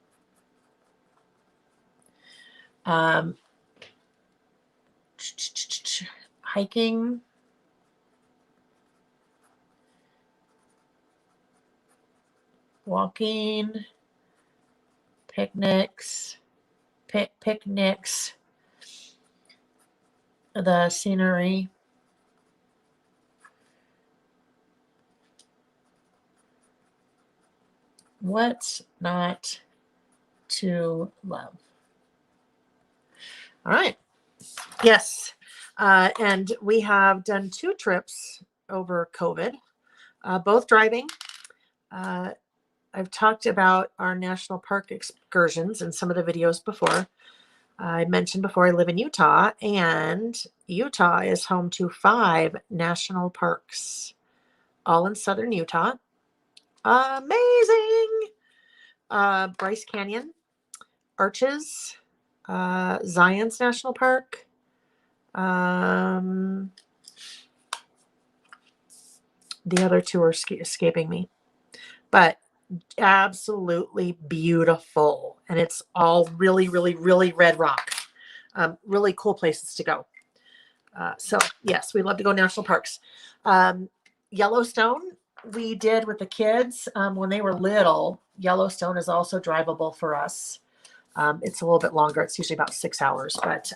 Speaker 1: Hiking, walking, picnics, the scenery, what's not to love? All right. Yes. And we have done 2 trips over COVID, both driving. I've talked about our national park excursions in some of the videos before. I mentioned before I live in Utah, and Utah is home to 5 national parks, all in southern Utah. Amazing. Bryce Canyon, Arches, Zion's National Park. The other 2 are escaping me, but absolutely beautiful. And it's all really, really, really red rock. Really cool places to go. So yes, we love to go national parks. Yellowstone, we did with the kids when they were little. Yellowstone is also drivable for us. It's a little bit longer. It's usually about 6 hours, but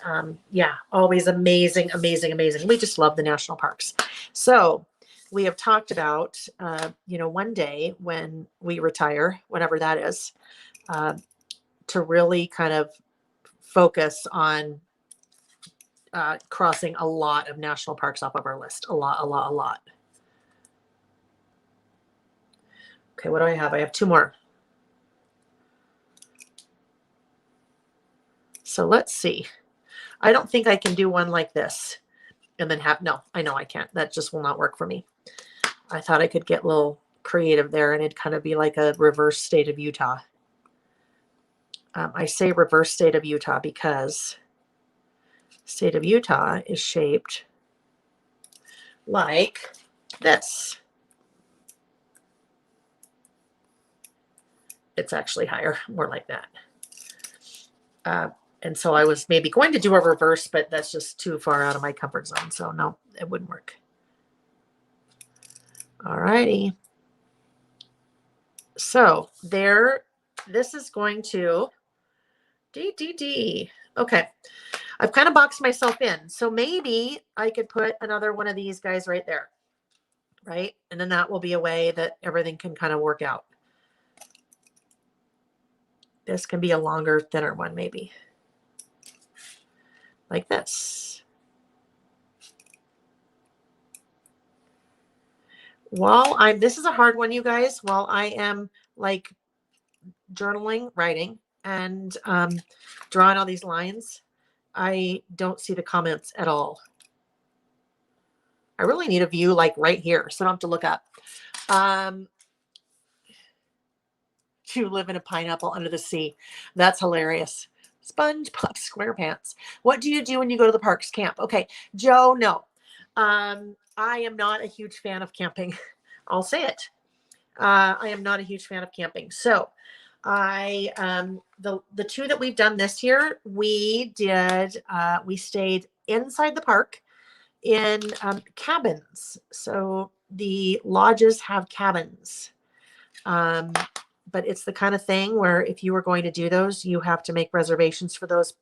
Speaker 1: yeah, always amazing, amazing, amazing. We just love the national parks. So we have talked about, one day when we retire, whatever that is, to really kind of focus on crossing a lot of national parks off of our list. A lot. Okay, what do I have? I have 2 more. So let's see. I don't think I can do one like this and then no, I know I can't. That just will not work for me. I thought I could get a little creative there and it'd kind of be like a reverse state of Utah. I say reverse state of Utah because state of Utah is shaped like this. It's actually higher, more like that. And so I was maybe going to do a reverse, but that's just too far out of my comfort zone. So no, it wouldn't work. All righty. So there, this is going to Okay. I've kind of boxed myself in. So maybe I could put another one of these guys right there. Right. And then that will be a way that everything can kind of work out. This can be a longer, thinner one, maybe. Like this. This is a hard one, you guys, while I am like journaling, writing, and drawing all these lines, I don't see the comments at all. I really need a view like right here, so I don't have to look up. You live in a pineapple under the sea. That's hilarious. SpongeBob SquarePants. What do you do when you go to the parks? Camp. Okay, Joe, no. I am not a huge fan of camping. I'll say it. I am not a huge fan of camping. So the 2 that we've done this year, we stayed inside the park in cabins. So the lodges have cabins. But it's the kind of thing where if you were going to do those, you have to make reservations for those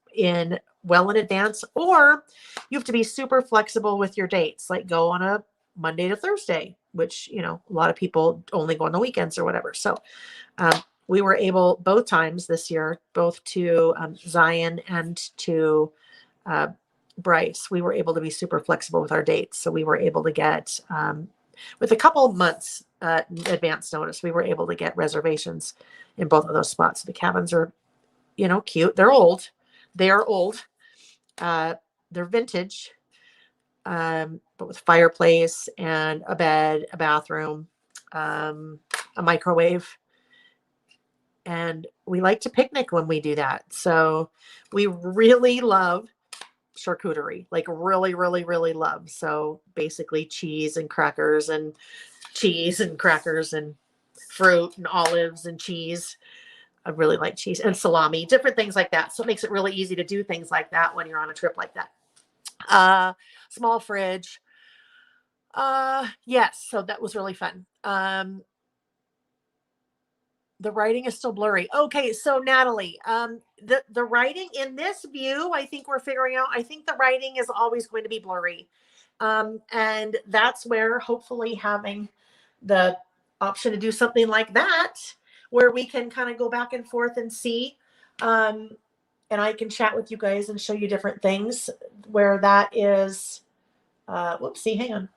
Speaker 1: well in advance, or you have to be super flexible with your dates, like go on a Monday to Thursday, which, a lot of people only go on the weekends or whatever. So we were able both times this year, both to Zion and to Bryce, we were able to be super flexible with our dates. So we were able to get, with a couple months advance notice, we were able to get reservations in both of those spots. The cabins are, you know, cute. They're old. They are old. They're vintage, but with fireplace and a bed, a bathroom, a microwave. And we like to picnic when we do that. So we really love charcuterie, like really, really, really love. So basically cheese and crackers and fruit and olives and cheese. I really like cheese and salami, different things like that. So it makes it really easy to do things like that when you're on a trip like that. Small fridge. Yes. So that was really fun. The writing is still blurry. Okay, so Natalie, the writing in this view, I think we're figuring out. I think the writing is always going to be blurry, and that's where hopefully having the option to do something like that, where we can kind of go back and forth and see, and I can chat with you guys and show you different things where that is. Whoopsie, hang on.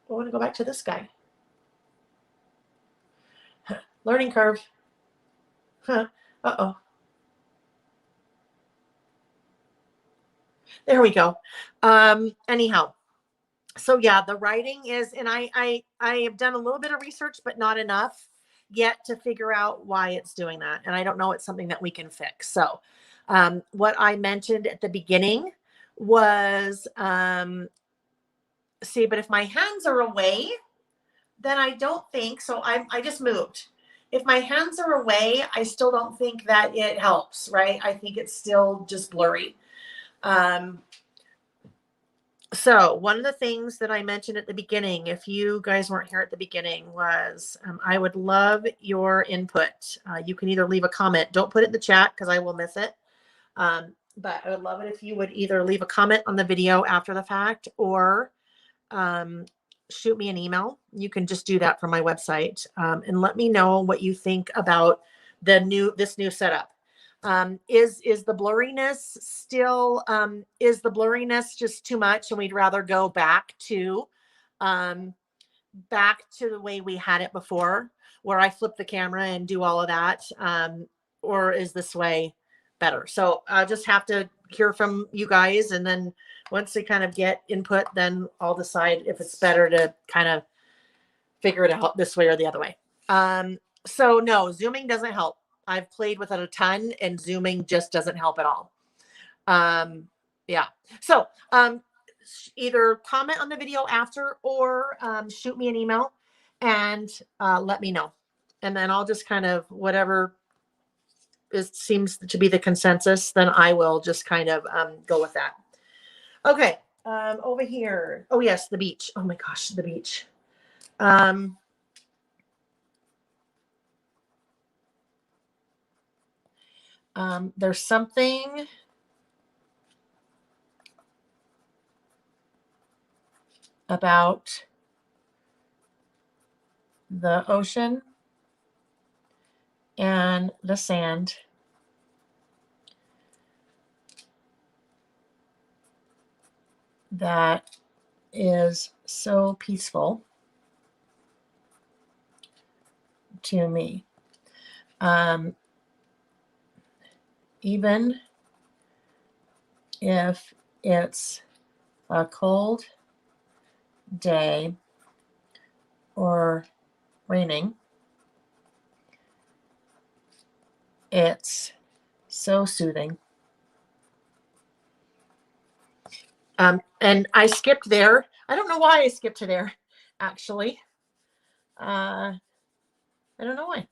Speaker 1: I want to go back to this guy. Learning curve. Huh. Uh-oh. There we go. Anyhow, so yeah, the writing is, and I have done a little bit of research, but not enough yet to figure out why it's doing that. And I don't know it's something that we can fix. So what I mentioned at the beginning was, see, but if my hands are away, then I don't think, so I just moved. If my hands are away, I still don't think that it helps, right? I think it's still just blurry. So one of the things that I mentioned at the beginning, if you guys weren't here at the beginning, was I would love your input. You can either leave a comment. Don't put it in the chat because I will miss it. But I would love it if you would either leave a comment on the video after the fact or shoot me an email. You can just do that from my website and let me know what you think about this new setup. Is the blurriness still, is the blurriness just too much and we'd rather go back to the way we had it before, where I flip the camera and do all of that? Or is this way better? So I'll just have to hear from you guys. And then once we kind of get input, then I'll decide if it's better to kind of figure it out this way or the other way. So no, zooming doesn't help. I've played with it a ton and zooming just doesn't help at all. Yeah. So either comment on the video after or shoot me an email and let me know. And then I'll just kind of, whatever seems to be the consensus, then I will just kind of go with that. Okay. Over here. Oh yes, the beach. Oh my gosh, the beach. There's something about the ocean and the sand that is so peaceful to me. Even if it's a cold day or raining, it's so soothing. And I skipped there. I don't know why I skipped to there, actually. I don't know why.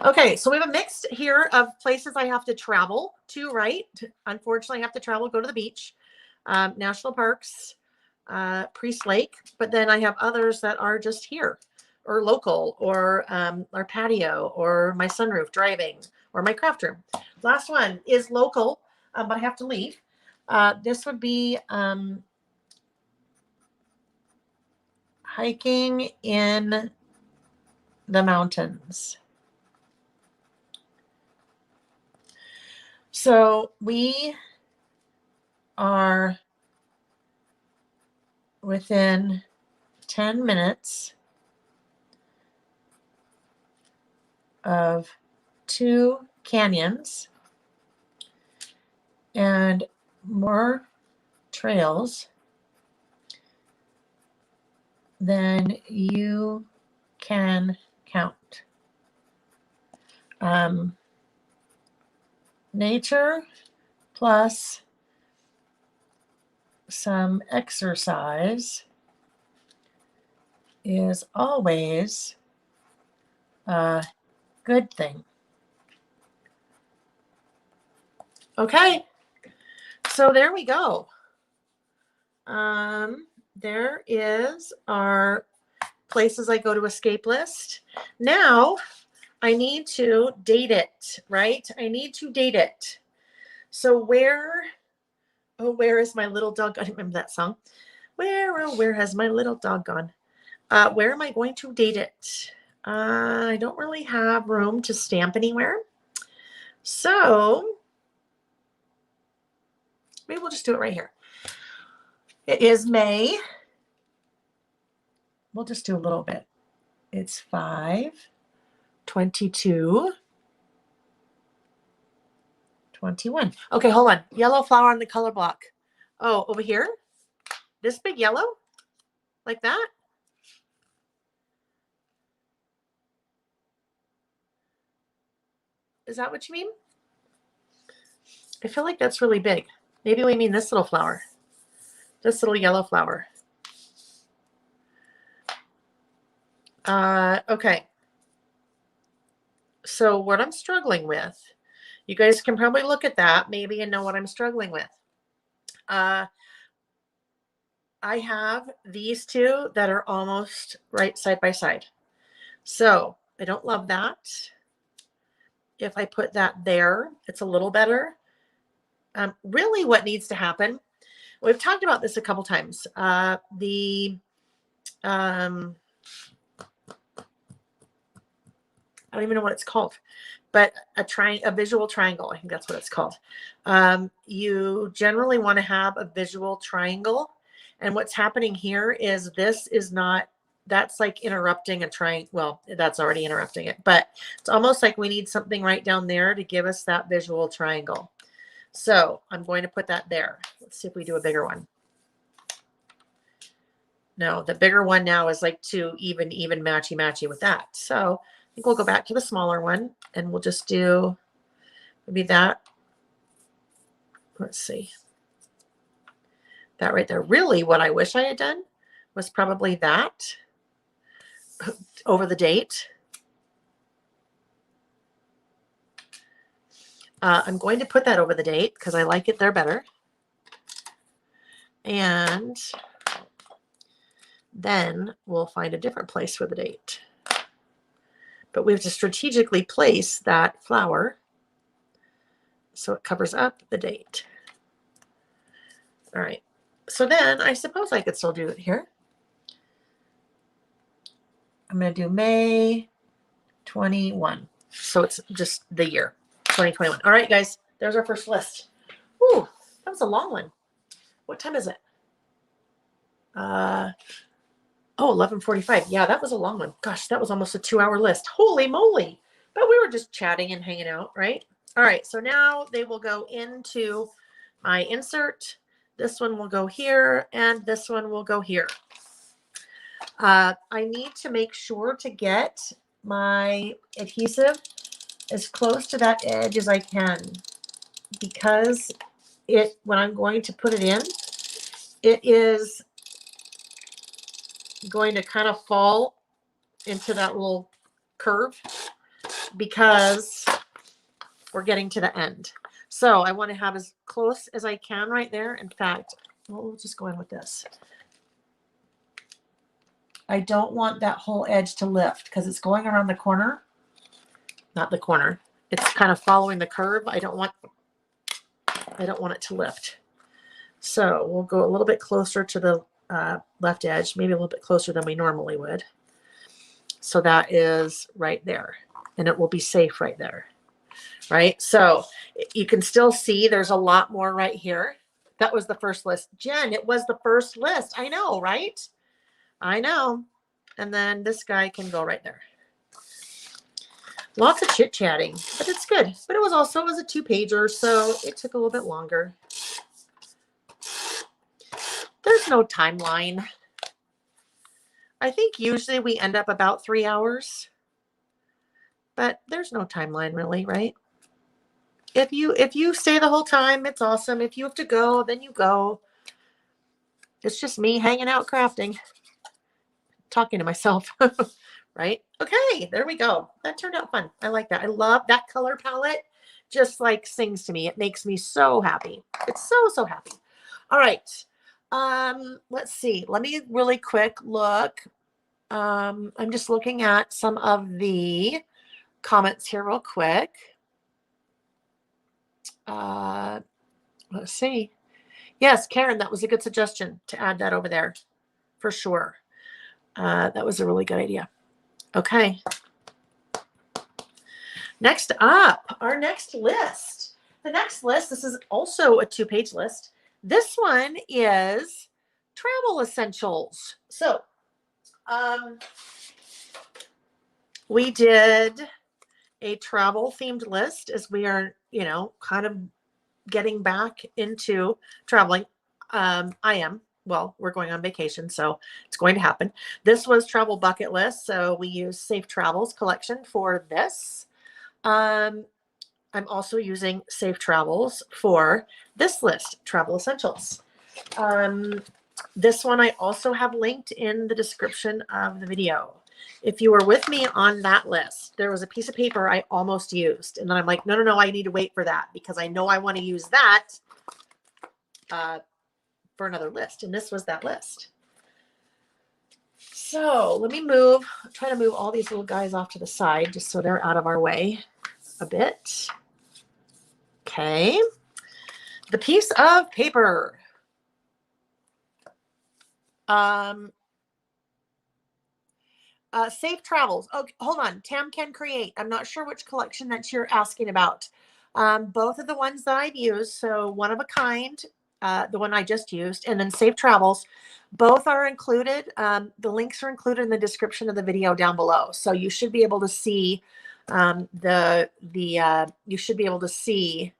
Speaker 1: Okay, so we have a mix here of places I have to travel to, right? Unfortunately, I have to travel, go to the beach, national parks, Priest Lake, but then I have others that are just here or local or our patio or my sunroof driving or my craft room. Last one is local, but I have to leave. This would be hiking in the mountains. So we are within 10 minutes of 2 canyons and more trails than you can count. Nature plus some exercise is always a good thing. Okay, so there we go. There is our places I go to escape list. Now I need to date it, right? I need to date it. So where is my little dog? I remember that song. Where has my little dog gone? Where am I going to date it? I don't really have room to stamp anywhere. So maybe we'll just do it right here. It is May. We'll just do a little bit. It's 5/22/21. Okay, hold on. Yellow flower on the color block. Oh, over here? This big yellow? Like that? Is that what you mean? I feel like that's really big. Maybe we mean this little flower. This little yellow flower. Okay. So what I'm struggling with, you guys can probably look at that maybe and know what I'm struggling with. I have these two that are almost right side by side. So I don't love that. If I put that there, it's a little better. Really what needs to happen, we've talked about this a couple times. I don't even know what it's called, but a visual triangle. I think that's what it's called. You generally want to have a visual triangle. And what's happening here is this is not, that's like interrupting a triangle. Well, that's already interrupting it, but it's almost like we need something right down there to give us that visual triangle. So I'm going to put that there. Let's see if we do a bigger one. No, the bigger one now is like too even matchy with that. So I think we'll go back to the smaller one and we'll just do maybe that. Let's see. That right there. Really what I wish I had done was probably that over the date. I'm going to put that over the date because I like it there better. And then we'll find a different place for the date. But we have to strategically place that flower so it covers up the date. All right. So then I suppose I could still do it here. I'm going to do May 21. So it's just the year 2021. All right, guys, there's our first list. Ooh, that was a long one. What time is it? 11:45. Yeah, that was a long one. Gosh, that was almost a 2-hour list. Holy moly. But we were just chatting and hanging out, right? All right, so now they will go into my insert. This one will go here, and this one will go here. I need to make sure to get my adhesive as close to that edge as I can, because when I'm going to put it in, it is going to kind of fall into that little curve because we're getting to the end. So I want to have as close as I can right there. In fact, we'll just go in with this. I don't want that whole edge to lift because it's going around the corner. Not the corner. It's kind of following the curve. I don't want it to lift. So we'll go a little bit closer to the left edge, maybe a little bit closer than we normally would. So that is right there, and it will be safe right there. right? So you can still see there's a lot more right here. That was the first list. Jen, it was the first list. I know, right? I know. And then this guy can go right there. Lots of chit-chatting, but it's good. But it was a 2-pager, so it took a little bit longer. There's no timeline. I think usually we end up about 3 hours, but there's no timeline really, right? If you stay the whole time, it's awesome. If you have to go, then you go. It's just me hanging out crafting, talking to myself, right? Okay, there we go. That turned out fun. I like that. I love that color palette. Just like sings to me. It makes me so happy. It's so happy. All right. Let's see. Let me really quick look. I'm just looking at some of the comments here real quick. Let's see. Yes, Karen, that was a good suggestion to add that over there for sure. That was a really good idea. Okay. Next up, our next list. The next list, this is also a 2-page list. This one is travel essentials. So we did a travel themed list as we are, kind of getting back into traveling. I am. Well, we're going on vacation, so it's going to happen. This was travel bucket list, so we use Safe Travels collection for this. I'm also using Safe Travels for this list, Travel Essentials. This one I also have linked in the description of the video. If you were with me on that list, there was a piece of paper I almost used. And then I'm like, no, I need to wait for that because I know I want to use that for another list. And this was that list. So let me try to move all these little guys off to the side just so they're out of our way a bit. Okay. The piece of paper. Safe Travels. Oh, hold on. Tam Can Create. I'm not sure which collection that you're asking about. Both of the ones that I've used. So One of a Kind, the one I just used, and then Safe Travels. Both are included. The links are included in the description of the video down below. So you should be able to see you should be able to see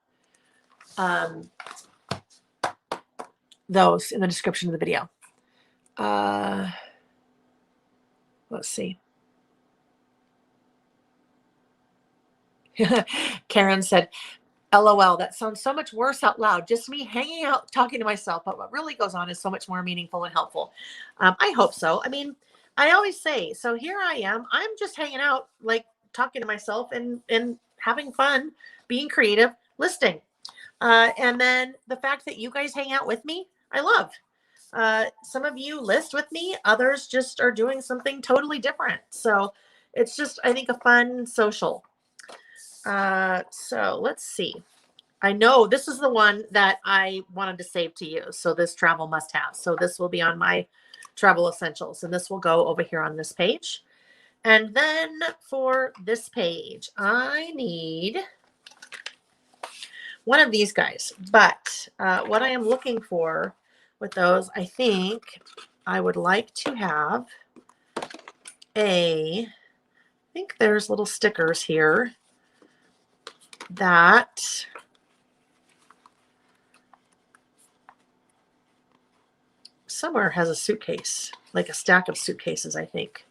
Speaker 1: those in the description of the video. Let's see. Karen said, LOL, that sounds so much worse out loud. Just me hanging out, talking to myself. But what really goes on is so much more meaningful and helpful. I hope so. I mean, I always say, so here I am. I'm just hanging out, like talking to myself and having fun, being creative, listing. And then the fact that you guys hang out with me, I love. Some of you list with me. Others just are doing something totally different. So it's just, I think, a fun social. So let's see. I know this is the one that I wanted to save to use. So this travel must have. So this will be on my travel essentials and this will go over here on this page. And then for this page, I need one of these guys. But what I am looking for with those, I think I would like to have I think there's little stickers here that somewhere has a suitcase, like a stack of suitcases, I think.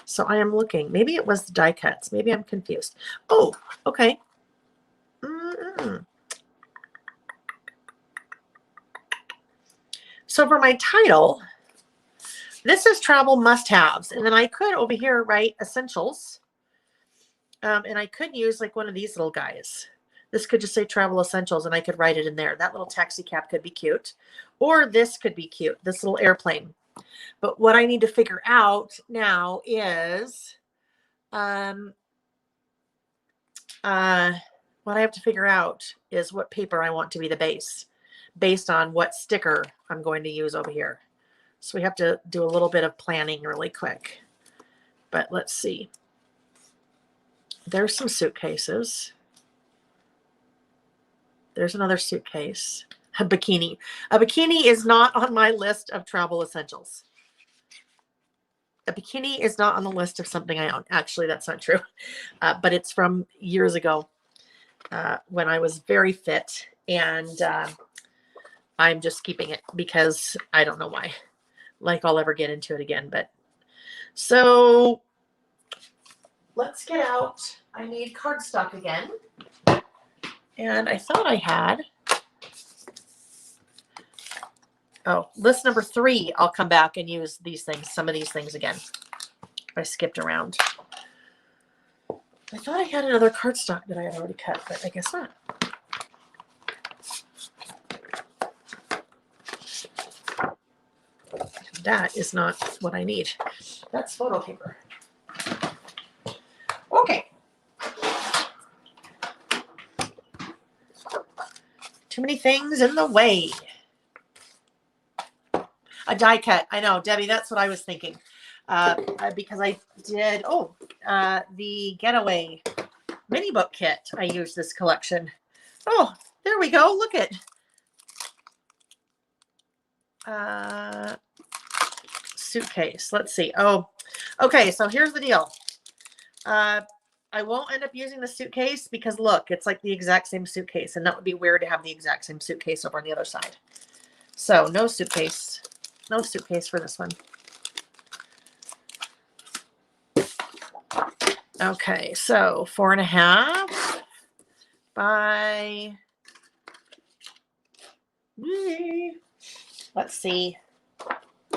Speaker 1: So I am looking. Maybe it was the die cuts. Maybe I'm confused. Oh, okay. So for my title, this is travel must-haves. And then I could over here write essentials. And I could use like one of these little guys. This could just say travel essentials and I could write it in there. That little taxi cab could be cute. Or this could be cute, this little airplane. But what I need to figure out now is what I have to figure out is what paper I want to be the base based on what sticker I'm going to use over here. So we have to do a little bit of planning really quick. But let's see. There's some suitcases. There's another suitcase. A bikini. A bikini is not on my list of travel essentials. A bikini is not on the list of something I own. Actually, that's not true. But it's from years ago when I was very fit. And I'm just keeping it because I don't know why. Like I'll ever get into it again. But so let's get out. I need cardstock again. And I thought I had. Oh, list number 3. I'll come back and use these things, some of these things again. I skipped around. I thought I had another cardstock that I had already cut, but I guess not. That is not what I need. That's photo paper. Okay. Too many things in the way. A die cut. I know, Debbie, that's what I was thinking. Because I did, the Getaway mini book kit. I used this collection. Oh, there we go. Look at suitcase. Let's see. Oh, okay. So here's the deal. I won't end up using the suitcase because look, it's like the exact same suitcase, and that would be weird to have the exact same suitcase over on the other side. So no suitcase. No suitcase for this one. Okay, so 4.5 by, let's see. I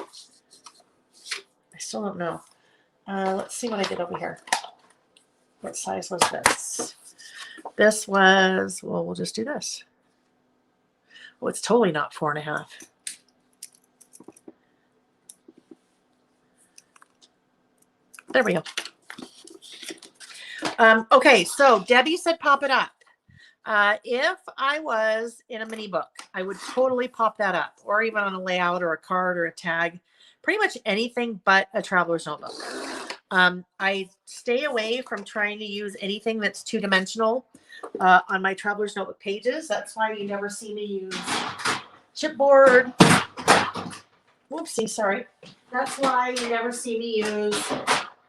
Speaker 1: still don't know. Let's see what I did over here. What size was this? This was, well, we'll just do this. Oh, it's totally not 4.5. There we go. Okay, so Debbie said pop it up. If I was in a mini book, I would totally pop that up, or even on a layout or a card or a tag, pretty much anything but a traveler's notebook. I stay away from trying to use anything that's two-dimensional on my traveler's notebook pages. That's why you never see me use chipboard. Whoopsie, sorry. That's why you never see me use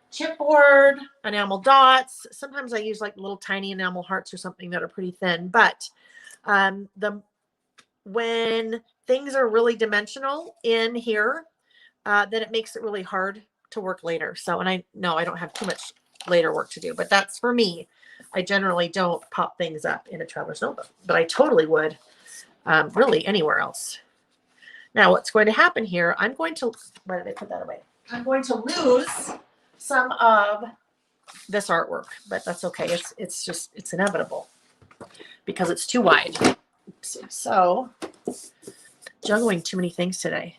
Speaker 1: chipboard, enamel dots. Sometimes I use like little tiny enamel hearts or something that are pretty thin. But when things are really dimensional in here, then it makes it really hard to work later. So, and I know I don't have too much later work to do, but that's for me. I generally don't pop things up in a traveler's notebook, but I totally would really anywhere else. Now, what's going to happen here, I'm going to, why did I put that away? I'm going to lose some of this artwork, but that's okay. It's inevitable because it's too wide. Oopsie. So, juggling too many things today.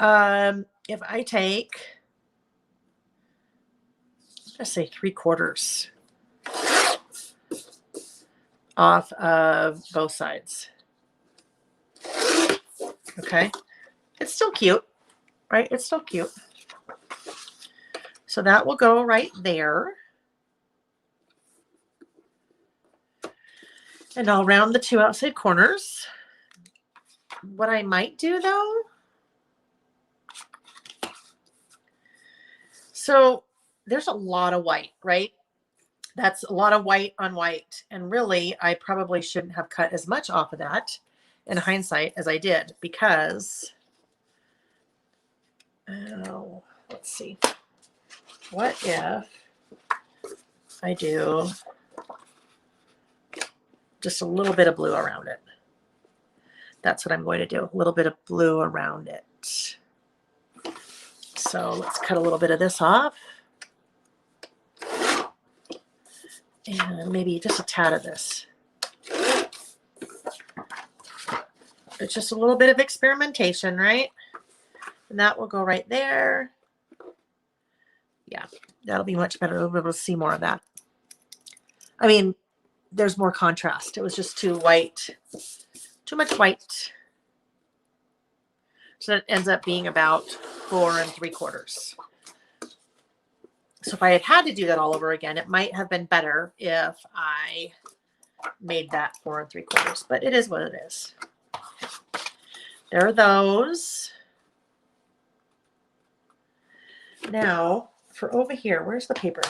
Speaker 1: If I take, let's say 3/4 off of both sides. Okay. It's still cute, right? It's still cute. So that will go right there. And I'll round the 2 outside corners. What I might do though, so there's a lot of white, right? That's a lot of white on white. And really, I probably shouldn't have cut as much off of that in hindsight as I did because, oh, let's see. What if I do just a little bit of blue around it? That's what I'm going to do. A little bit of blue around it. So let's cut a little bit of this off. And maybe just a tad of this. It's just a little bit of experimentation, right? And that will go right there. Yeah, that'll be much better. We'll be able to see more of that. I mean, there's more contrast. It was just too white, too much white. So it ends up being about 4 3/4. So if I had to do that all over again, it might have been better if I made that 4 3/4, but it is what it is. There are those. Now for over here, where's the paper?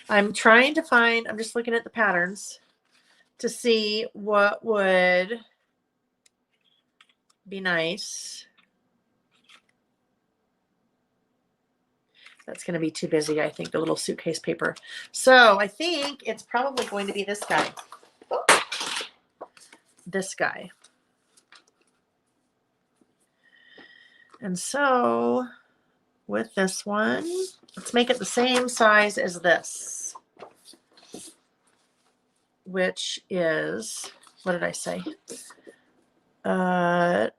Speaker 1: I'm trying to find, I'm just looking at the patterns to see what would be nice. That's going to be too busy, I think, the little suitcase paper. So I think it's probably going to be this guy. Oh, this guy. And so with this one, let's make it the same size as this, which is, what did I say? 4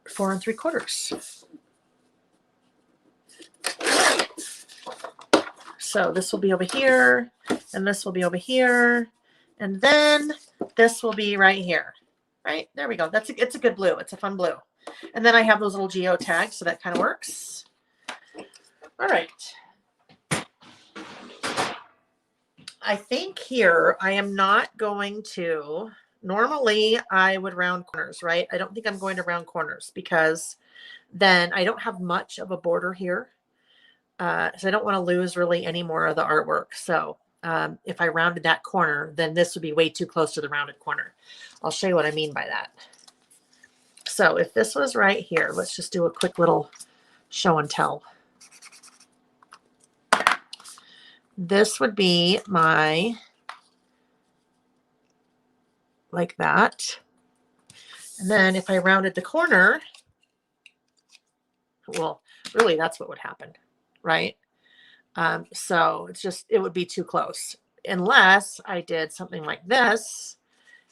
Speaker 1: 3/4. So this will be over here, and this will be over here, and then this will be right here. Right? There we go. It's a good blue. It's a fun blue. And then I have those little geo tags, so that kind of works. All right. I think here I am not going to, normally I would round corners, right? I don't think I'm going to round corners because then I don't have much of a border here. So I don't want to lose really any more of the artwork. So if I rounded that corner, then this would be way too close to the rounded corner. I'll show you what I mean by that. So if this was right here, let's just do a quick little show and tell. This would be my, like that. And then if I rounded the corner, well, really that's what would happen, right? So it's just, it would be too close unless I did something like this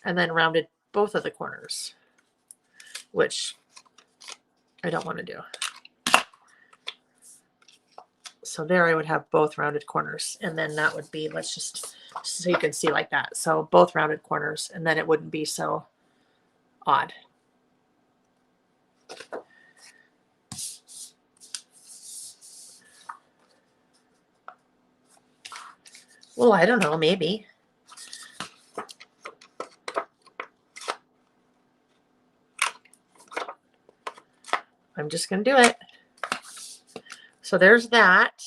Speaker 1: and then rounded both of the corners, which I don't want to do. So there I would have both rounded corners, and then that would be, let's just, so you can see like that. So both rounded corners, and then it wouldn't be so odd. Well, I don't know, maybe. I'm just going to do it. So there's that.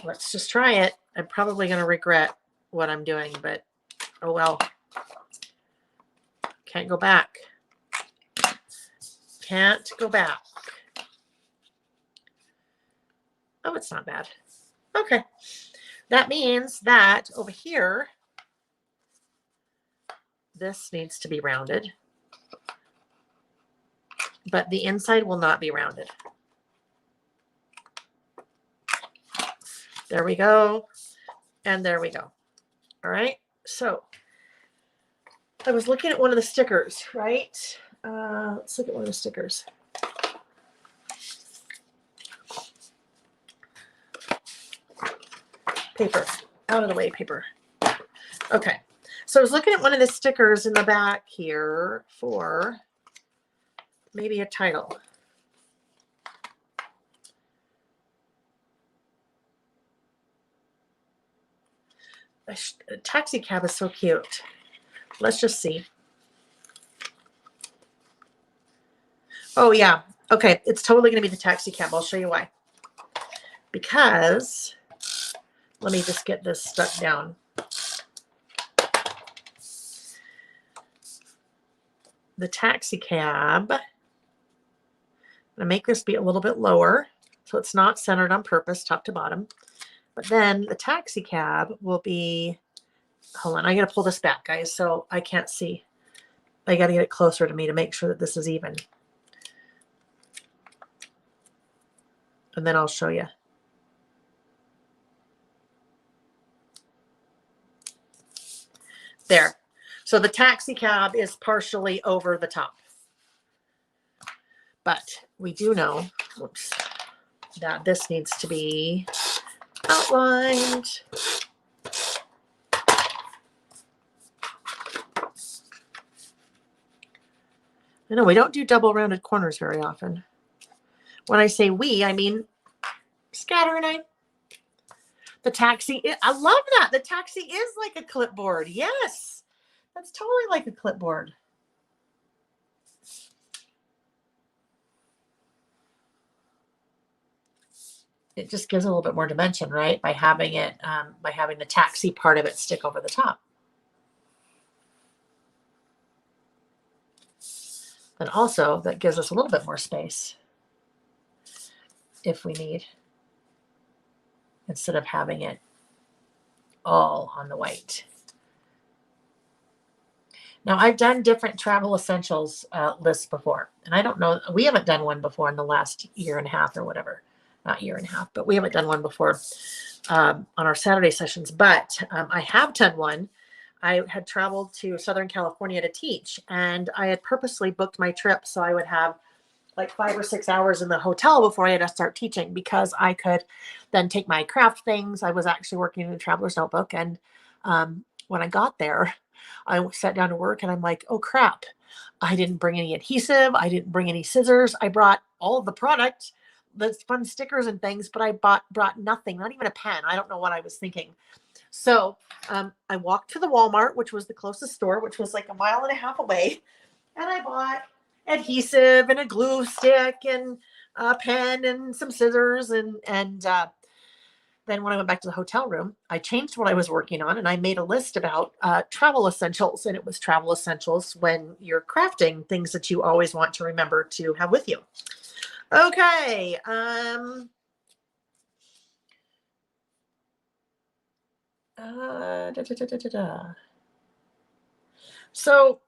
Speaker 1: Let's just try it. I'm probably going to regret what I'm doing, but oh well. Can't go back. Can't go back. Oh, it's not bad. Okay. That means that over here, this needs to be rounded, but the inside will not be rounded. There we go. And there we go. All right. So I was looking at one of the stickers, right? Let's look at one of the stickers. Paper. Out of the way, paper. Okay. So I was looking at one of the stickers in the back here for maybe a title. A taxi cab is so cute. Let's just see. Oh, yeah. Okay. It's totally going to be the taxi cab. I'll show you why. Because, let me just get this stuck down. The taxi cab, I'm going to make this be a little bit lower so it's not centered on purpose, top to bottom. But then the taxi cab will be, hold on, I got to pull this back, guys, so I can't see. I got to get it closer to me to make sure that this is even. And then I'll show you. There. So the taxi cab is partially over the top. But we do know, whoops, that this needs to be outlined. I know we don't do double rounded corners very often. When I say we, I mean Scatter and I. The taxi, I love that. The taxi is like a clipboard. Yes, that's totally like a clipboard. It just gives a little bit more dimension, right? By having it, by having the taxi part of it stick over the top. And also that gives us a little bit more space if we need, instead of having it all on the white. Now I've done different travel essentials lists before, and I don't know, we haven't done one before in the last year and a half or whatever. Not year and a half, but we haven't done one before on our Saturday sessions. But I have done one. I had traveled to Southern California to teach, and I had purposely booked my trip so I would have like 5 or 6 hours in the hotel before I had to start teaching, because I could then take my craft things. I was actually working in a traveler's notebook, and when I got there, I sat down to work, and I'm like, oh crap, I didn't bring any adhesive. I didn't bring any scissors. I brought all of the product, the fun stickers and things, but I brought nothing, not even a pen. I don't know what I was thinking. So I walked to the Walmart, which was the closest store, which was like 1.5 miles away. And I bought adhesive and a glue stick and a pen and some scissors. And then when I went back to the hotel room, I changed what I was working on, and I made a list about travel essentials. And it was travel essentials when you're crafting things that you always want to remember to have with you. Okay. So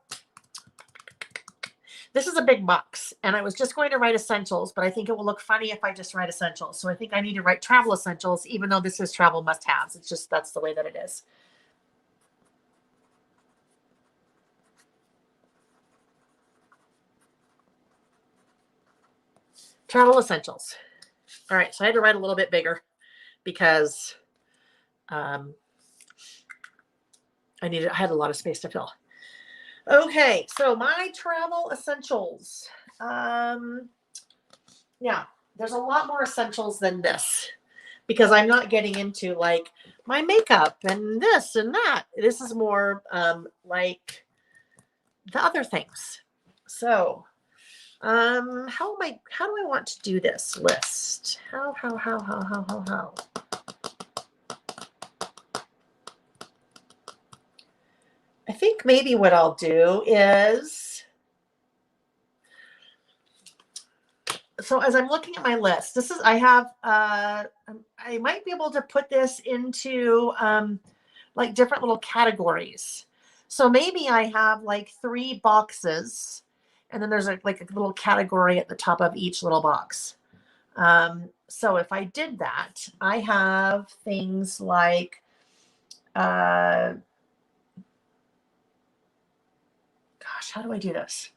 Speaker 1: this is a big box, and I was just going to write essentials, but I think it will look funny if I just write essentials. So I think I need to write travel essentials, even though this is travel must-haves. It's just, that's the way that it is. Travel essentials. All right, so I had to write a little bit bigger because I had a lot of space to fill. Okay, so my travel essentials. Yeah, there's a lot more essentials than this, because I'm not getting into like my makeup and this and that. This is more like the other things. So how do I want to do this list? How? I think maybe what I'll do is, so as I'm looking at my list, this is, I have, I might be able to put this into like different little categories. So maybe I have like 3 boxes, and then there's like a little category at the top of each little box. So if I did that, I have things like, gosh, how do I do this?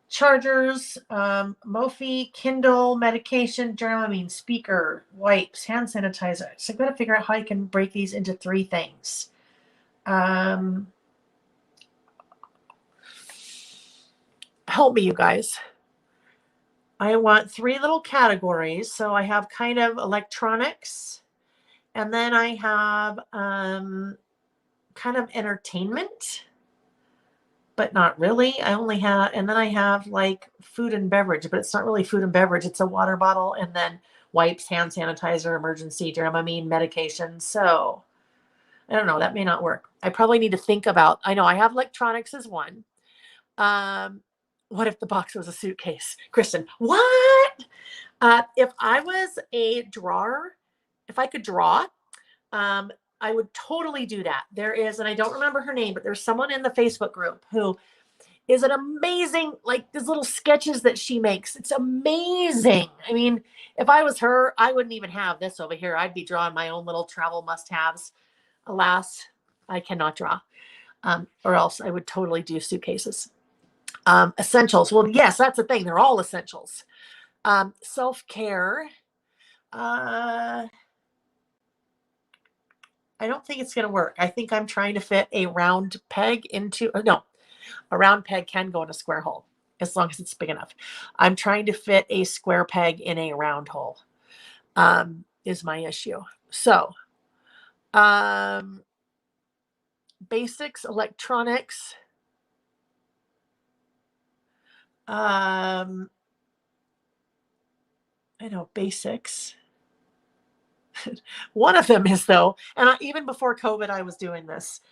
Speaker 1: Chargers, Mophie, Kindle, medication, Dramamine, speaker, wipes, hand sanitizer. So I've got to figure out how I can break these into 3 things. Help me, you guys. I want 3 little categories. So I have kind of electronics, and then I have kind of entertainment, but not really. I only have, and then I have like food and beverage, but it's not really food and beverage. It's a water bottle, and then wipes, hand sanitizer, emergency, Dramamine, medication. So I don't know, that may not work. I probably need to think about, I know I have electronics as one. What if the box was a suitcase? Kristen, what? If I was a drawer, if I could draw, I would totally do that. There is, and I don't remember her name, but there's someone in the Facebook group who is an amazing, like these little sketches that she makes. It's amazing. I mean, if I was her, I wouldn't even have this over here. I'd be drawing my own little travel must-haves. Alas, I cannot draw, or else I would totally do suitcases. Essentials. Well, yes, that's the thing. They're all essentials. Self-care. I don't think it's going to work. I think I'm trying to fit a round peg into, no, A round peg can go in a square hole as long as it's big enough. I'm trying to fit a square peg in a round hole, is my issue. So, basics, electronics. I know basics. One of them is though, and even before COVID, I was doing this.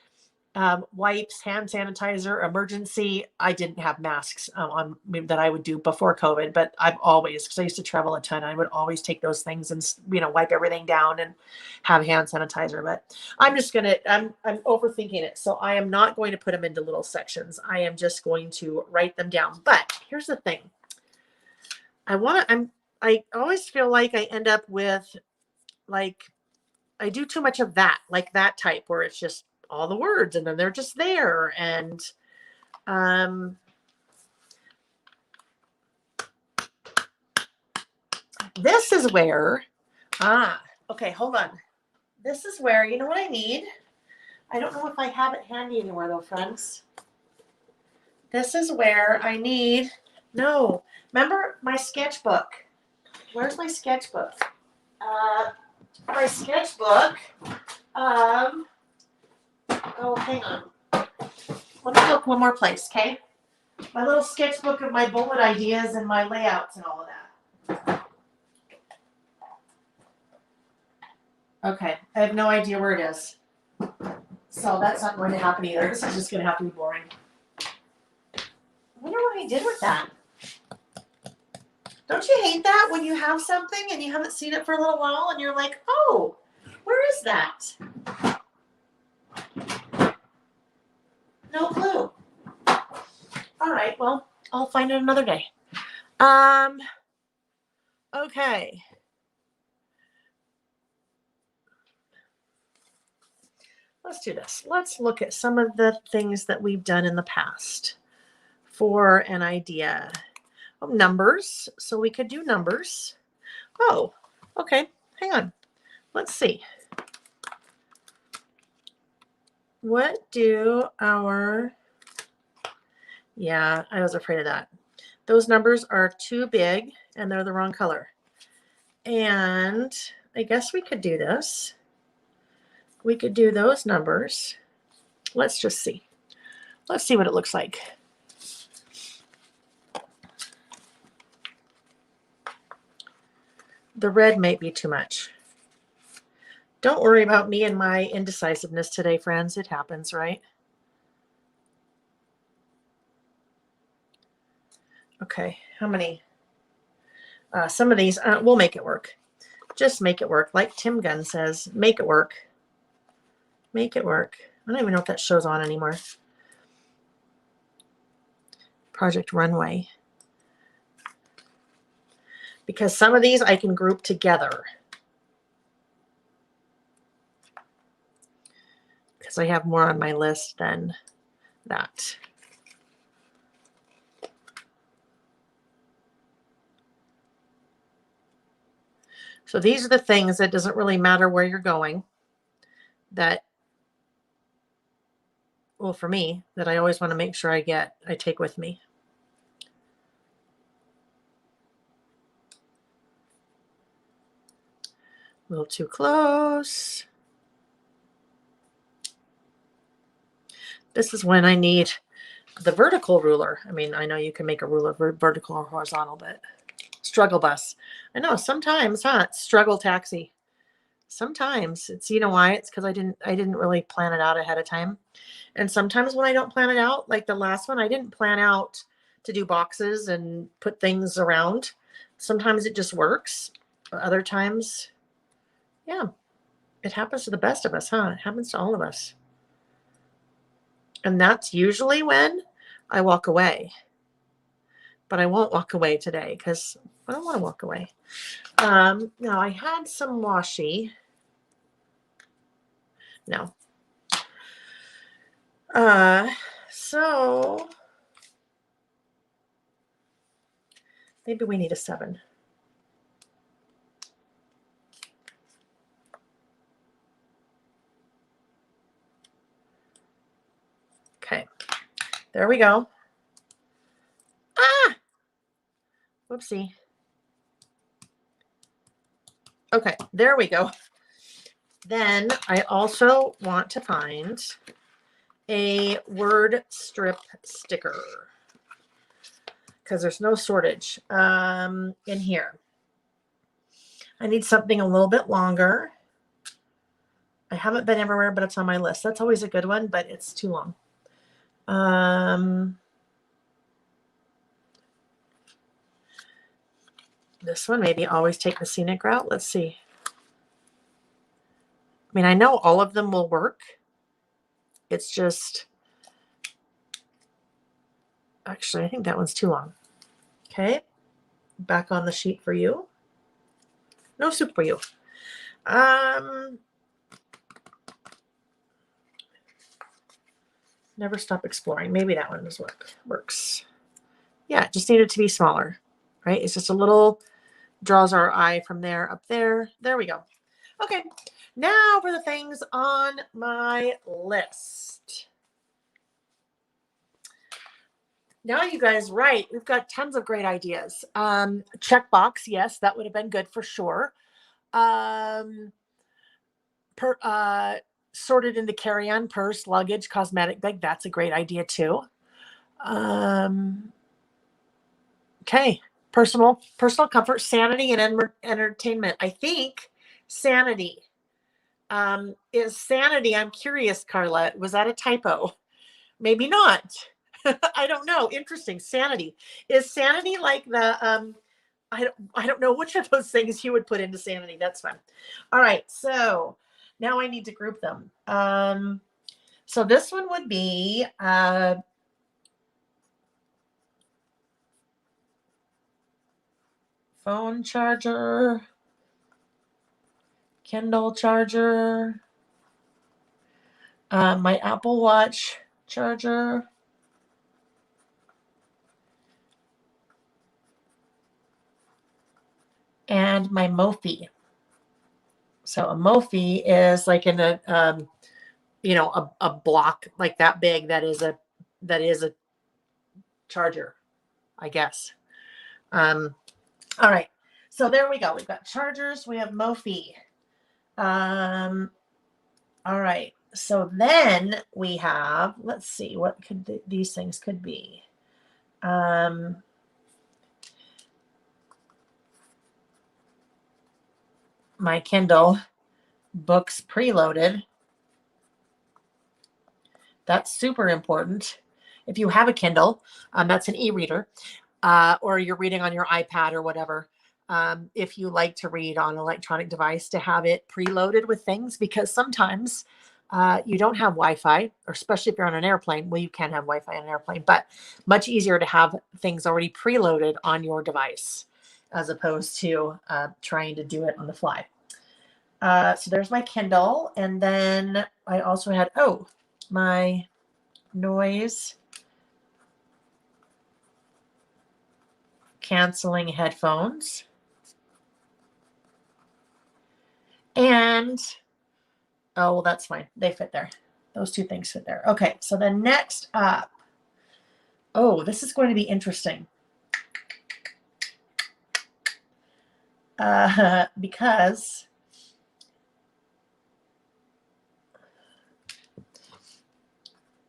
Speaker 1: Wipes, hand sanitizer, emergency. I didn't have masks on that I would do before COVID, but I've always, because I used to travel a ton, I would always take those things and, you know, wipe everything down and have hand sanitizer. But I'm just gonna, I'm overthinking it, so I am not going to put them into little sections. I am just going to write them down. But here's the thing: I always feel like I end up with, like, I do too much of that, like that type where it's just all the words and then they're just there. And this is where, okay, hold on. This is where, you know what I need? I don't know if I have it handy anywhere though, friends. This is where I need, no, remember my sketchbook. Where's my sketchbook? My sketchbook. Oh, hang on. Let me look one more place, okay? My little sketchbook of my bullet ideas and my layouts and all of that. Okay, I have no idea where it is. So that's not going to happen either. This is just going to have to be boring. I wonder what I did with that. Don't you hate that when you have something and you haven't seen it for a little while and you're like, oh, where is that? No clue. All right, well, I'll find it another day. Okay. Let's do this. Let's look at some of the things that we've done in the past for an idea. Oh, numbers. So we could do numbers. Oh, okay. Hang on. Let's see. What do our... Yeah, I was afraid of that. Those numbers are too big and they're the wrong color. And I guess we could do this. We could do those numbers. Let's just see. Let's see what it looks like. The red might be too much. Don't worry about me and my indecisiveness today, friends. It happens, right? Okay, how many? Some of these, we'll make it work. Just make it work. Like Tim Gunn says, make it work. Make it work. I don't even know if that shows on anymore. Project Runway. Because some of these I can group together. Because I have more on my list than that. So these are the things that doesn't really matter where you're going. That, well, for me, that I always want to make sure I take with me. A little too close. This is when I need the vertical ruler. I mean, I know you can make a ruler vertical or horizontal, but struggle bus. I know sometimes, struggle taxi. Sometimes it's, you know why? It's because I didn't really plan it out ahead of time. And sometimes when I don't plan it out, like the last one, I didn't plan out to do boxes and put things around. Sometimes it just works. But other times, yeah, it happens to the best of us, It happens to all of us. And that's usually when I walk away. But I won't walk away today because I don't want to walk away. Now I had some washi. No. So maybe we need a 7. Okay. There we go. Ah, whoopsie. Okay, there we go. Then I also want to find a word strip sticker because there's no shortage in here. I need something a little bit longer. I haven't been everywhere, but it's on my list. That's always a good one, but it's too long. This one, maybe always take the scenic route. Let's see. I mean, I know all of them will work. It's just, actually, I think that one's too long. Okay, back on the sheet for you. No soup for you. Never stop exploring. Maybe that one does works. Yeah, it just needed to be smaller, right? It's just a little, draws our eye from there up there. There we go. Okay, now for the things on my list. Now you guys, right, we've got tons of great ideas. Checkbox, yes, that would have been good for sure. Sorted into carry-on, purse, luggage, cosmetic bag, that's a great idea too. Okay, personal comfort, sanity, and entertainment. I think sanity. Is sanity, I'm curious, Carla, was that a typo? Maybe not. I don't know. Interesting. Sanity. Is sanity like the I don't know which of those things you would put into sanity. That's fine. All right. So now I need to group them. So this one would be phone charger, Kindle charger, my Apple Watch charger, and my Mophie. So a Mophie is like in a a block like that big. That is a charger, I guess. All right. So there we go. We've got chargers. We have Mophie. All right. So then we have, let's see, what could these things could be. My Kindle, books preloaded. That's super important. If you have a Kindle, that's an e-reader, or you're reading on your iPad or whatever. If you like to read on an electronic device, to have it preloaded with things, because sometimes you don't have Wi-Fi, or especially if you're on an airplane. Well, you can have Wi-Fi on an airplane, but much easier to have things already preloaded on your device as opposed to trying to do it on the fly. So there's my Kindle. And then I also had, my noise canceling headphones. And, oh, well, that's fine. They fit there. Those two things fit there. Okay, so then next up, this is going to be interesting. Because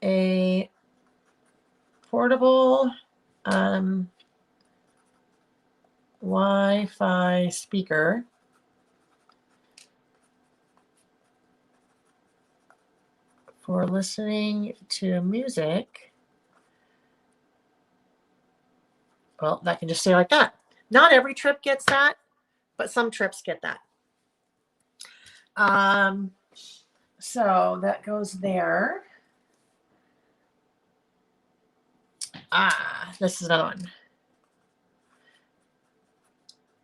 Speaker 1: a portable Wi-Fi speaker for listening to music. Well, that can just stay like that. Not every trip gets that, but some trips get that. So that goes there. This is another one.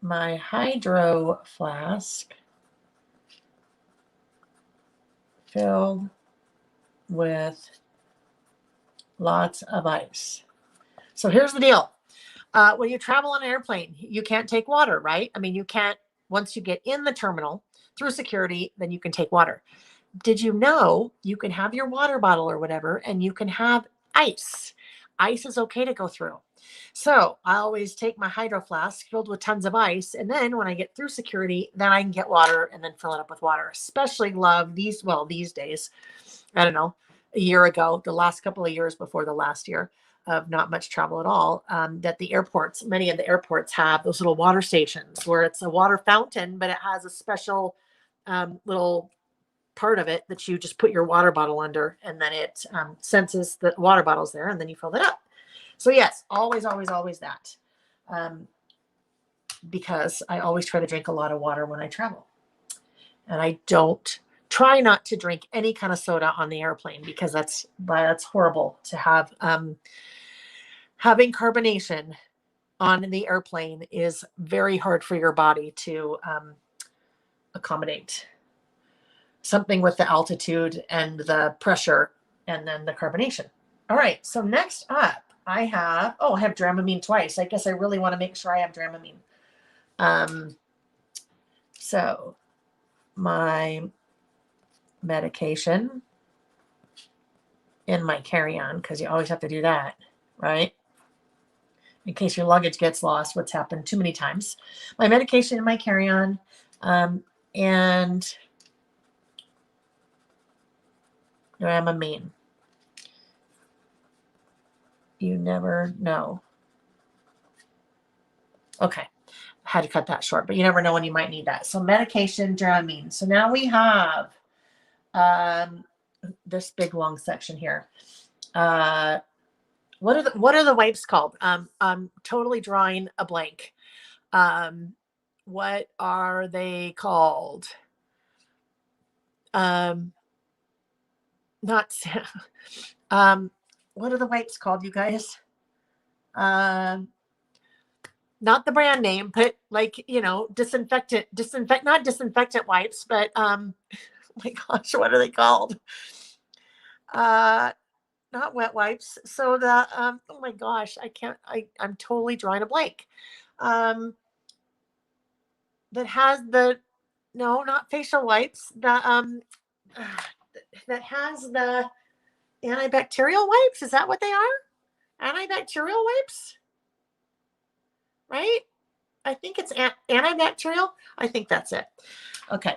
Speaker 1: My hydro flask filled with lots of ice. So here's the deal. When you travel on an airplane, you can't take water, right? I mean, you can't, once you get in the terminal through security, then you can take water. Did you know you can have your water bottle or whatever, and you can have ice? ice is okay to go through. So I always take my hydro flask filled with tons of ice. And then when I get through security, then I can get water and then fill it up with water. Especially love these, well, these days, I don't know, a year ago, the last couple of years before the last year of not much travel at all, that the airports, many of the airports have those little water stations where it's a water fountain, but it has a special little part of it that you just put your water bottle under, and then it senses the water bottle's there, and then you fill it up. So yes, always, always, always that. Because I always try to drink a lot of water when I travel. And I don't try not to drink any kind of soda on the airplane, because that's horrible to have. Having carbonation on the airplane is very hard for your body to accommodate. Something with the altitude and the pressure and then the carbonation. All right, so next up, I have Dramamine twice. I guess I really want to make sure I have Dramamine. So my medication in my carry-on, because you always have to do that, right? In case your luggage gets lost, what's happened too many times. My medication in my carry-on, and Dramamine. You never know. Okay. Had to cut that short, but you never know when you might need that. So medication, Dramamine. So now we have this big long section here. What are the wipes called? I'm totally drawing a blank. What are they called? Not what are the wipes called, you guys? Not the brand name, but like, not disinfectant wipes, but oh my gosh, what are they called? Not wet wipes. So the oh my gosh, I'm totally drawing a blank. That has no, not facial wipes. The that has the antibacterial wipes. Is that what they are? Antibacterial wipes? Right? I think it's antibacterial. I think that's it. Okay.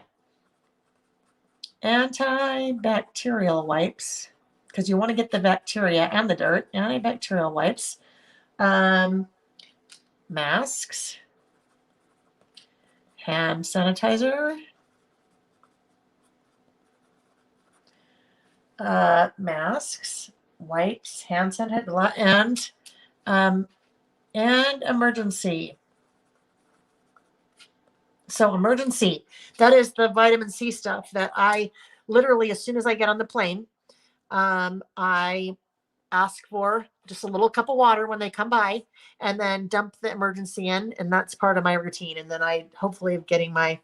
Speaker 1: Antibacterial wipes, because you want to get the bacteria and the dirt. Antibacterial wipes. Masks. Hand sanitizer. Masks, wipes, hand sanitizer, and emergency. So emergency, that is the vitamin C stuff that I literally, as soon as I get on the plane, I ask for just a little cup of water when they come by, and then dump the emergency in, and that's part of my routine. And then I hopefully am getting my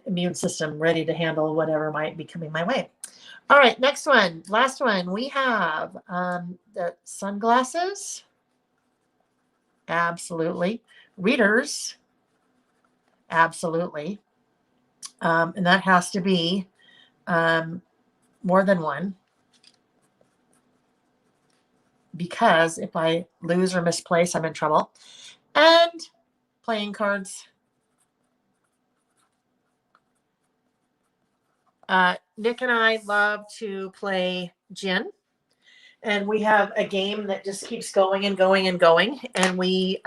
Speaker 1: immune system ready to handle whatever might be coming my way. All right, next one, last one. We have the sunglasses. Absolutely. Readers. Absolutely. And that has to be more than one. Because if I lose or misplace, I'm in trouble. And playing cards. Nick and I love to play gin, and we have a game that just keeps going and going and going, and we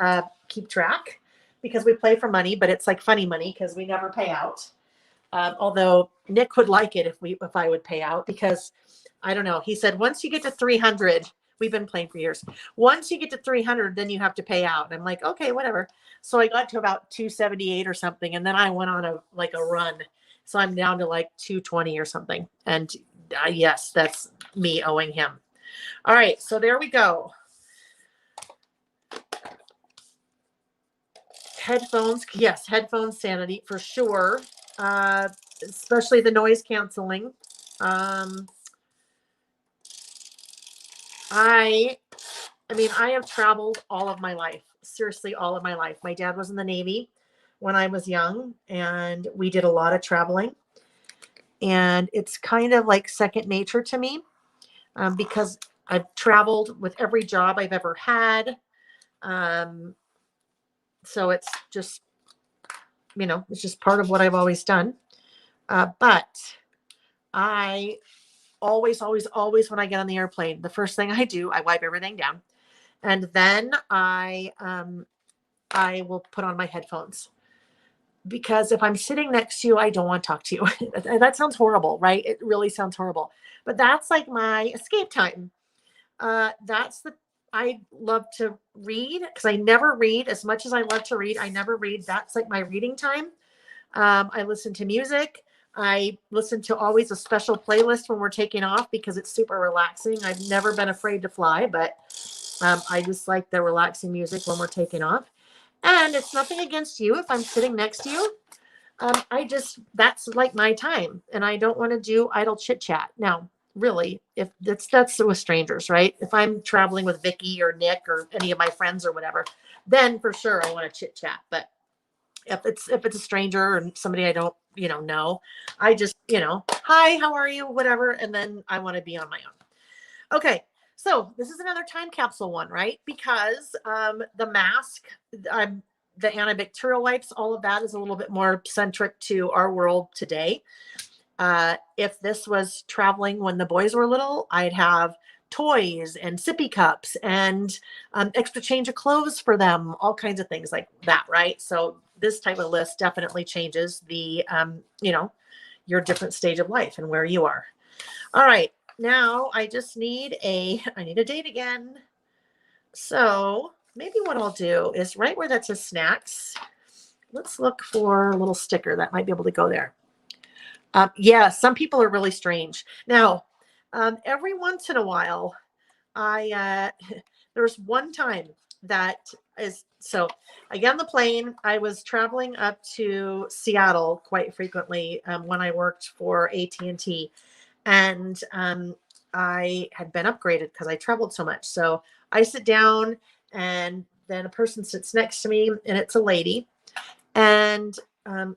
Speaker 1: keep track because we play for money, but it's like funny money because we never pay out. Although Nick would like it if I would pay out, because I don't know. He said once you get to 300, we've been playing for years. Once you get to 300, then you have to pay out. And I'm like, okay, whatever. So I got to about 278 or something, and then I went on a run. So I'm down to like 220 or something. And yes, that's me owing him. All right, so there we go. Headphones, yes, headphone sanity for sure. Especially the noise canceling. I have traveled all of my life. Seriously, all of my life. My dad was in the Navy when I was young, and we did a lot of traveling. And it's kind of like second nature to me, because I've traveled with every job I've ever had. So it's just, it's just part of what I've always done. But I always, when I get on the airplane, the first thing I do, I wipe everything down. And then I will put on my headphones. Because if I'm sitting next to you, I don't want to talk to you. That sounds horrible, right? It really sounds horrible. But that's like my escape time. I love to read because I never read as much as I love to read. I never read. That's like my reading time. I listen to music. I listen to always a special playlist when we're taking off because it's super relaxing. I've never been afraid to fly, but I just like the relaxing music when we're taking off. And it's nothing against you if I'm sitting next to you. That's like my time. And I don't want to do idle chit chat. Now, really, if that's with strangers, right? If I'm traveling with Vicky or Nick or any of my friends or whatever, then for sure I want to chit chat. But if it's a stranger or somebody I don't, know, I just, hi, how are you? Whatever. And then I want to be on my own. Okay. So this is another time capsule one, right? Because the mask, the antibacterial wipes, all of that is a little bit more centric to our world today. If this was traveling when the boys were little, I'd have toys and sippy cups and extra change of clothes for them, all kinds of things like that, right? So this type of list definitely changes the, your different stage of life and where you are. All right. Now I just need a date again. So maybe what I'll do is right where that says snacks, let's look for a little sticker that might be able to go there. Yeah, some people are really strange. Now, every once in a while, there's one time so I get on the plane. I was traveling up to Seattle quite frequently when I worked for AT&T. And I had been upgraded because I traveled so much. So I sit down and then a person sits next to me and it's a lady. And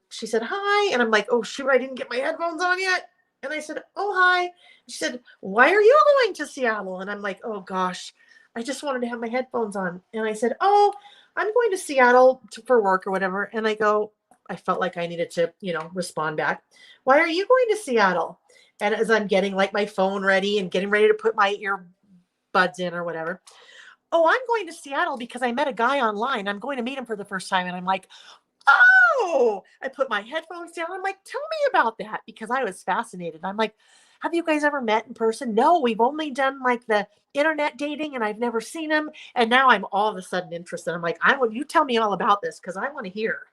Speaker 1: she said, hi. And I'm like, oh, shoot, I didn't get my headphones on yet. And I said, oh, hi. She said, why are you going to Seattle? And I'm like, oh, gosh, I just wanted to have my headphones on. And I said, oh, I'm going to Seattle for work or whatever. And I felt like I needed to, respond back. Why are you going to Seattle? And as I'm getting like my phone ready and getting ready to put my earbuds in or whatever. Oh, I'm going to Seattle because I met a guy online. I'm going to meet him for the first time. And I'm like, oh, I put my headphones down. I'm like, tell me about that, because I was fascinated. I'm like, have you guys ever met in person? No, we've only done like the internet dating and I've never seen him. And now I'm all of a sudden interested. I'm like, you tell me all about this because I want to hear.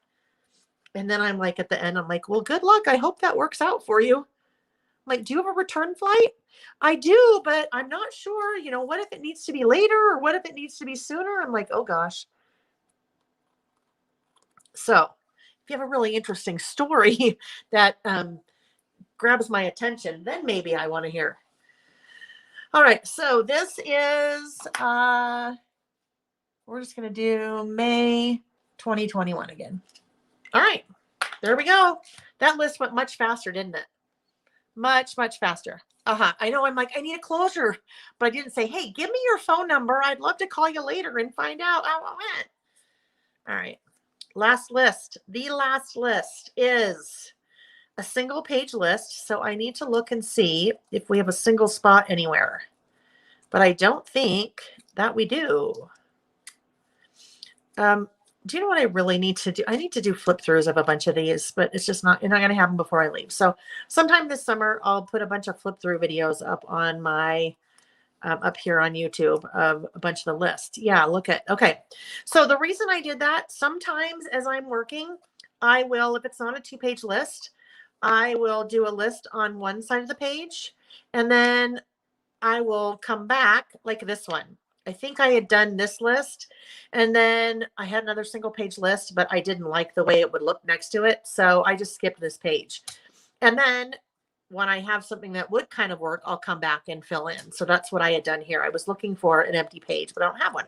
Speaker 1: And then I'm like, at the end, I'm like, well, good luck. I hope that works out for you. I'm like, do you have a return flight? I do, but I'm not sure, what if it needs to be later or what if it needs to be sooner? I'm like, oh gosh. So if you have a really interesting story that grabs my attention, then maybe I want to hear. All right. So this is, we're just going to do May 2021 again. All right. There we go. That list went much faster, didn't it? Much, much faster. I know. I'm like, I need a closure, but I didn't say, hey, give me your phone number. I'd love to call you later and find out how it went. All right. Last list. The last list is a single page list. So I need to look and see if we have a single spot anywhere, but I don't think that we do. Do you know what I really need to do? I need to do flip throughs of a bunch of these, but it's not going to happen before I leave. So sometime this summer, I'll put a bunch of flip through videos up on my, up here on YouTube of a bunch of the lists. Yeah, okay. So the reason I did that, sometimes as I'm working, I will, if it's not a 2-page list, I will do a list on one side of the page, and then I will come back like this one. I think I had done this list, and then I had another single page list, but I didn't like the way it would look next to it. So I just skipped this page. And then when I have something that would kind of work, I'll come back and fill in. So that's what I had done here. I was looking for an empty page, but I don't have one.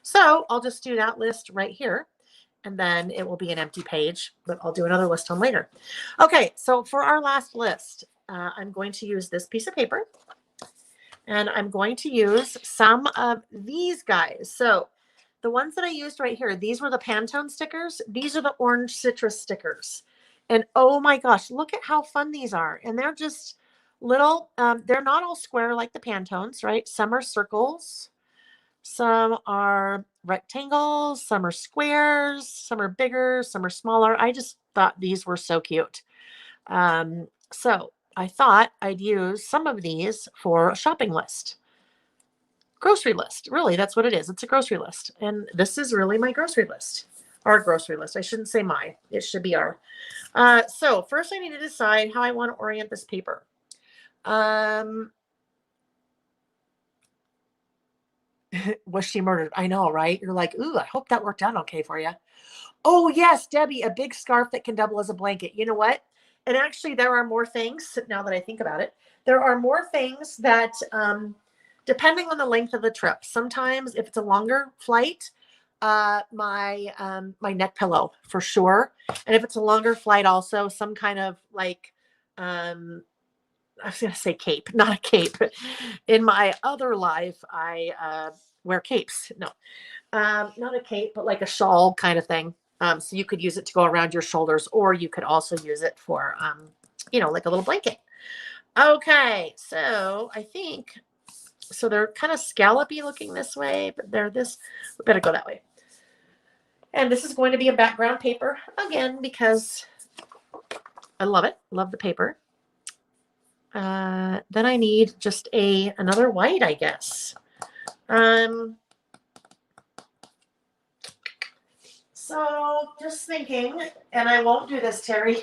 Speaker 1: So I'll just do that list right here, and then it will be an empty page, but I'll do another list on later. Okay, so for our last list, I'm going to use this piece of paper. And I'm going to use some of these guys. So the ones that I used right here, these were the Pantone stickers. These are the orange citrus stickers. And oh my gosh, look at how fun these are. And they're just little, they're not all square like the Pantones, right? Some are circles, some are rectangles, some are squares, some are bigger, some are smaller. I just thought these were so cute. So I thought I'd use some of these for a shopping list. Grocery list. Really, that's what it is. It's a grocery list. And this is really my grocery list. Our grocery list. I shouldn't say my. It should be our. So first I need to decide how I want to orient this paper. Was she murdered? I know, right? You're like, ooh, I hope that worked out okay for you. Oh, yes, Debbie, a big scarf that can double as a blanket. You know what? And actually, there are more things, now that I think about it, there are more things that, depending on the length of the trip, sometimes if it's a longer flight, my neck pillow for sure. And if it's a longer flight, also some kind of like, I was going to say cape, not a cape. In my other life, I wear capes. No, not a cape, but like a shawl kind of thing. So you could use it to go around your shoulders, or you could also use it for, like a little blanket. Okay, so I think, so they're kind of scallopy looking this way, but they're this, we better go that way. And this is going to be a background paper again, because I love it. Love the paper. Then I need just another white, I guess. So just thinking, and I won't do this, Terry.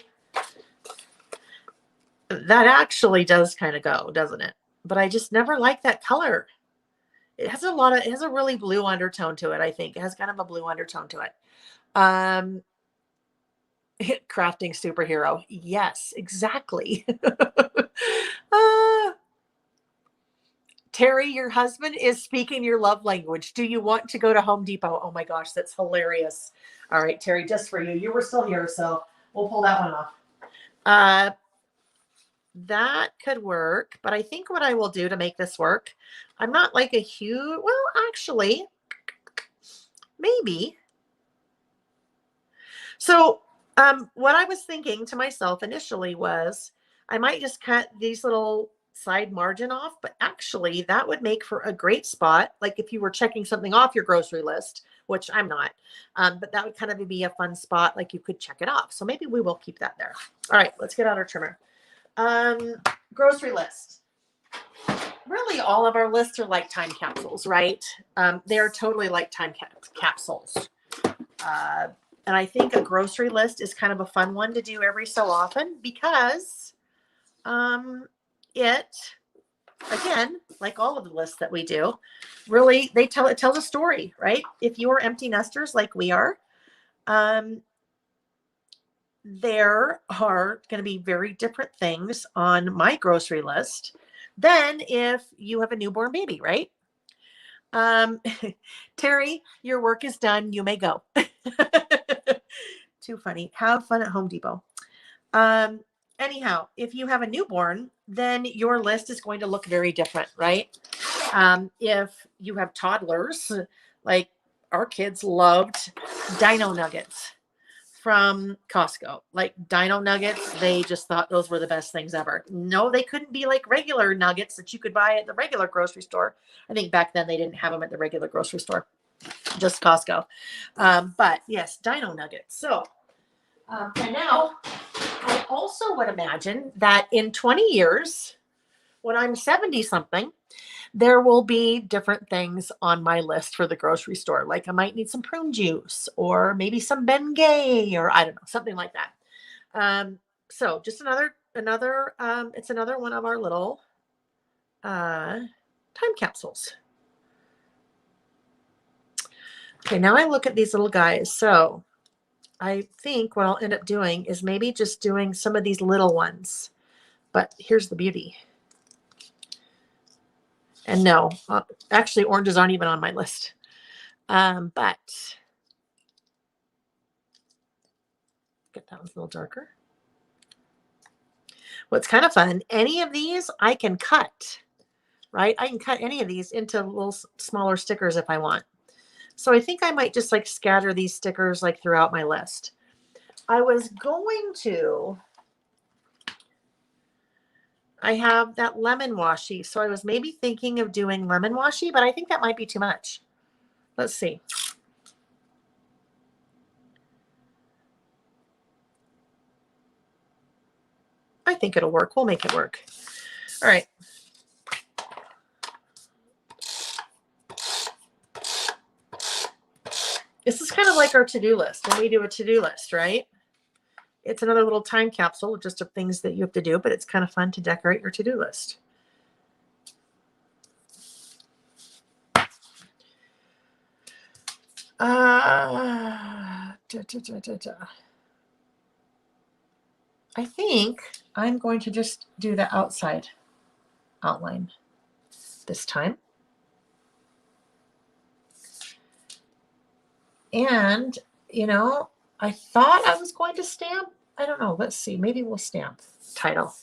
Speaker 1: That actually does kind of go, doesn't it? But I just never liked that color. It has a really blue undertone to it, I think. It has kind of a blue undertone to it. Crafting superhero. Yes, exactly. Terry, your husband is speaking your love language. Do you want to go to Home Depot? Oh my gosh, that's hilarious. All right, Terry, just for you. You were still here, so we'll pull that one off. That could work, but I think what I will do to make this work, I'm not like a huge, well, actually, maybe. So what I was thinking to myself initially was I might just cut these little side margin off, but actually that would make for a great spot. Like if you were checking something off your grocery list, which I'm not, but that would kind of be a fun spot. Like you could check it off. So maybe we will keep that there. All right, let's get out our trimmer. Grocery list. Really, all of our lists are like time capsules, right? They're totally like time capsules. And I think a grocery list is kind of a fun one to do every so often because it, again, like all of the lists that we do, really, it tells a story, right? If you are empty nesters like we are, there are going to be very different things on my grocery list than if you have a newborn baby, right? Terry, your work is done. You may go. Too funny. Have fun at Home Depot. Anyhow, if you have a newborn, then your list is going to look very different, right? If you have toddlers, like our kids loved Dino Nuggets from Costco, like Dino Nuggets. They just thought those were the best things ever. No, they couldn't be like regular nuggets that you could buy at the regular grocery store. I think back then they didn't have them at the regular grocery store, just Costco. But yes, Dino Nuggets. So, and now I also would imagine that in 20 years, when I'm 70 something, there will be different things on my list for the grocery store. Like I might need some prune juice or maybe some Bengay or I don't know, something like that. So just another, it's another one of our little time capsules. Okay, now I look at these little guys. So I think what I'll end up doing is maybe just doing some of these little ones. But here's the beauty. And no, actually oranges aren't even on my list. But get that one a little darker. What's kind of fun, any of these I can cut. right? I can cut any of these into little smaller stickers if I want. So I think I might just like scatter these stickers like throughout my list. I was going to, I have that lemon washi. So I was maybe thinking of doing lemon washi, but I think that might be too much. Let's see. I think it'll work. We'll make it work. All right. This is kind of like our to-do list when we do a to-do list, right? It's another little time capsule just of things that you have to do, but it's kind of fun to decorate your to-do list. I think I'm going to just do the outside outline this time. And, you know, I thought I was going to stamp. I don't know. Let's see. Maybe we'll stamp title.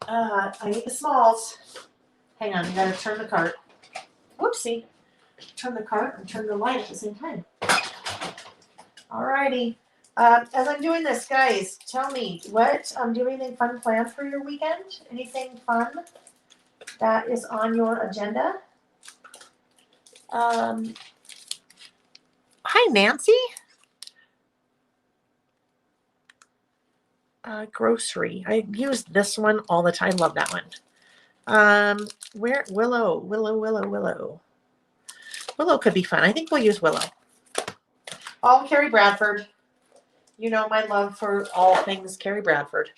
Speaker 1: I need the smalls. Hang on. You got to turn the cart. Whoopsie. Turn the cart and turn the light at the same time. All righty. As I'm doing this, guys, tell me what do you have anything fun planned for your weekend? Anything fun that is on your agenda? Hi, Nancy. Grocery. I use this one all the time. Love that one. Where Willow could be fun. I think we'll use Willow. All Carrie Bradford. You know my love for all things Carrie Bradford.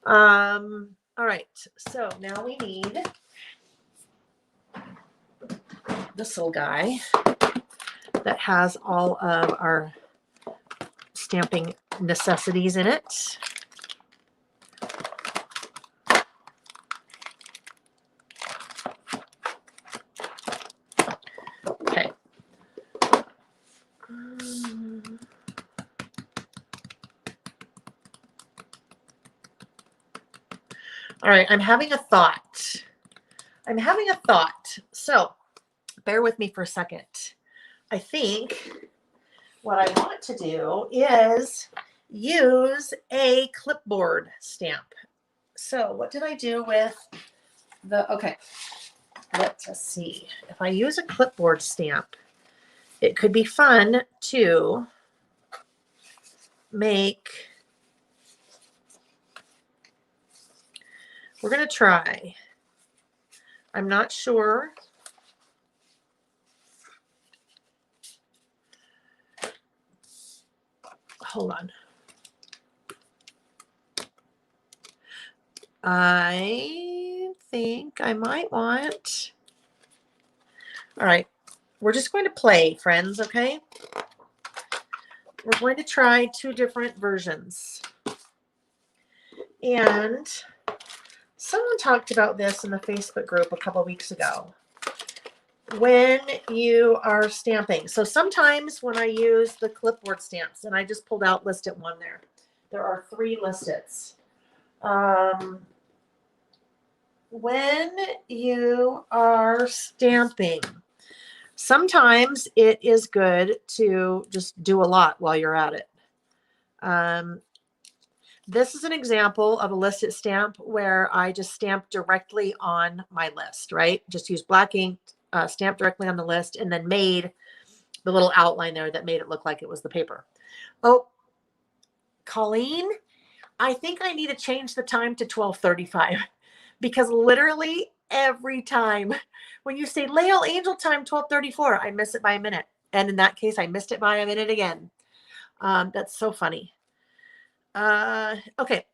Speaker 1: All right. So now we need this little guy that has all of our stamping necessities in it. Okay. All right, I'm having a thought. So bear with me for a second. I think what I want to do is use a clipboard stamp. So what did I do with the, okay, let's see. If I use a clipboard stamp, it could be fun to make, we're going to try. I'm not sure. Hold on. I think I might want, all right, we're just going to play, friends, okay? We're going to try two different versions. And someone talked about this in the Facebook group a couple weeks ago. When you are stamping. So sometimes when I use the clipboard stamps, and I just pulled out listed one there. There are 3 listeds. When you are stamping, sometimes it is good to just do a lot while you're at it. This is an example of a listed stamp where I just stamped directly on my list, right? Just use black ink, stamped directly on the list, and then made the little outline there that made it look like it was the paper. Oh, Colleen, I think I need to change the time to 12:35 because literally every time when you say Lael Angel time 12:34, I miss it by a minute. And in that case, I missed it by a minute again. That's so funny. Okay,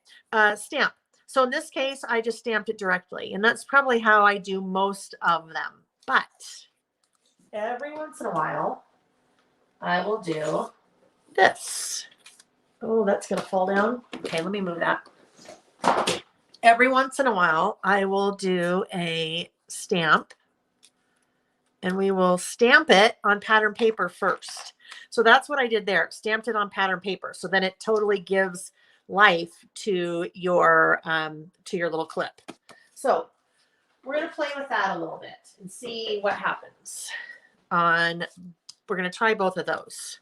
Speaker 1: stamp. So in this case, I just stamped it directly, and that's probably how I do most of them. But every once in a while, I will do this. Oh, that's going to fall down. Okay, let me move that. Every once in a while, I will do a stamp, and we will stamp it on pattern paper first. So that's what I did there. Stamped it on pattern paper. So then it totally gives life to your little clip. So we're going to play with that a little bit and see what happens. We're going to try both of those.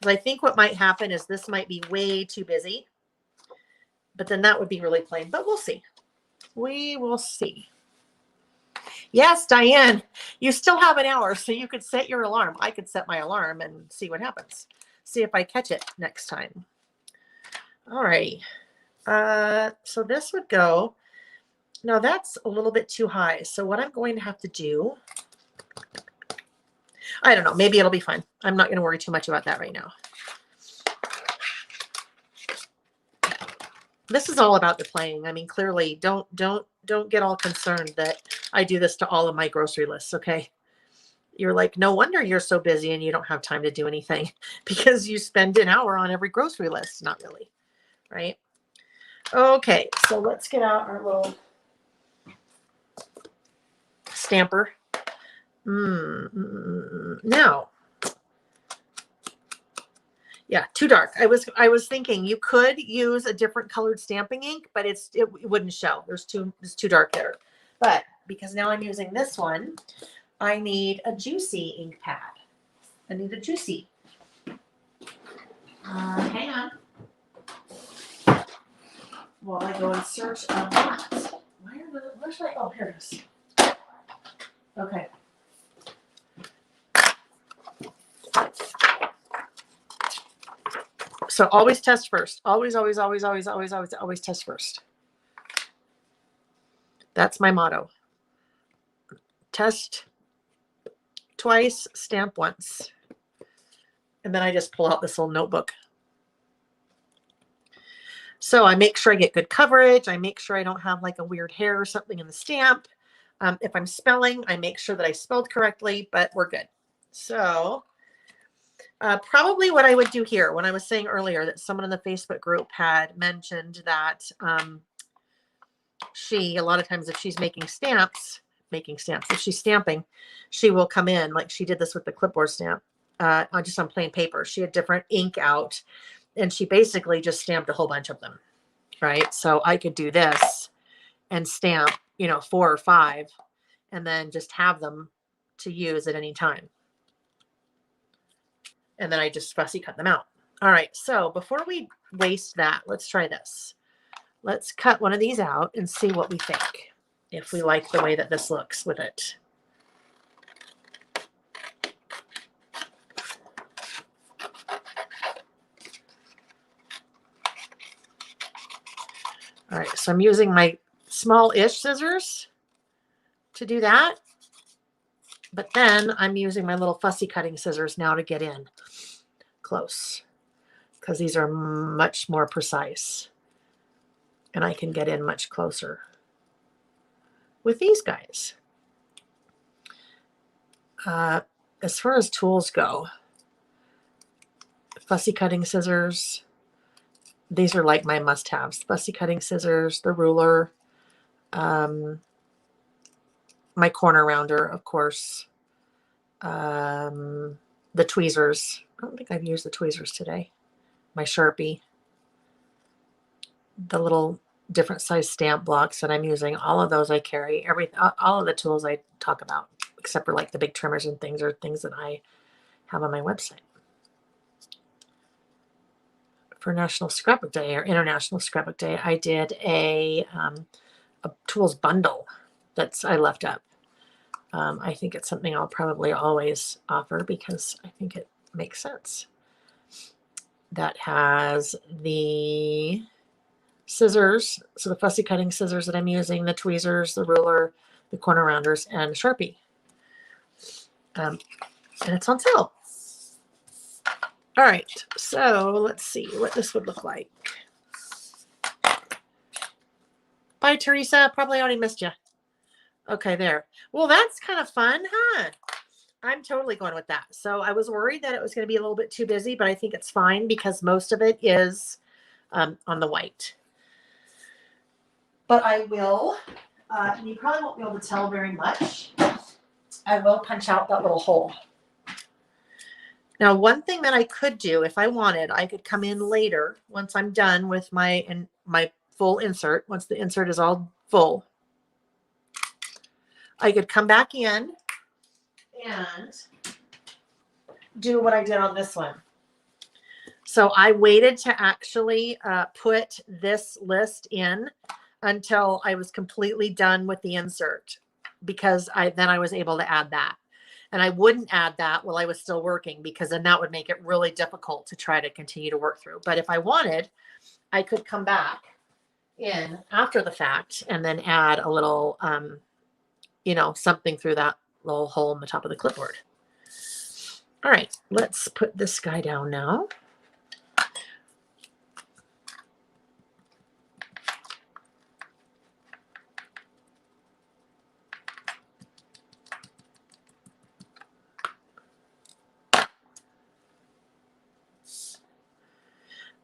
Speaker 1: But I think what might happen is this might be way too busy, but then that would be really plain, but we'll see. We will see. Yes, Diane, you still have an hour, so you could set your alarm. I could set my alarm and see what happens. See if I catch it next time. All righty. So this would go. Now that's a little bit too high. So what I'm going to have to do, I don't know, maybe it'll be fine. I'm not going to worry too much about that right now. This is all about the playing. I mean, clearly don't get all concerned that I do this to all of my grocery lists, okay? You're like, no wonder you're so busy and you don't have time to do anything because you spend an hour on every grocery list. Not really, right? Okay, so let's get out our little stamper. Now, yeah, too dark. I was thinking you could use a different colored stamping ink, but it wouldn't show. It's too dark there. But because now I'm using this one, I need a juicy ink pad. I need a juicy. Hang on. While I go in search of that. Where should I? Oh, here it is. Okay. So always test first. Always test first. That's my motto. Test twice, stamp once. And then I just pull out this little notebook. So I make sure I get good coverage. I make sure I don't have like a weird hair or something in the stamp. If I'm spelling, I make sure that I spelled correctly, but we're good. So probably what I would do here, when I was saying earlier that someone in the Facebook group had mentioned that a lot of times if she's making stamps, if she's stamping, she will come in like she did this with the clipboard stamp just on plain paper. She had different ink out and she basically just stamped a whole bunch of them, right? So I could do this and stamp, 4 or 5 and then just have them to use at any time. And then I just fussy cut them out. All right, so before we waste that, let's try this. Let's cut one of these out and see what we think, if we like the way that this looks with it. All right, so I'm using my small-ish scissors to do that. But then I'm using my little fussy cutting scissors now to get in close because these are much more precise and I can get in much closer with these guys. As far as tools go, fussy cutting scissors, these are like my must-haves. Fussy cutting scissors, the ruler, my corner rounder, of course, the tweezers. I don't think I've used the tweezers today. My Sharpie, the little different size stamp blocks that I'm using. All of those I carry. All of the tools I talk about, except for like the big trimmers and things, are things that I have on my website. For National Scrapbook Day or International Scrapbook Day, I did a tools bundle I left up. I think it's something I'll probably always offer because I think it makes sense. That has the scissors, so the fussy cutting scissors that I'm using, the tweezers, the ruler, the corner rounders, and Sharpie. And it's on sale. All right, so let's see what this would look like. Bye, Teresa. Probably already missed you. Okay, there. Well, that's kind of fun, huh? I'm totally going with that. So I was worried that it was going to be a little bit too busy, but I think it's fine because most of it is on the white. But I will, and you probably won't be able to tell very much, I will punch out that little hole. Now, one thing that I could do if I wanted, I could come in later once I'm done with my full insert, once the insert is all full. I could come back in and do what I did on this one. So I waited to actually put this list in until I was completely done with the insert, because then I was able to add that. And I wouldn't add that while I was still working, because then that would make it really difficult to try to continue to work through. But if I wanted, I could come back in after the fact and then add a little, something through that little hole in the top of the clipboard. All right, let's put this guy down now.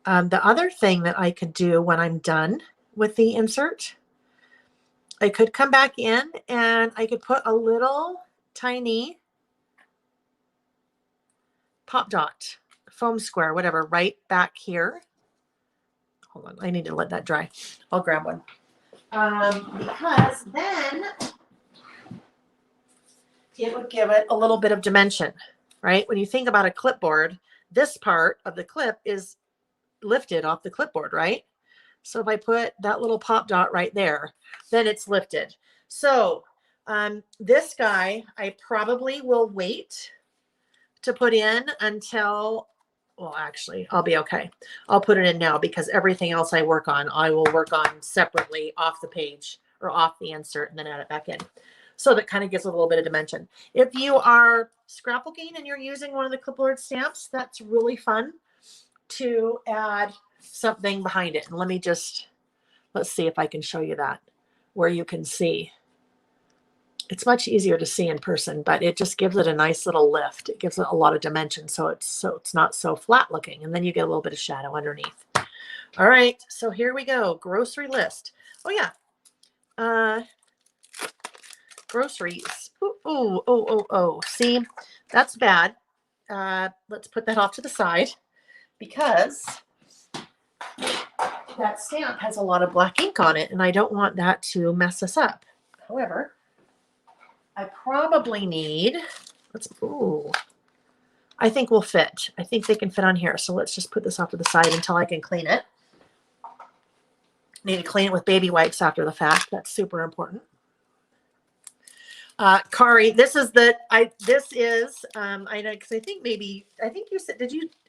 Speaker 1: The other thing that I could do when I'm done with the insert, I could come back in and I could put a little tiny pop dot, foam square, whatever, right back here. Hold on, I need to let that dry. I'll grab one. Because then it would give it a little bit of dimension, right? When you think about a clipboard, this part of the clip is lifted off the clipboard, right? So if I put that little pop dot right there, then it's lifted. So this guy, I probably will wait to put in until, well, actually, I'll be okay. I'll put it in now, because everything else I work on, I will work on separately off the page or off the insert and then add it back in. So that kind of gives a little bit of dimension. If you are scrapbooking and you're using one of the clipboard stamps, that's really fun to add something behind it. And let's see if I can show you that, where you can see. It's much easier to see in person, but it just gives it a nice little lift. It gives it a lot of dimension, so it's not so flat looking, and then you get a little bit of shadow underneath. All right, so here we go. Grocery list. Oh yeah, groceries. Oh. See, that's bad. Let's put that off to the side, because that stamp has a lot of black ink on it, and I don't want that to mess us up. However, I probably need, I think we'll fit. I think they can fit on here. So let's just put this off to the side until I can clean it. Need to clean it with baby wipes after the fact. That's super important. Kari, this is I know, because I think you said,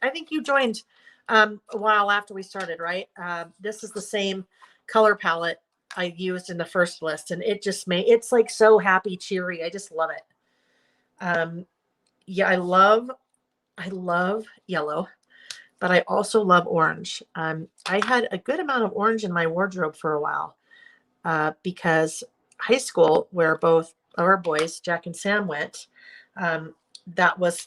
Speaker 1: I think you joined a while after we started, right? This is the same color palette I used in the first list, and it's like so happy, cheery. I just love it. Yeah, I love yellow, but I also love orange. I had a good amount of orange in my wardrobe for a while, because high school, where both our boys, Jack and Sam, went, that was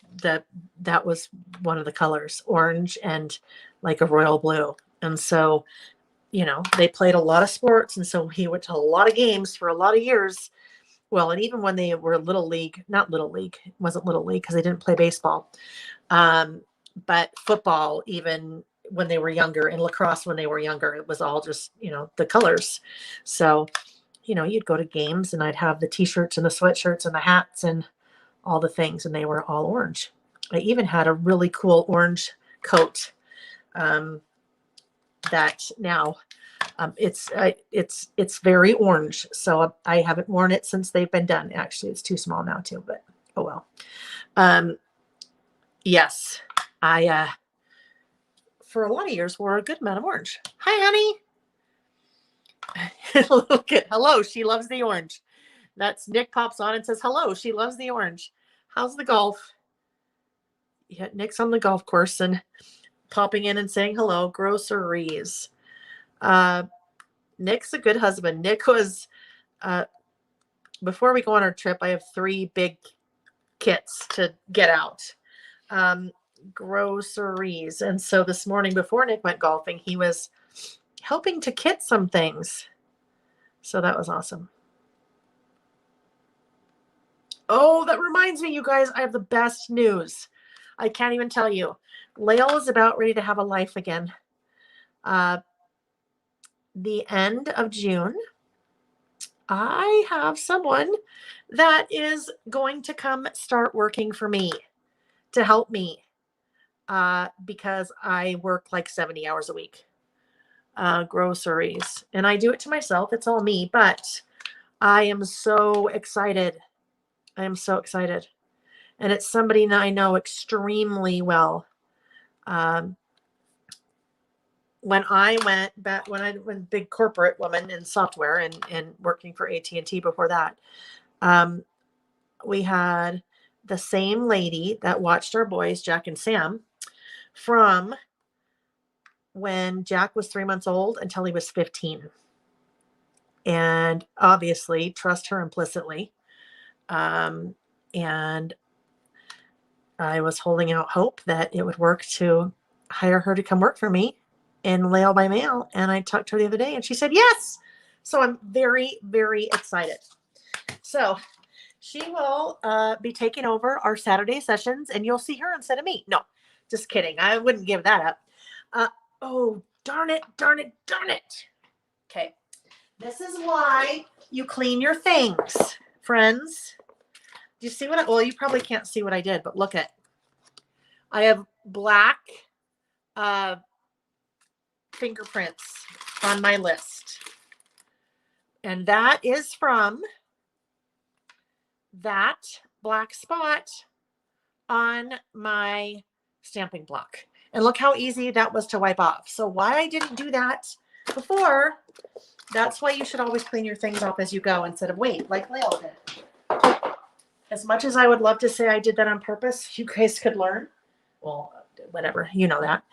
Speaker 1: one of the colors, orange and like a royal blue. And so, they played a lot of sports. And so he went to a lot of games for a lot of years. Well, and even when they were little league, not little league, it wasn't little league because they didn't play baseball. But football, even when they were younger, and lacrosse when they were younger, it was all just, the colors. So, you'd go to games and I'd have the t-shirts and the sweatshirts and the hats and all the things, and they were all orange. I even had a really cool orange coat that now it's very orange. So I haven't worn it since they've been done. Actually, it's too small now too, but oh well. Yes, I for a lot of years wore a good amount of orange. Hi, honey. Look at, hello, she loves the orange. That's Nick pops on and says, hello, she loves the orange. How's the golf? Yeah, Nick's on the golf course and popping in and saying hello. Groceries. Nick's a good husband. Nick was, before we go on our trip, I have 3 big kits to get out. Groceries. And so this morning before Nick went golfing, he was helping to kit some things. So that was awesome. Oh, that reminds me, you guys, I have the best news. I can't even tell you. Lael is about ready to have a life again. The end of June, I have someone that is going to come start working for me to help me because I work like 70 hours a week, groceries, and I do it to myself. It's all me, but I am so excited. I am so excited. And it's somebody that I know extremely well. Um, when I went back, when I went big corporate woman in software and working for AT&T before that, we had the same lady that watched our boys, Jack and Sam, from when Jack was 3 months old until he was 15. And obviously trust her implicitly. And I was holding out hope that it would work to hire her to come work for me in Lail by Mail. And I talked to her the other day and she said yes. So I'm very, very excited. So she will be taking over our Saturday sessions and you'll see her instead of me. No, just kidding. I wouldn't give that up. Oh, darn it, darn it, darn it. Okay. This is why you clean your things, friends. Do you see what well, you probably can't see what I did, but look at, I have black fingerprints on my list. And that is from that black spot on my stamping block. And look how easy that was to wipe off. So why I didn't do that before, that's why you should always clean your things off as you go instead of wait, like Leo did. As much as I would love to say I did that on purpose, you guys could learn. Well, whatever, you know that.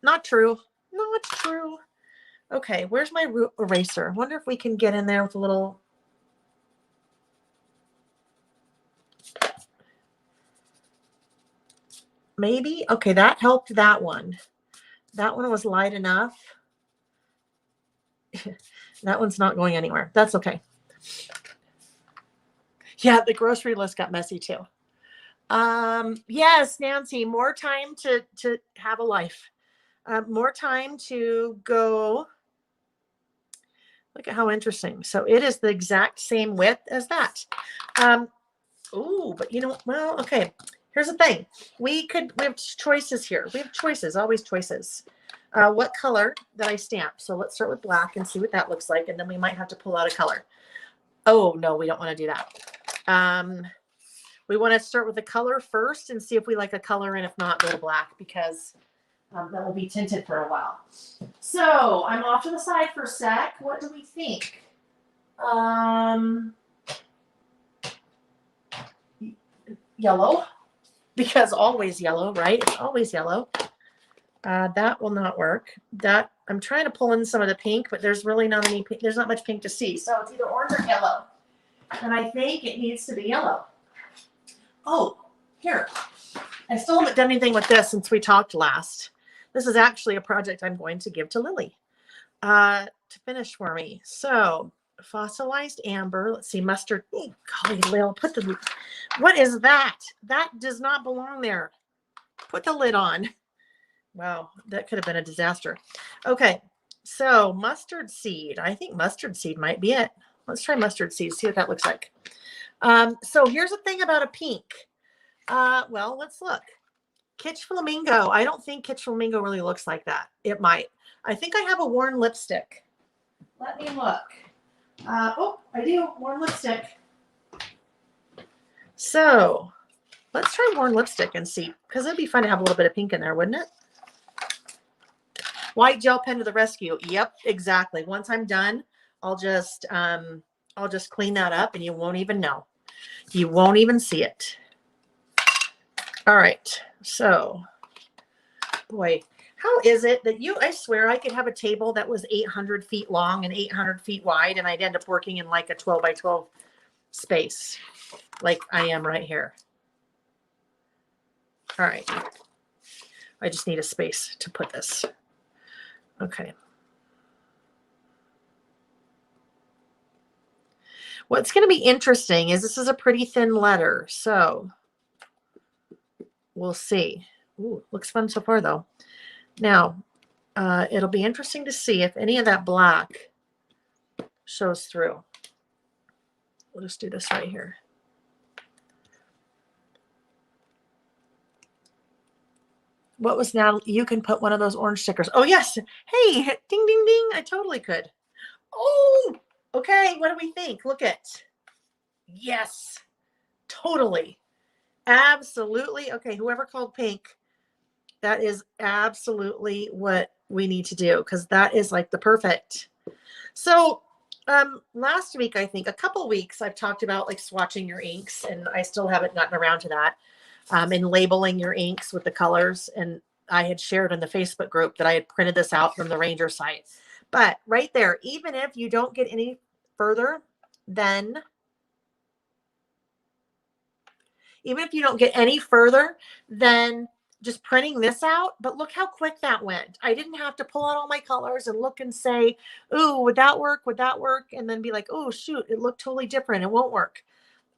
Speaker 1: Not true. Not true. Okay, where's my root eraser? Wonder if we can get in there with a little. Maybe. Okay, that helped that one. That one was light enough. That one's not going anywhere. That's okay. Yeah, the grocery list got messy too. Yes, Nancy, more time to have a life. More time to go. Look at how interesting. So it is the exact same width as that. Oh, but you know, well, okay. Here's the thing. We have choices here. We have choices, always choices. What color that I stamp? So let's start with black and see what that looks like. And then we might have to pull out a color. Oh, no, we don't want to do that. We want to start with the color first and see if we like a color. And if not, go to black because that will be tinted for a while. So I'm off to the side for a sec. What do we think? Yellow, because always yellow, right? It's always yellow. That will not work. That I'm trying to pull in some of the pink, but there's really not any pink. There's not much pink to see. So it's either orange or yellow. And I think it needs to be yellow. Oh, here. I still haven't done anything with this since we talked last. This is actually a project I'm going to give to Lily to finish for me. So fossilized amber. Let's see, mustard. Oh, golly, Lil, put the. What is that? That does not belong there. Put the lid on. Wow, that could have been a disaster. Okay, so mustard seed. I think mustard seed might be it. Let's try mustard seed, see what that looks like. So here's the thing about a pink. Well, let's look. Kitsch Flamingo. I don't think Kitsch Flamingo really looks like that. It might. I think I have a worn lipstick. Let me look. Oh, I do. Worn lipstick. So let's try worn lipstick and see, because it'd be fun to have a little bit of pink in there, wouldn't it? White gel pen to the rescue. Yep, exactly. Once I'm done, I'll just clean that up and you won't even know. You won't even see it. All right. So, boy, how is it that I swear I could have a table that was 800 feet long and 800 feet wide, and I'd end up working in like a 12 by 12 space like I am right here. All right. I just need a space to put this. Okay. What's going to be interesting is this is a pretty thin letter, so we'll see. Ooh, looks fun so far, though. Now, it'll be interesting to see if any of that black shows through. We'll just do this right here. What was now? You can put one of those orange stickers. Oh, yes. Hey, ding, ding, ding. I totally could. Oh, okay. What do we think? Look at. Yes, totally. Absolutely. Okay, whoever called pink, that is absolutely what we need to do, because that is like the perfect. So last week, I think a couple weeks, I've talked about like swatching your inks, and I still haven't gotten around to that, and labeling your inks with the colors. And I had shared in the Facebook group that I had printed this out from the Ranger site. But right there, even if you don't get any further than just printing this out, but look how quick that went. I didn't have to pull out all my colors and look and say, ooh, would that work? Would that work? And then be like, oh, shoot, it looked totally different. It won't work.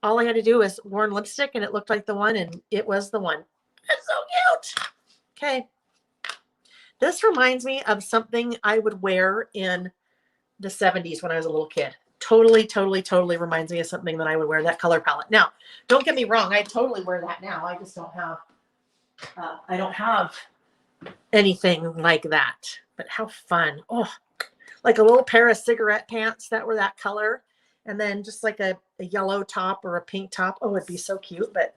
Speaker 1: All I had to do was worn lipstick and it looked like the one, and it was the one. It's so cute. Okay. This reminds me of something I would wear in the 70s when I was a little kid. Totally, totally, totally reminds me of something that I would wear, that color palette. Now, don't get me wrong. I totally wear that now. I just don't have, I don't have anything like that. But how fun. Oh, like a little pair of cigarette pants that were that color. And then just like a yellow top or a pink top. Oh, it'd be so cute. But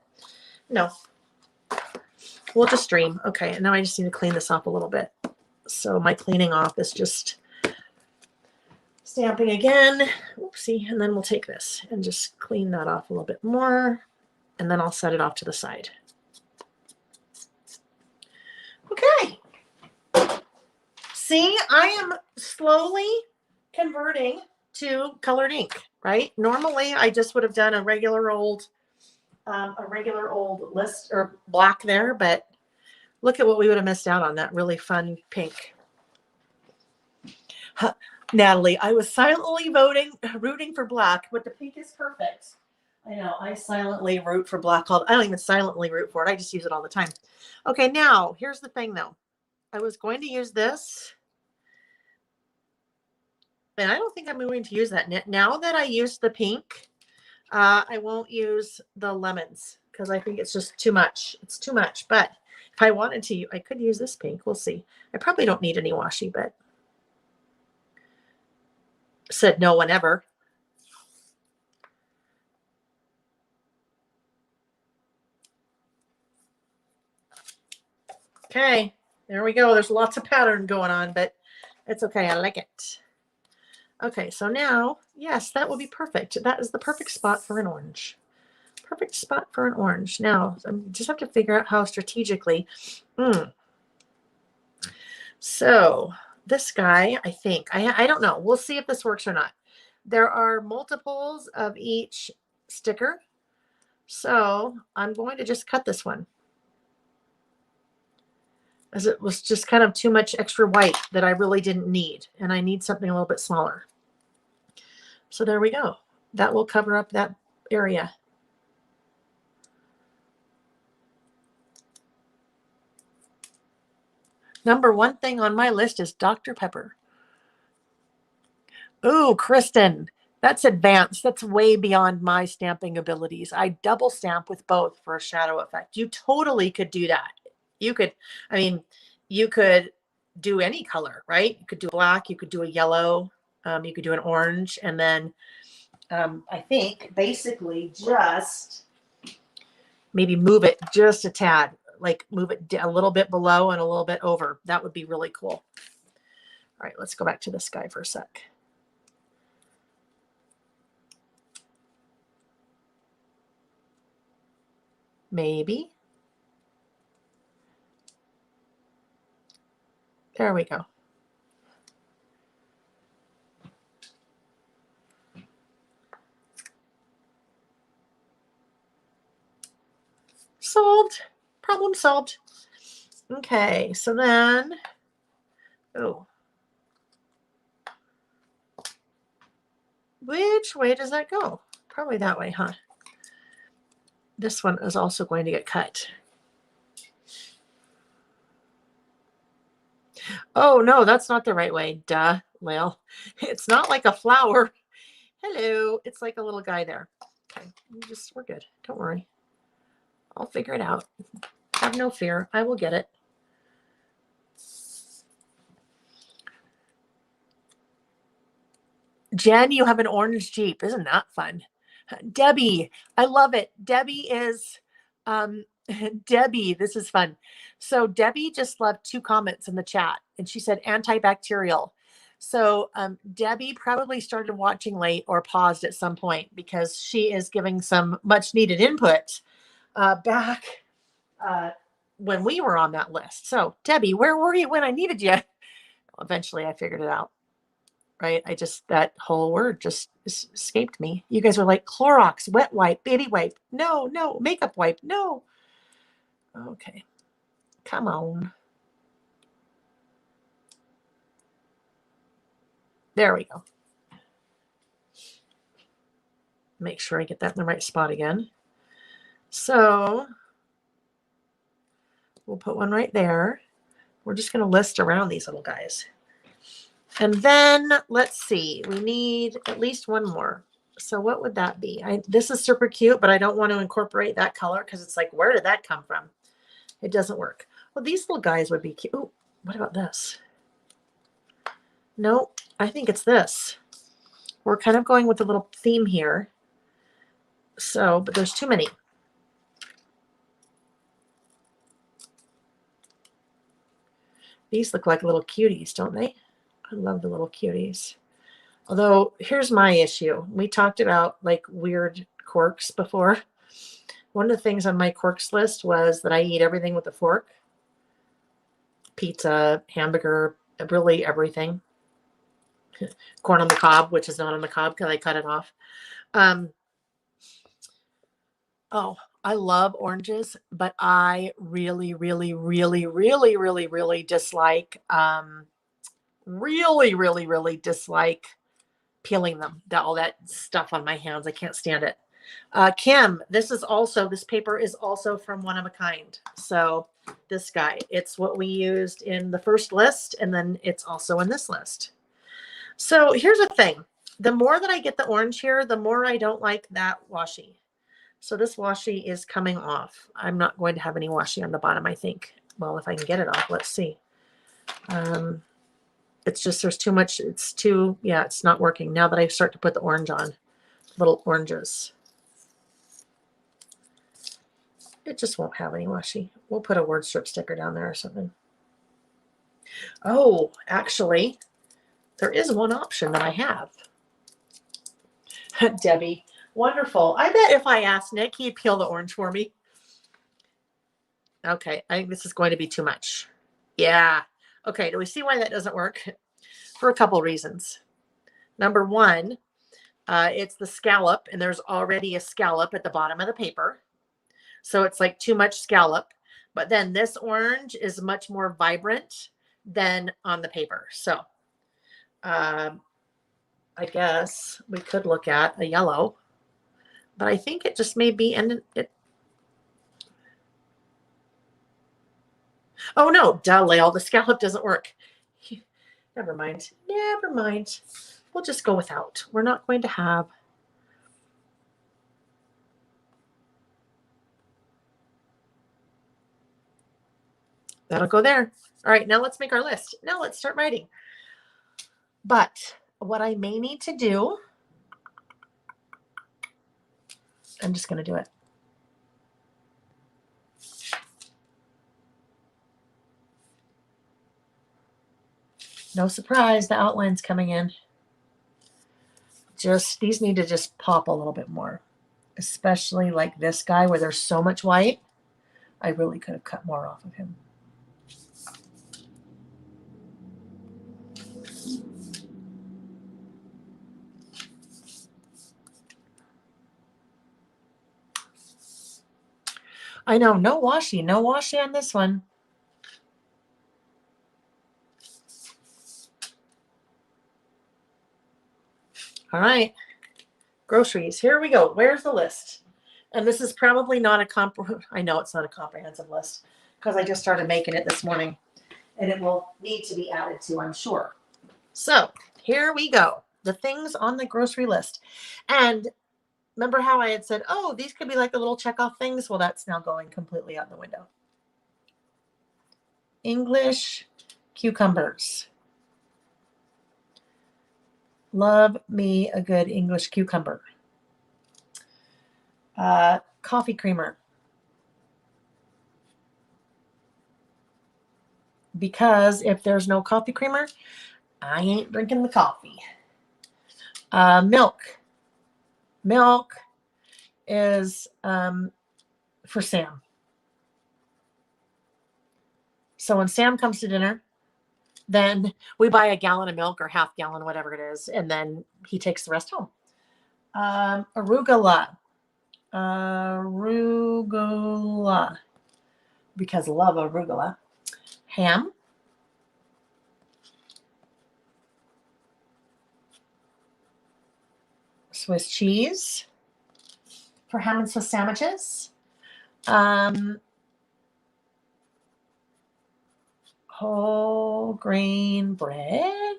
Speaker 1: no, we'll just dream. Okay, and now I just need to clean this off a little bit. So my cleaning off is just stamping again. Oopsie. And then we'll take this and just clean that off a little bit more. And then I'll set it off to the side. Okay. See, I am slowly converting to colored ink, right? Normally, I just would have done a regular old list or black there, but look at what we would have missed out on, that really fun pink. Huh. Natalie, I was silently rooting for black, but the pink is perfect. I know, I silently root for black. I don't even silently root for it. I just use it all the time. Okay, now, here's the thing, though. I was going to use this, and I don't think I'm going to use that. Now that I used the pink, I won't use the lemons because I think it's just too much. It's too much, but if I wanted to, I could use this pink. We'll see. I probably don't need any washi, but said no one ever. Okay, there we go. There's lots of pattern going on, but it's okay. I like it. Okay, so now, yes, that will be perfect. That is the perfect spot for an orange. Perfect spot for an orange. Now, I just have to figure out how strategically. So this guy, I think, I don't know. We'll see if this works or not. There are multiples of each sticker. So I'm going to just cut this one, as it was just kind of too much extra white that I really didn't need. And I need something a little bit smaller. So there we go. That will cover up that area. Number one thing on my list is Dr. Pepper. Ooh, Kristen, that's advanced. That's way beyond my stamping abilities. I double stamp with both for a shadow effect. You totally could do that. You could, I mean, you could do any color, right? You could do black, you could do a yellow, you could do an orange, and then I think basically just maybe move it just a tad, like move it a little bit below and a little bit over. That would be really cool. All right, let's go back to this guy for a sec. Maybe. There we go. Solved. Problem solved. Okay, so then, oh, which way does that go? Probably that way, huh? This one is also going to get cut. Oh, no, that's not the right way. Duh, well, it's not like a flower. Hello. It's like a little guy there. Okay. We're good. Don't worry. I'll figure it out. Have no fear. I will get it. Jen, you have an orange Jeep. Isn't that fun? Debbie, I love it. Debbie is, Debbie, this is fun. So Debbie just left 2 comments in the chat and she said antibacterial. So Debbie probably started watching late or paused at some point because she is giving some much needed input back when we were on that list. So Debbie, where were you when I needed you? Eventually I figured it out. Right? That whole word just escaped me. You guys were like Clorox, wet wipe, baby wipe. No, makeup wipe. No. Okay. Come on. There we go. Make sure I get that in the right spot again. So we'll put one right there. We're just going to list around these little guys. And then let's see, we need at least one more. So what would that be? This is super cute, but I don't want to incorporate that color because it's like, where did that come from? It doesn't work. Well, these little guys would be cute. Ooh, what about this? No, I think it's this. We're kind of going with a little theme here. So, but there's too many. These look like little cuties, don't they? I love the little cuties. Although, here's my issue. We talked about like weird quirks before. One of the things on my quirks list was that I eat everything with a fork. Pizza, hamburger, really everything. Corn on the cob, which is not on the cob because I cut it off. Oh, I love oranges, but I really, really, really, really, really, really dislike really dislike peeling them, all that stuff on my hands. I can't stand it. Kim, this paper is also from One of a Kind. So this guy, it's what we used in the first list, and then it's also in this list. So here's the thing. The more that I get the orange here, the more I don't like that washi. So this washi is coming off. I'm not going to have any washi on the bottom, I think. Well, if I can get it off, let's see. It's just, there's too much. It's not working. Now that I start to put the orange on, little oranges. It just won't have any washi. We'll put a word strip sticker down there or something. Oh, actually, there is one option that I have. Debbie, wonderful. I bet if I asked Nick, he'd peel the orange for me. Okay, I think this is going to be too much. Yeah. Okay, do we see why that doesn't work? For a couple reasons. Number one, it's the scallop, and there's already a scallop at the bottom of the paper. So it's like too much scallop. But then this orange is much more vibrant than on the paper. So I guess we could look at a yellow. But I think it just may be, and it. Oh no, duh, Lael, the scallop doesn't work. Never mind. Never mind. We'll just go without. We're not going to have. That'll go there. All right, now let's make our list. Now let's start writing. But what I may need to do, I'm just going to do it. No surprise, the outline's coming in. These need to just pop a little bit more, especially like this guy where there's so much white. I really could have cut more off of him. I know, no washi on this one. All right, groceries, here we go. Where's the list? And this is probably not I know it's not a comprehensive list because I just started making it this morning and it will need to be added to, I'm sure. So here we go. the things on the grocery list. And remember how I had said, oh, these could be like the little checkoff things? Well, that's now going completely out the window. English cucumbers. Love me a good English cucumber. Coffee creamer. Because if there's no coffee creamer, I ain't drinking the coffee. Milk. Milk is for Sam. So when Sam comes to dinner, then we buy a gallon of milk or half gallon, whatever it is, and then he takes the rest home. Arugula. Arugula. Because I love arugula. Ham. Swiss cheese for ham and Swiss sandwiches. Whole grain bread.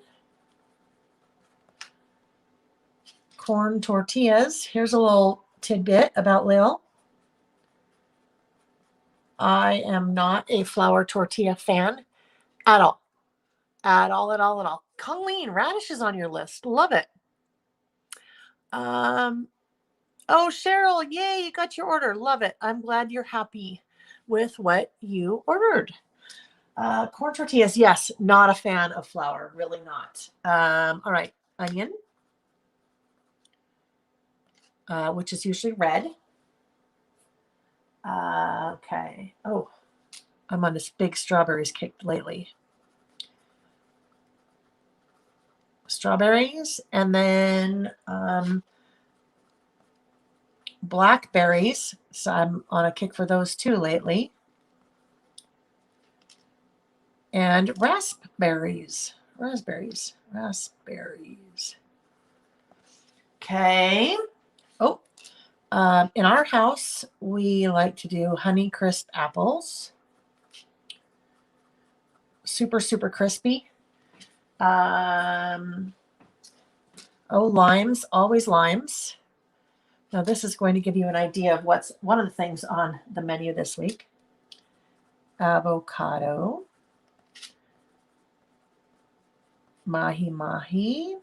Speaker 1: Corn tortillas. Here's a little tidbit about Lil. I am not a flour tortilla fan at all. At all. Colleen, radish is on your list. Love it. Oh, Cheryl, yay, you got your order. Love it. I'm glad you're happy with what you ordered. Corn tortillas, yes, not a fan of flour, really not. All right, onion, which is usually red. Okay. Oh, I'm on this big strawberries kick lately. Strawberries, and then blackberries. So I'm on a kick for those too lately. And raspberries. Okay. Oh, in our house, we like to do Honey Crisp apples. Super, super crispy. Limes, always limes. Now this is going to give you an idea of what's one of the things on the menu this week. Avocado. Mahi.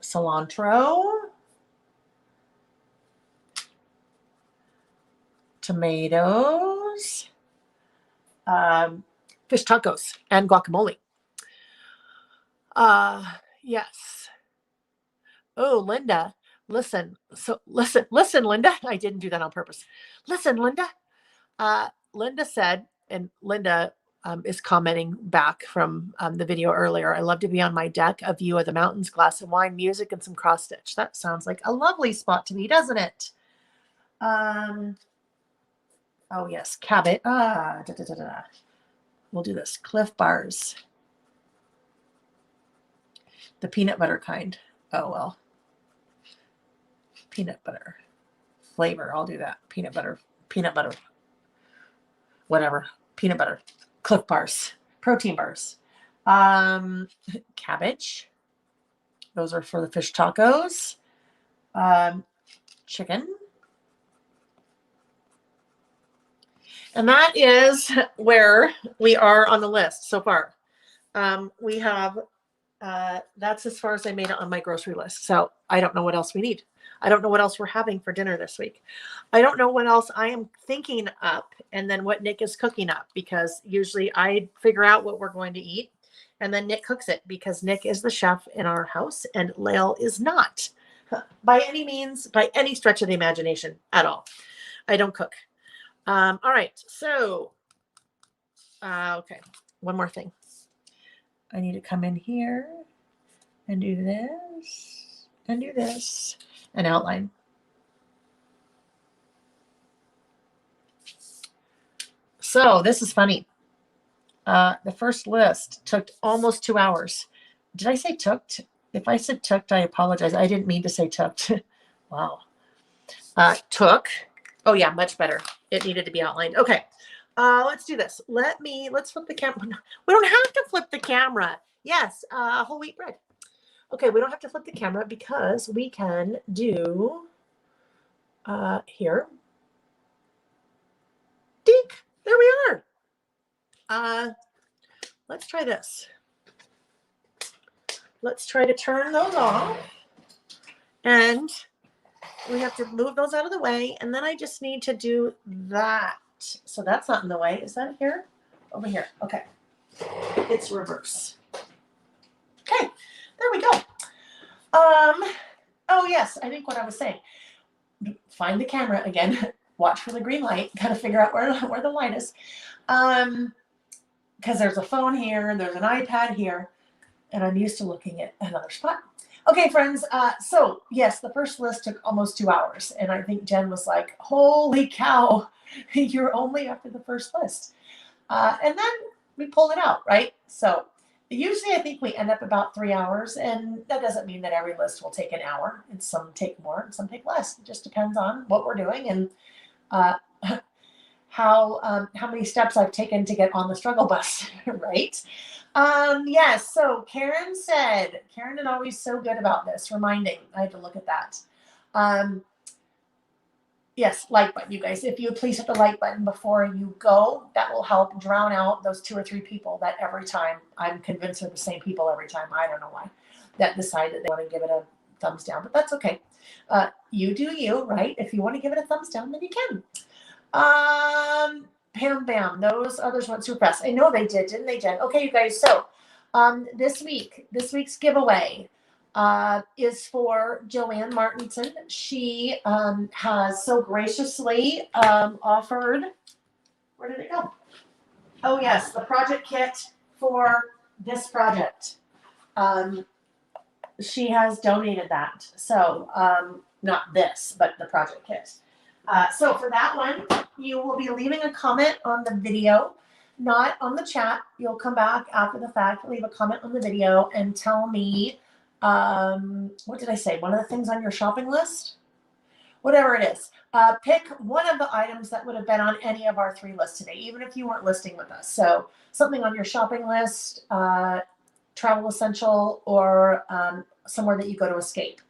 Speaker 1: Cilantro. Tomatoes. Fish tacos and guacamole. Yes. Oh, Linda, listen, Linda. I didn't do that on purpose. Listen, Linda. Linda said, and Linda is commenting back from the video earlier. I love to be on my deck, a view of the mountains, glass of wine, music, and some cross stitch. That sounds like a lovely spot to be, doesn't it? Oh yes, cabbage. We'll do this. Cliff Bars. The peanut butter kind. Oh, well. Peanut butter. Flavor. I'll do that. Peanut butter. Whatever. Peanut butter. Cliff Bars. Protein bars. Cabbage. Those are for the fish tacos. Chicken. And that is where we are on the list so far. We have, that's as far as I made it on my grocery list. So I don't know what else we need. I don't know what else we're having for dinner this week. I don't know what else I am thinking up and then what Nick is cooking up, because usually I figure out what we're going to eat and then Nick cooks it, because Nick is the chef in our house and Lael is not by any means, by any stretch of the imagination at all. I don't cook. All right. So, okay. One more thing. I need to come in here and do this and do this and outline. So this is funny. The first list took almost 2 hours. Did I say tooked? If I said tooked, I apologize. I didn't mean to say tooked. Wow. Took. Oh yeah, much better. It needed to be outlined. Okay. Let's do this. Let's flip the camera. We don't have to flip the camera. Yes, whole wheat bread. Okay, we don't have to flip the camera because we can do here. Dink. There we are. Let's try this. Let's try to turn those off. And we have to move those out of the way. And then I just need to do that. So that's not in the way. Is that here? Over here. Okay. It's reverse. Okay. There we go. Oh yes, I think what I was saying. Find the camera again. Watch for the green light. Got to figure out where the light is. Because there's a phone here, there's an iPad here, and I'm used to looking at another spot. Okay, friends. So yes, the first list took almost 2 hours, and I think Jen was like, "Holy cow, you're only after the first list." And then we pulled it out, right? So usually I think we end up about 3 hours, and that doesn't mean that every list will take an hour, and some take more and some take less. It just depends on what we're doing and how many steps I've taken to get on the struggle bus, right? Yes, so Karen is always so good about this, reminding, I had to look at that. Yes, like button, you guys. If you please hit the like button before you go, that will help drown out those 2 or 3 people that every time, I'm convinced they're the same people every time, I don't know why, that decide that they want to give it a thumbs down, but that's okay. You do you, right? If you want to give it a thumbs down, then you can. Pam Bam, those others went super fast. I know they did, didn't they, Jen? Okay, you guys. So, this week's giveaway is for Joanne Martinson. She has so graciously offered. Where did it go? Oh yes, the project kit for this project. She has donated that. So, not this, but the project kit. So for that one, you will be leaving a comment on the video, not on the chat. You'll come back after the fact, leave a comment on the video, and tell me, what did I say? One of the things on your shopping list? Whatever it is. Pick one of the items that would have been on any of our 3 lists today, even if you weren't listing with us. So something on your shopping list, travel essential, or somewhere that you go to escape.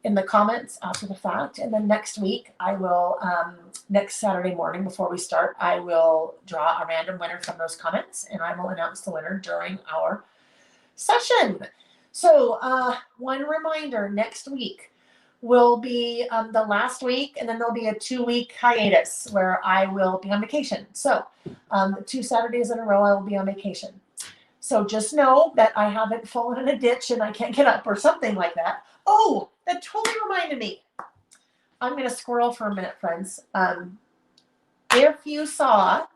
Speaker 1: In the comments after the fact. And then next week, I will, next Saturday morning before we start, I will draw a random winner from those comments, and I will announce the winner during our session. So one reminder, next week will be the last week, and then there'll be a 2-week hiatus where I will be on vacation. So 2 Saturdays in a row, I will be on vacation. So just know that I haven't fallen in a ditch and I can't get up or something like that. Oh, that totally reminded me. I'm going to squirrel for a minute, friends. If you saw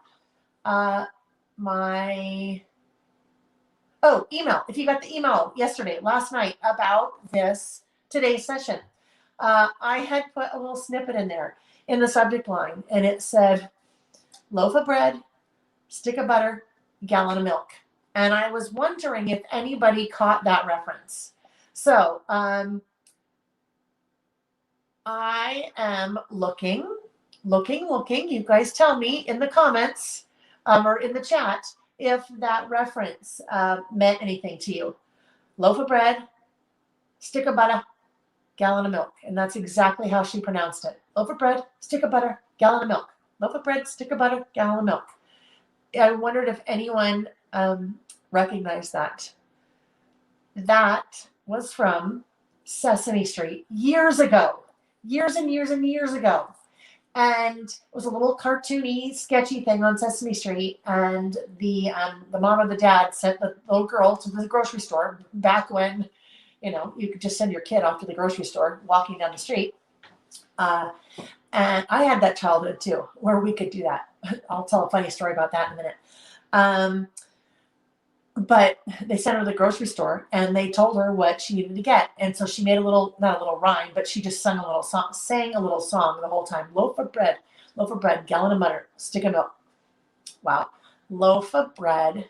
Speaker 1: my email, if you got the email last night about this today's session, I had put a little snippet in there in the subject line, and it said loaf of bread, stick of butter, gallon of milk. And I was wondering if anybody caught that reference. So I am looking. You guys tell me in the comments or in the chat if that reference meant anything to you. Loaf of bread, stick of butter, gallon of milk. And that's exactly how she pronounced it. Loaf of bread, stick of butter, gallon of milk. Loaf of bread, stick of butter, gallon of milk. I wondered if anyone recognized that. That was from Sesame Street years ago. Years and years and years ago. And it was a little cartoony, sketchy thing on Sesame Street. And the mom or the dad sent the little girl to the grocery store back when, you could just send your kid off to the grocery store walking down the street. And I had that childhood too, where we could do that. I'll tell a funny story about that in a minute. But they sent her to the grocery store and they told her what she needed to get. And so she made not a little rhyme, but she just sang a little song the whole time. Loaf of bread, gallon of butter, stick of milk. Wow. Loaf of bread,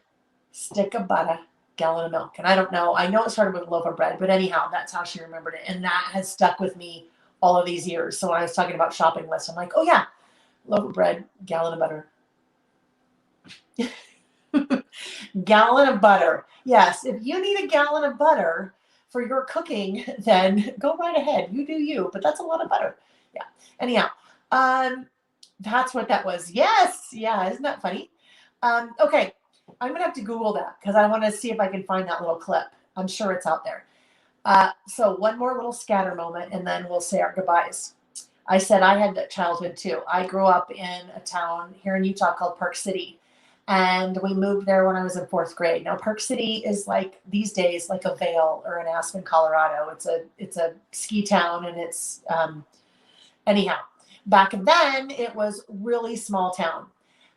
Speaker 1: stick of butter, gallon of milk. And I don't know. I know it started with loaf of bread, but anyhow, that's how she remembered it. And that has stuck with me all of these years. So when I was talking about shopping lists, I'm like, oh yeah, loaf of bread, gallon of butter, Gallon of butter. Yes, if you need a gallon of butter for your cooking, then go right ahead. You do you, but that's a lot of butter. Yeah. Anyhow, that's what that was. Yes. Yeah. Isn't that funny? Okay. I'm going to have to Google that because I want to see if I can find that little clip. I'm sure it's out there. So one more little scatter moment and then we'll say our goodbyes. I said I had that childhood too. I grew up in a town here in Utah called Park City. And we moved there when I was in 4th grade. Now, Park City is like these days like a Vail or an Aspen, Colorado. It's a ski town, and it's anyhow. Back then, it was really small town,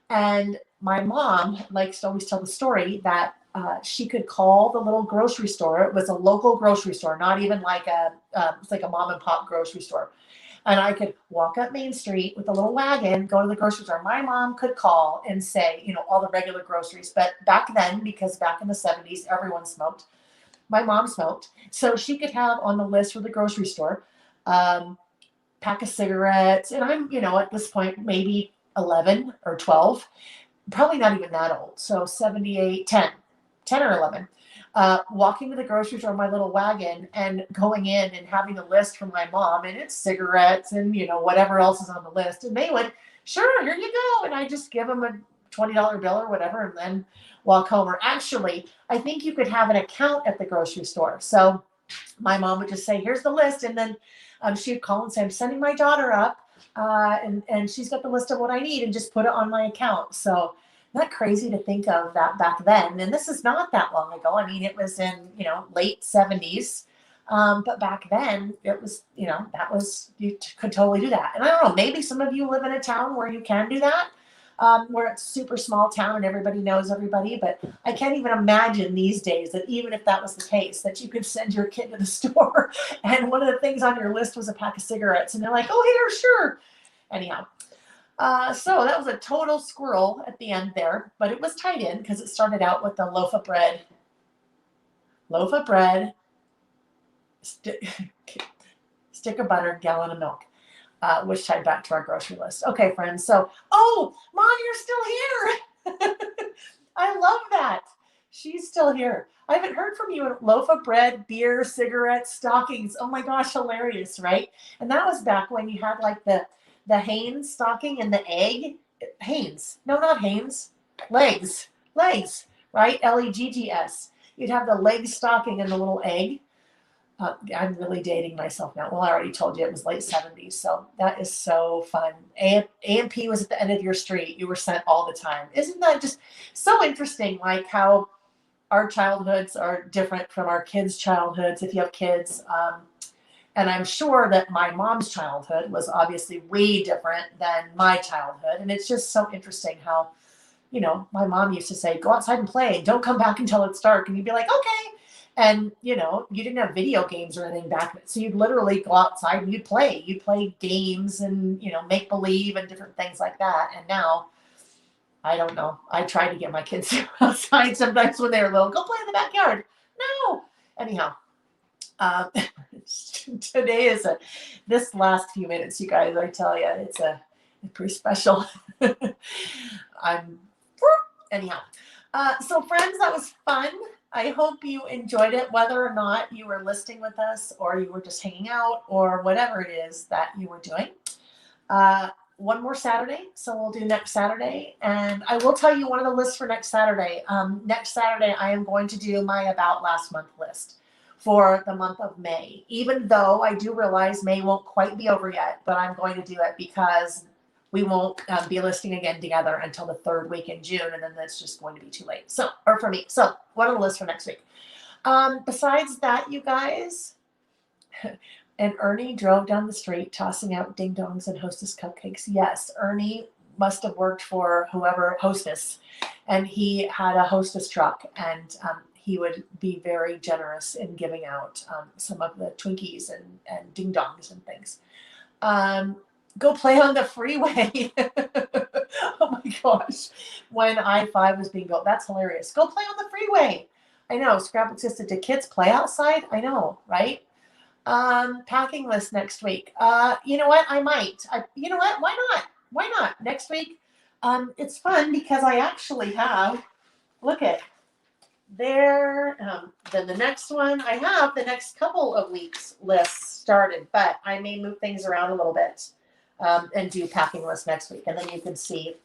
Speaker 1: and my mom likes to always tell the story that she could call the little grocery store. It was a local grocery store, not even like it's like a mom and pop grocery store. And I could walk up Main Street with a little wagon, go to the grocery store. My mom could call and say, all the regular groceries. But back then, because back in the 70s, everyone smoked. My mom smoked. So she could have on the list for the grocery store, pack of cigarettes. And I'm, at this point, maybe 11 or 12, probably not even that old. So 78, 10 or 11. Walking to the grocery store in my little wagon and going in and having a list from my mom, and it's cigarettes and whatever else is on the list, and they would, sure, here you go, and I just give them a $20 bill or whatever and then walk home. Or actually, I think you could have an account at the grocery store. So my mom would just say, here's the list, and then she'd call and say, I'm sending my daughter up, and she's got the list of what I need, and just put it on my account. So not crazy to think of that back then. And this is not that long ago. I mean, it was in, late 70s. But back then it was, that was, you could totally do that. And I don't know, maybe some of you live in a town where you can do that, where it's super small town and everybody knows everybody. But I can't even imagine these days that even if that was the case, that you could send your kid to the store and one of the things on your list was a pack of cigarettes. And they're like, oh, here, sure. Anyhow. So that was a total squirrel at the end there, but it was tied in because it started out with a loaf of bread, stick of butter, gallon of milk, which tied back to our grocery list. Okay, friends. So, oh, Mom, you're still here. I love that. She's still here. I haven't heard from you. Loaf of bread, beer, cigarettes, stockings. Oh my gosh, hilarious, right? And that was back when you had like the Hanes stocking and the egg. Hanes. No, not Hanes. Legs, right? Leggs. You'd have the leg stocking and the little egg. I'm really dating myself now. Well, I already told you it was late 70s. So that is so fun. A&P was at the end of your street. You were sent all the time. Isn't that just so interesting? Like how our childhoods are different from our kids' childhoods. If you have kids, and I'm sure that my mom's childhood was obviously way different than my childhood. And it's just so interesting how, my mom used to say, go outside and play. Don't come back until it's dark. And you'd be like, okay. And, you didn't have video games or anything back then. So you'd literally go outside and you'd play. You'd play games and, make believe and different things like that. And now, I don't know. I try to get my kids to go outside sometimes when they were little. Go play in the backyard. No. Anyhow. Today is this last few minutes, you guys, I tell you, it's pretty special. Anyhow. So friends, that was fun. I hope you enjoyed it, whether or not you were listening with us or you were just hanging out or whatever it is that you were doing. One more Saturday. So we'll do next Saturday. And I will tell you one of the lists for next Saturday. Next Saturday, I am going to do my About Last Month list for the month of May, even though I do realize May won't quite be over yet, but I'm going to do it because we won't be listing again together until the 3rd week in June, and then that's just going to be too late. So, or for me. So, what are the lists for next week? Besides that, you guys, and Ernie drove down the street tossing out ding dongs and Hostess cupcakes. Yes, Ernie must have worked for whoever, Hostess, and he had a Hostess truck, and he would be very generous in giving out some of the Twinkies and ding dongs and things. Go play on the freeway. Oh my gosh. When I-5 was being built. That's hilarious. Go play on the freeway. I know. Scrapbook Sister, do kids play outside? I know, right? Packing list next week. You know what? I might. You know what? Why not? Why not? Next week, It's fun because I actually have, look at there. Then the next one, I have the next couple of weeks lists started, but I may move things around a little bit and do packing list next week. And then you can see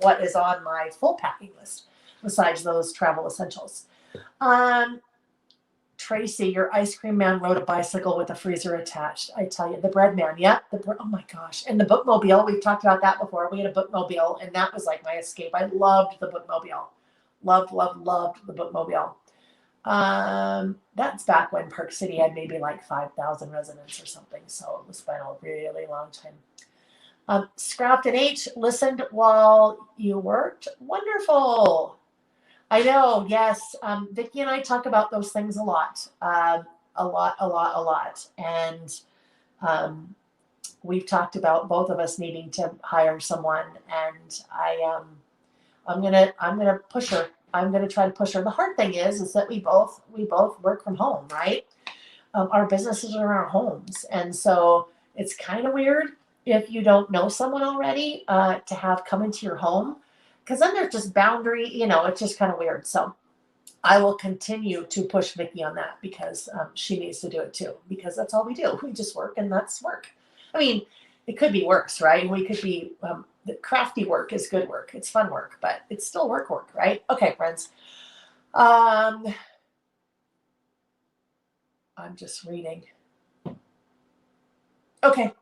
Speaker 1: what is on my full packing list besides those travel essentials. Tracy, your ice cream man rode a bicycle with a freezer attached. I tell you, the bread man, yeah. Oh my gosh. And the bookmobile, we've talked about that before. We had a bookmobile, and that was like my escape. I loved the bookmobile. Loved the bookmobile. That's back when Park City had maybe like 5,000 residents or something. So it was been a really long time. Scrapped and H, listened while you worked. Wonderful. I know, yes. Vicki and I talk about those things a lot. And we've talked about both of us needing to hire someone, and I'm gonna push her. I'm gonna try to push her. The hard thing is that we both work from home, right? Our businesses are in our homes, and so it's kind of weird if you don't know someone already to have come into your home, because then there's just boundary. It's just kind of weird. So I will continue to push Vicki on that because she needs to do it too, because that's all we do. We just work, and that's work. I mean, it could be worse, right? We could be the crafty work is good work. It's fun work, but it's still work, right? Okay, friends. I'm just reading. Okay.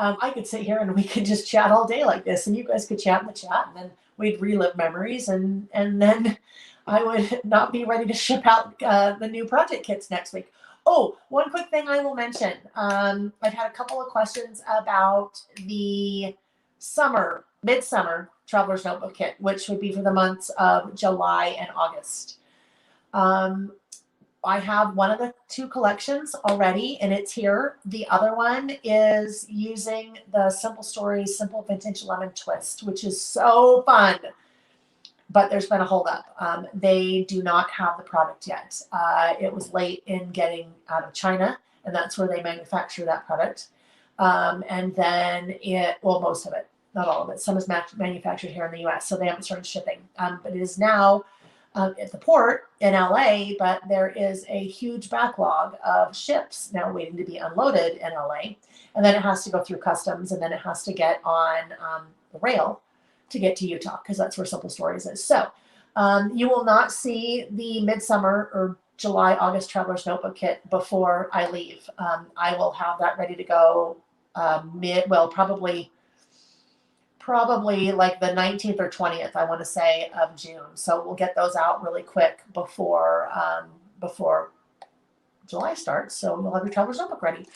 Speaker 1: I could sit here and we could just chat all day like this, and you guys could chat in the chat, and then we'd relive memories, and then I would not be ready to ship out the new project kits next week. Oh, one quick thing I will mention. I've had a couple of questions about the midsummer Traveler's Notebook Kit, which would be for the months of July and August. I have one of the two collections already, and it's here. The other one is using the Simple Stories Simple Vintage Lemon Twist, which is so fun. But there's been a holdup. They do not have the product yet. It was late in getting out of China, and that's where they manufacture that product. And then most of it, not all of it. Some is manufactured here in the U.S., so they haven't started shipping. But it is now at the port in LA, but there is a huge backlog of ships now waiting to be unloaded in LA. And then it has to go through customs, and then it has to get on the rail to get to Utah, because that's where Simple Stories is. So you will not see the midsummer or July, August Traveler's Notebook Kit before I leave. I will have that ready to go probably like the 19th or 20th, I want to say, of June. So we'll get those out really quick before July starts. So we'll have your Traveler's Notebook ready.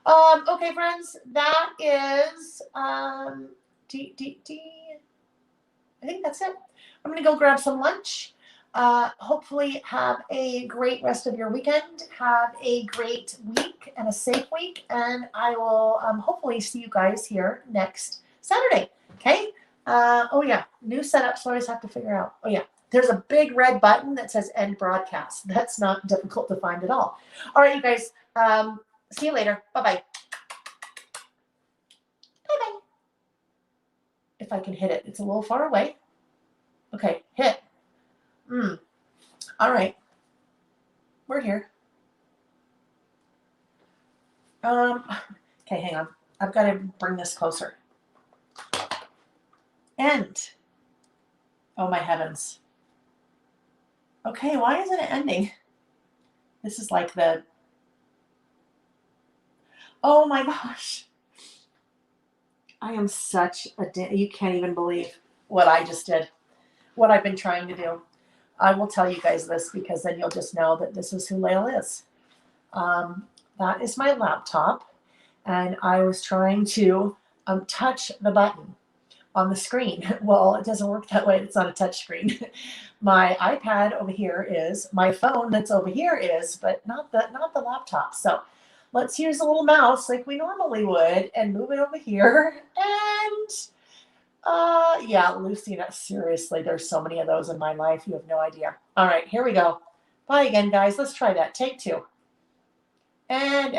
Speaker 1: Okay, friends, that is I think that's it. I'm going to go grab some lunch. Hopefully have a great rest of your weekend. Have a great week and a safe week. And I will hopefully see you guys here next Saturday. Okay. Oh yeah. New setup. So I always have to figure out. Oh yeah. There's a big red button that says end broadcast. That's not difficult to find at all. All right, you guys. See you later. Bye-bye. Bye-bye. If I can hit it. It's a little far away. Okay. Hit. All right. We're here. Okay, hang on. I've got to bring this closer. End. Oh my heavens. Okay, why isn't it ending? This is like oh my gosh. I am such you can't even believe what I just did. What I've been trying to do. I will tell you guys this, because then you'll just know that this is who Lael is. That is my laptop, and I was trying to touch the button on the screen. Well, it doesn't work that way. It's not a touch screen. My iPad over here is, my phone that's over here is, but not the laptop. So let's use a little mouse like we normally would and move it over here. And yeah, Lucina, seriously, there's so many of those in my life. You have no idea. All right, here we go. Bye again, guys. Let's try that. Take two. And